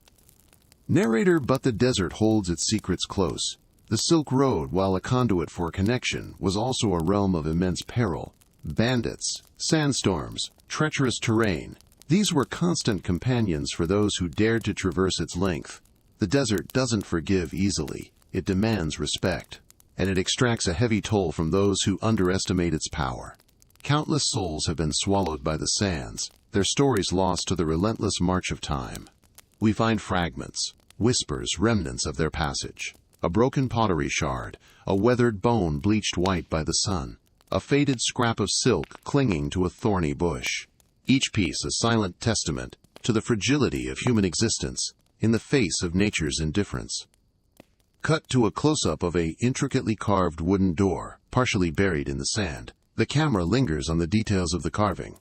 Narrator, but the desert holds its secrets close. The Silk Road, while a conduit for connection, was also a realm of immense peril. Bandits, sandstorms, treacherous terrain. These were constant companions for those who dared to traverse its length. The desert doesn't forgive easily. It demands respect, and it extracts a heavy toll from those who underestimate its power. Countless souls have been swallowed by the sands, their stories lost to the relentless march of time. We find fragments, whispers, remnants of their passage. A broken pottery shard, a weathered bone bleached white by the sun, a faded scrap of silk clinging to a thorny bush. Each piece a silent testament to the fragility of human existence in the face of nature's indifference. Cut to a close-up of a intricately carved wooden door, partially buried in the sand. The camera lingers on the details of the carving.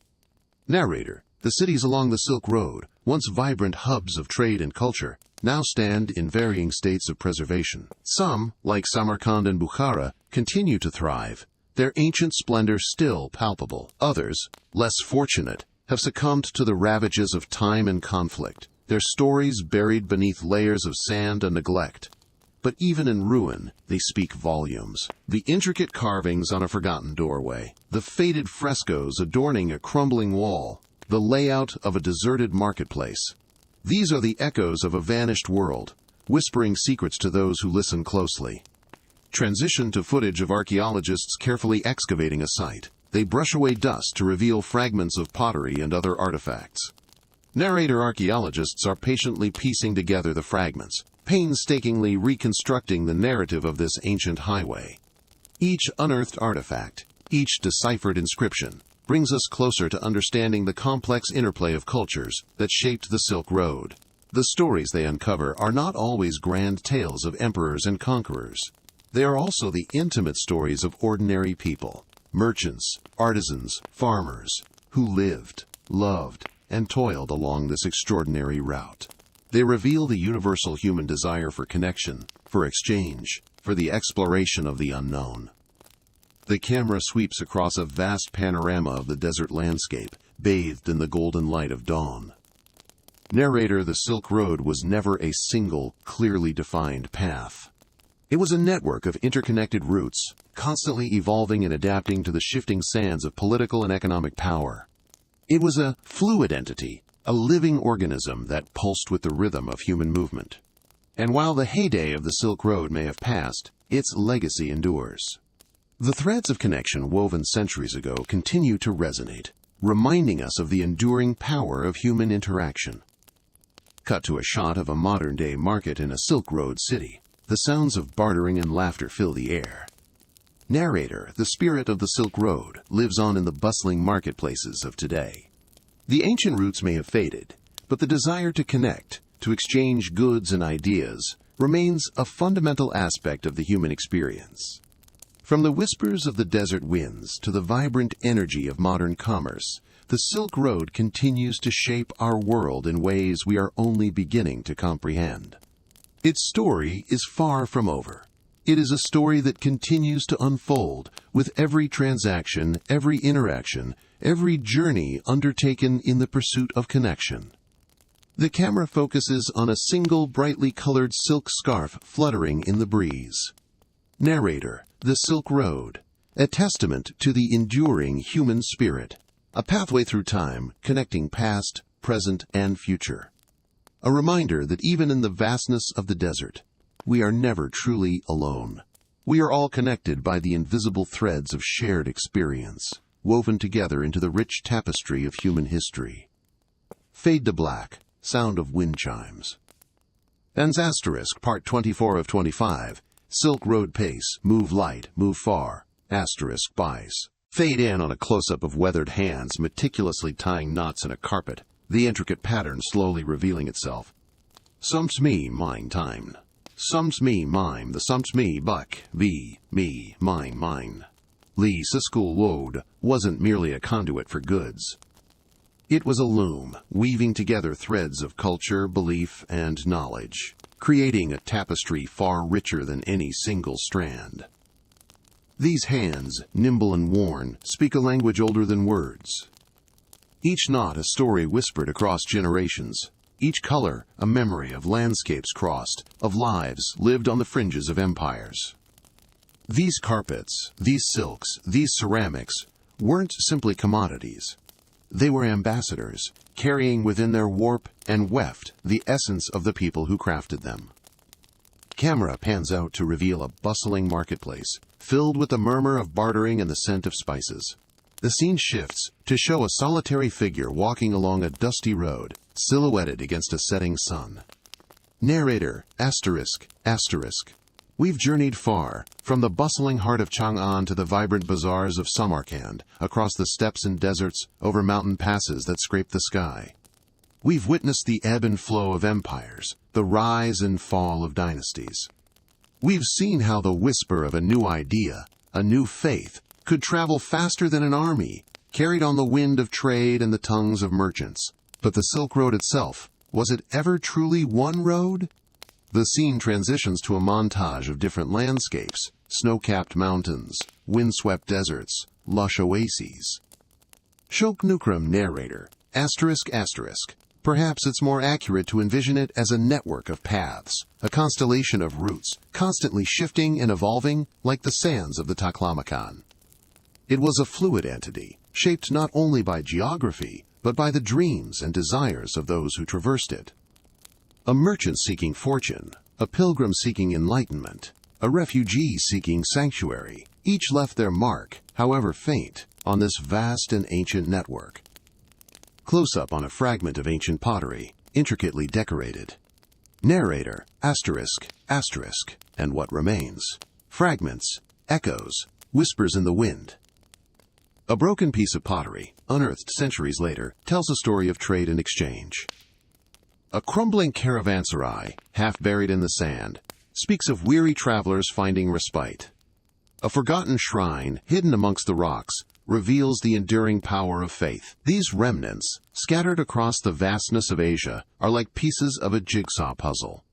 Narrator, the cities along the Silk Road, once vibrant hubs of trade and culture, now stand in varying states of preservation. Some, like Samarkand and Bukhara, continue to thrive, their ancient splendor still palpable. Others, less fortunate, have succumbed to the ravages of time and conflict, their stories buried beneath layers of sand and neglect. But even in ruin, they speak volumes. The intricate carvings on a forgotten doorway, the faded frescoes adorning a crumbling wall, the layout of a deserted marketplace. These are the echoes of a vanished world, whispering secrets to those who listen closely. Transition to footage of archaeologists carefully excavating a site. They brush away dust to reveal fragments of pottery and other artifacts. Narrator archaeologists are patiently piecing together the fragments, painstakingly reconstructing the narrative of this ancient highway. Each unearthed artifact, each deciphered inscription, brings us closer to understanding the complex interplay of cultures that shaped the Silk Road. The stories they uncover are not always grand tales of emperors and conquerors. They are also the intimate stories of ordinary people, merchants, artisans, farmers, who lived, loved, and toiled along this extraordinary route. They reveal the universal human desire for connection, for exchange, for the exploration of the unknown. The camera sweeps across a vast panorama of the desert landscape, bathed in the golden light of dawn. Narrator, the Silk Road was never a single, clearly defined path. It was a network of interconnected routes, constantly evolving and adapting to the shifting sands of political and economic power. It was a fluid entity, a living organism that pulsed with the rhythm of human movement. And while the heyday of the Silk Road may have passed, its legacy endures. The threads of connection woven centuries ago continue to resonate, reminding us of the enduring power of human interaction. Cut to a shot of a modern-day market in a Silk Road city. The sounds of bartering and laughter fill the air. Narrator, the spirit of the Silk Road, lives on in the bustling marketplaces of today. The ancient roots may have faded, but the desire to connect, to exchange goods and ideas, remains a fundamental aspect of the human experience. From the whispers of the desert winds to the vibrant energy of modern commerce, the Silk Road continues to shape our world in ways we are only beginning to comprehend. Its story is far from over. It is a story that continues to unfold with every transaction, every interaction, every journey undertaken in the pursuit of connection. The camera focuses on a single brightly colored silk scarf fluttering in the breeze. Narrator: The Silk Road, a testament to the enduring human spirit, a pathway through time connecting past, present, and future. A reminder that even in the vastness of the desert, we are never truly alone. We are all connected by the invisible threads of shared experience, woven together into the rich tapestry of human history. Fade to black, sound of wind chimes. Ends asterisk, part 24 of 25, Silk Road Pace, Move Light, Move Far, asterisk, Bice. Fade in on a close-up of weathered hands meticulously tying knots in a carpet, the intricate pattern slowly revealing itself. Sumps me, mine time. Sumps me, mime, the sumps me, buck, me, mine. Lee Siskel Woad wasn't merely a conduit for goods. It was a loom, weaving together threads of culture, belief, and knowledge, creating a tapestry far richer than any single strand. These hands, nimble and worn, speak a language older than words. Each knot a story whispered across generations, each color a memory of landscapes crossed, of lives lived on the fringes of empires. These carpets, these silks, these ceramics weren't simply commodities. They were ambassadors, carrying within their warp and weft the essence of the people who crafted them. Camera pans out to reveal a bustling marketplace, filled with the murmur of bartering and the scent of spices. The scene shifts to show a solitary figure walking along a dusty road, silhouetted against a setting sun. Narrator: asterisk. We've journeyed far, from the bustling heart of Chang'an to the vibrant bazaars of Samarkand, across the steppes and deserts, over mountain passes that scrape the sky. We've witnessed the ebb and flow of empires, the rise and fall of dynasties. We've seen how the whisper of a new idea, a new faith, could travel faster than an army, carried on the wind of trade and the tongues of merchants. But the Silk Road itself, was it ever truly one road? The scene transitions to a montage of different landscapes: snow-capped mountains, windswept deserts, lush oases. Shok Nukram narrator, asterisk. Perhaps it's more accurate to envision it as a network of paths, a constellation of routes, constantly shifting and evolving like the sands of the Taklamakan. It was a fluid entity, shaped not only by geography, but by the dreams and desires of those who traversed it. A merchant seeking fortune, a pilgrim seeking enlightenment, a refugee seeking sanctuary, each left their mark, however faint, on this vast and ancient network. Close-up on a fragment of ancient pottery, intricately decorated. Narrator, asterisk, and what remains. Fragments, echoes, whispers in the wind. A broken piece of pottery, unearthed centuries later, tells a story of trade and exchange. A crumbling caravanserai, half buried in the sand, speaks of weary travelers finding respite. A forgotten shrine, hidden amongst the rocks, reveals the enduring power of faith. These remnants, scattered across the vastness of Asia, are like pieces of a jigsaw puzzle,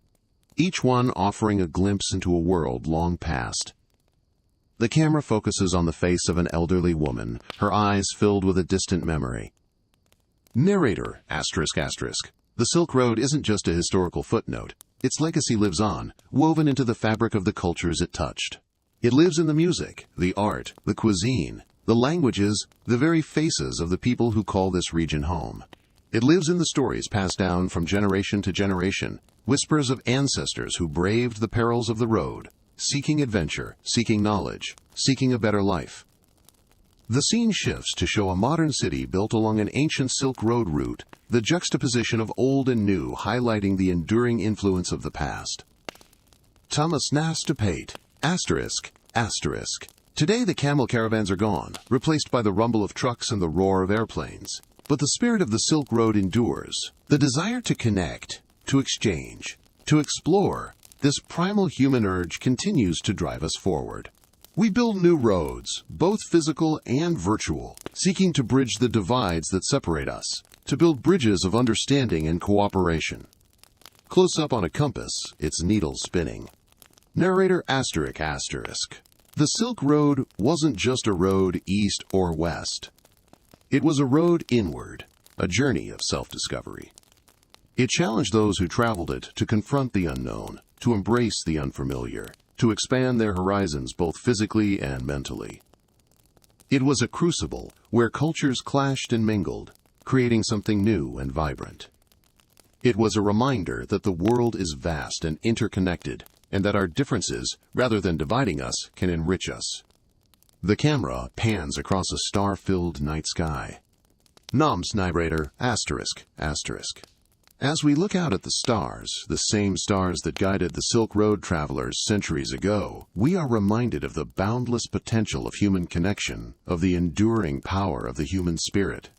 each one offering a glimpse into a world long past. The camera focuses on the face of an elderly woman, her eyes filled with a distant memory. Narrator, asterisk. The Silk Road isn't just a historical footnote. Its legacy lives on, woven into the fabric of the cultures it touched. It lives in the music, the art, the cuisine, the languages, the very faces of the people who call this region home. It lives in the stories passed down from generation to generation, whispers of ancestors who braved the perils of the road, seeking adventure, seeking knowledge, seeking a better life. The scene shifts to show a modern city built along an ancient Silk Road route, the juxtaposition of old and new highlighting the enduring influence of the past. Thomas Nastapate, asterisk. Today the camel caravans are gone, replaced by the rumble of trucks and the roar of airplanes. But the spirit of the Silk Road endures. The desire to connect, to exchange, to explore, this primal human urge continues to drive us forward. We build new roads, both physical and virtual, seeking to bridge the divides that separate us, to build bridges of understanding and cooperation. Close up on a compass, its needle spinning. Narrator ***. The Silk Road wasn't just a road east or west. It was a road inward, a journey of self-discovery. It challenged those who traveled it to confront the unknown, to embrace the unfamiliar, to expand their horizons both physically and mentally. It was a crucible where cultures clashed and mingled, creating something new and vibrant. It was a reminder that the world is vast and interconnected, and that our differences, rather than dividing us, can enrich us. The camera pans across a star-filled night sky. Noms narrator ***. As we look out at the stars, the same stars that guided the Silk Road travelers centuries ago, we are reminded of the boundless potential of human connection, of the enduring power of the human spirit.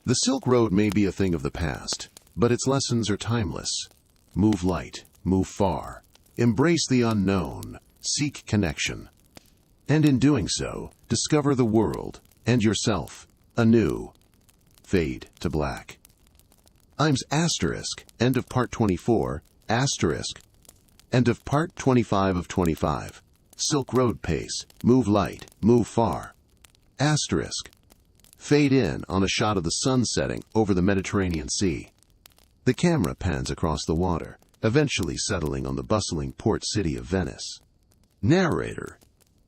The Silk Road may be a thing of the past, but its lessons are timeless. Move light, move far, embrace the unknown, seek connection. And in doing so, discover the world and yourself anew. Fade to black. I'm ***, end of part 24, ***, end of part 25 of 25. Silk Road pace, move light, move far. ***. Fade in on a shot of the sun setting over the Mediterranean Sea. The camera pans across the water, eventually settling on the bustling port city of Venice. Narrator: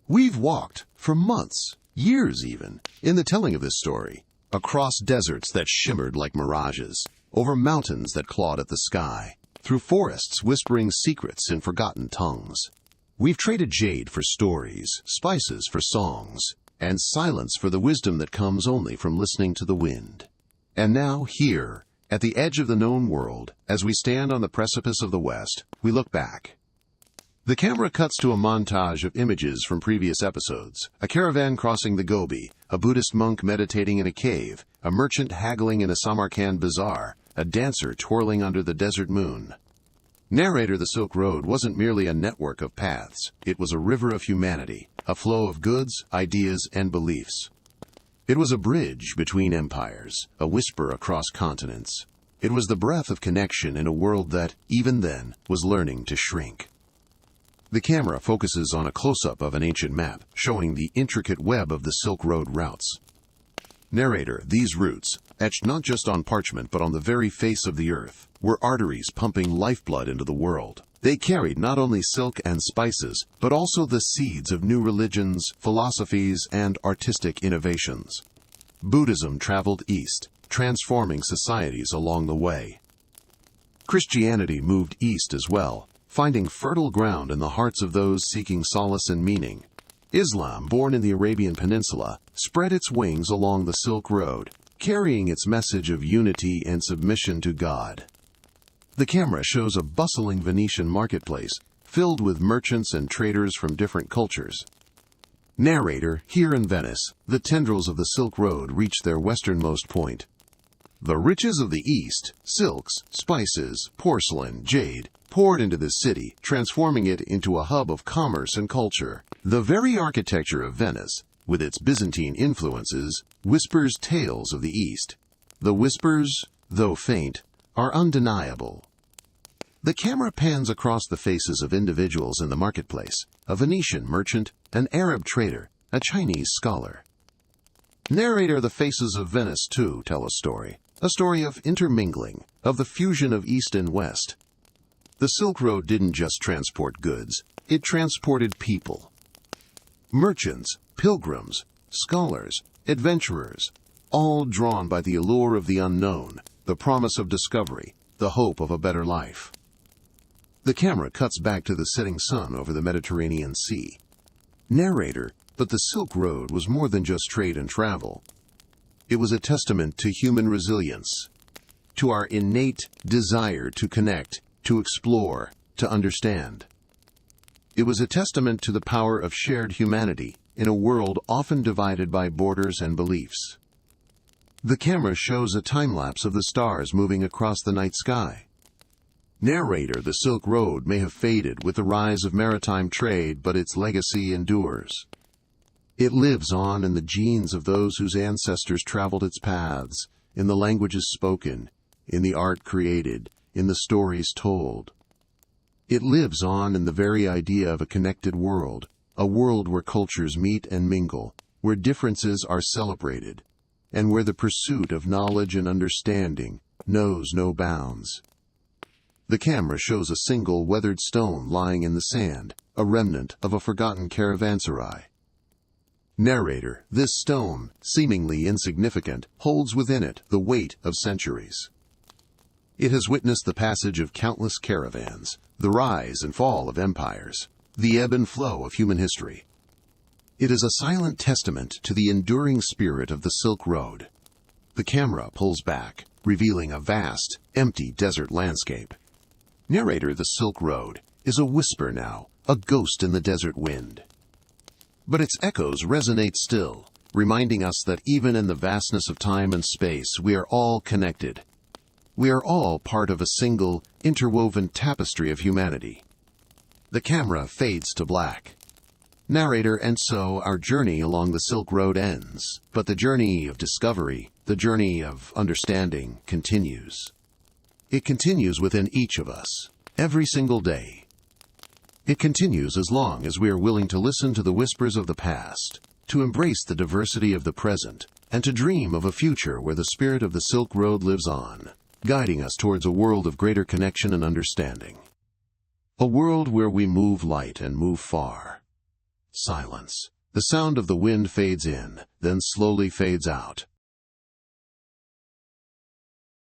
we've walked for months, years even, in the telling of this story, across deserts that shimmered like mirages, over mountains that clawed at the sky, through forests whispering secrets in forgotten tongues. We've traded jade for stories, spices for songs, and silence for the wisdom that comes only from listening to the wind. And now, here, at the edge of the known world, as we stand on the precipice of the West, we look back. The camera cuts to a montage of images from previous episodes: a caravan crossing the Gobi, a Buddhist monk meditating in a cave, a merchant haggling in a Samarkand bazaar, a dancer twirling under the desert moon. Narrator: the Silk Road wasn't merely a network of paths, it was a river of humanity, a flow of goods, ideas, and beliefs. It was a bridge between empires, a whisper across continents. It was the breath of connection in a world that, even then, was learning to shrink. The camera focuses on a close-up of an ancient map, showing the intricate web of the Silk Road routes. Narrator: these routes, etched not just on parchment but on the very face of the earth, were arteries pumping lifeblood into the world. They carried not only silk and spices, but also the seeds of new religions, philosophies, and artistic innovations. Buddhism traveled east, transforming societies along the way. Christianity moved east as well, finding fertile ground in the hearts of those seeking solace and meaning. Islam, born in the Arabian Peninsula, spread its wings along the Silk Road, carrying its message of unity and submission to God. The camera shows a bustling Venetian marketplace, filled with merchants and traders from different cultures. Narrator: here in Venice, the tendrils of the Silk Road reach their westernmost point. The riches of the East, silks, spices, porcelain, jade, poured into this city, transforming it into a hub of commerce and culture. The very architecture of Venice, with its Byzantine influences, whispers tales of the East. The whispers, though faint, are undeniable. The camera pans across the faces of individuals in the marketplace: a Venetian merchant, an Arab trader, a Chinese scholar. Narrator: the faces of Venice, too, tell a story of intermingling, of the fusion of East and West. The Silk Road didn't just transport goods, it transported people. Merchants, pilgrims, scholars, adventurers, all drawn by the allure of the unknown, the promise of discovery, the hope of a better life. The camera cuts back to the setting sun over the Mediterranean Sea. Narrator: but the Silk Road was more than just trade and travel. It was a testament to human resilience, to our innate desire to connect, to explore, to understand. It was a testament to the power of shared humanity in a world often divided by borders and beliefs. The camera shows a time-lapse of the stars moving across the night sky. Narrator: the Silk Road may have faded with the rise of maritime trade, but its legacy endures. It lives on in the genes of those whose ancestors traveled its paths, in the languages spoken, in the art created, in the stories told. It lives on in the very idea of a connected world, a world where cultures meet and mingle, where differences are celebrated, and where the pursuit of knowledge and understanding knows no bounds. The camera shows a single weathered stone lying in the sand, a remnant of a forgotten caravanserai. Narrator, this stone, seemingly insignificant, holds within it the weight of centuries. It has witnessed the passage of countless caravans, the rise and fall of empires, the ebb and flow of human history. It is a silent testament to the enduring spirit of the Silk Road. The camera pulls back, revealing a vast, empty desert landscape. Narrator, the Silk Road is a whisper now, a ghost in the desert wind. But its echoes resonate still, reminding us that even in the vastness of time and space, we are all connected. We are all part of a single, interwoven tapestry of humanity. The camera fades to black. Narrator, and so our journey along the Silk Road ends, but the journey of discovery, the journey of understanding, continues. It continues within each of us, every single day. It continues as long as we are willing to listen to the whispers of the past, to embrace the diversity of the present, and to dream of a future where the spirit of the Silk Road lives on, guiding us towards a world of greater connection and understanding. A world where we move light and move far. Silence. The sound of the wind fades in, then slowly fades out.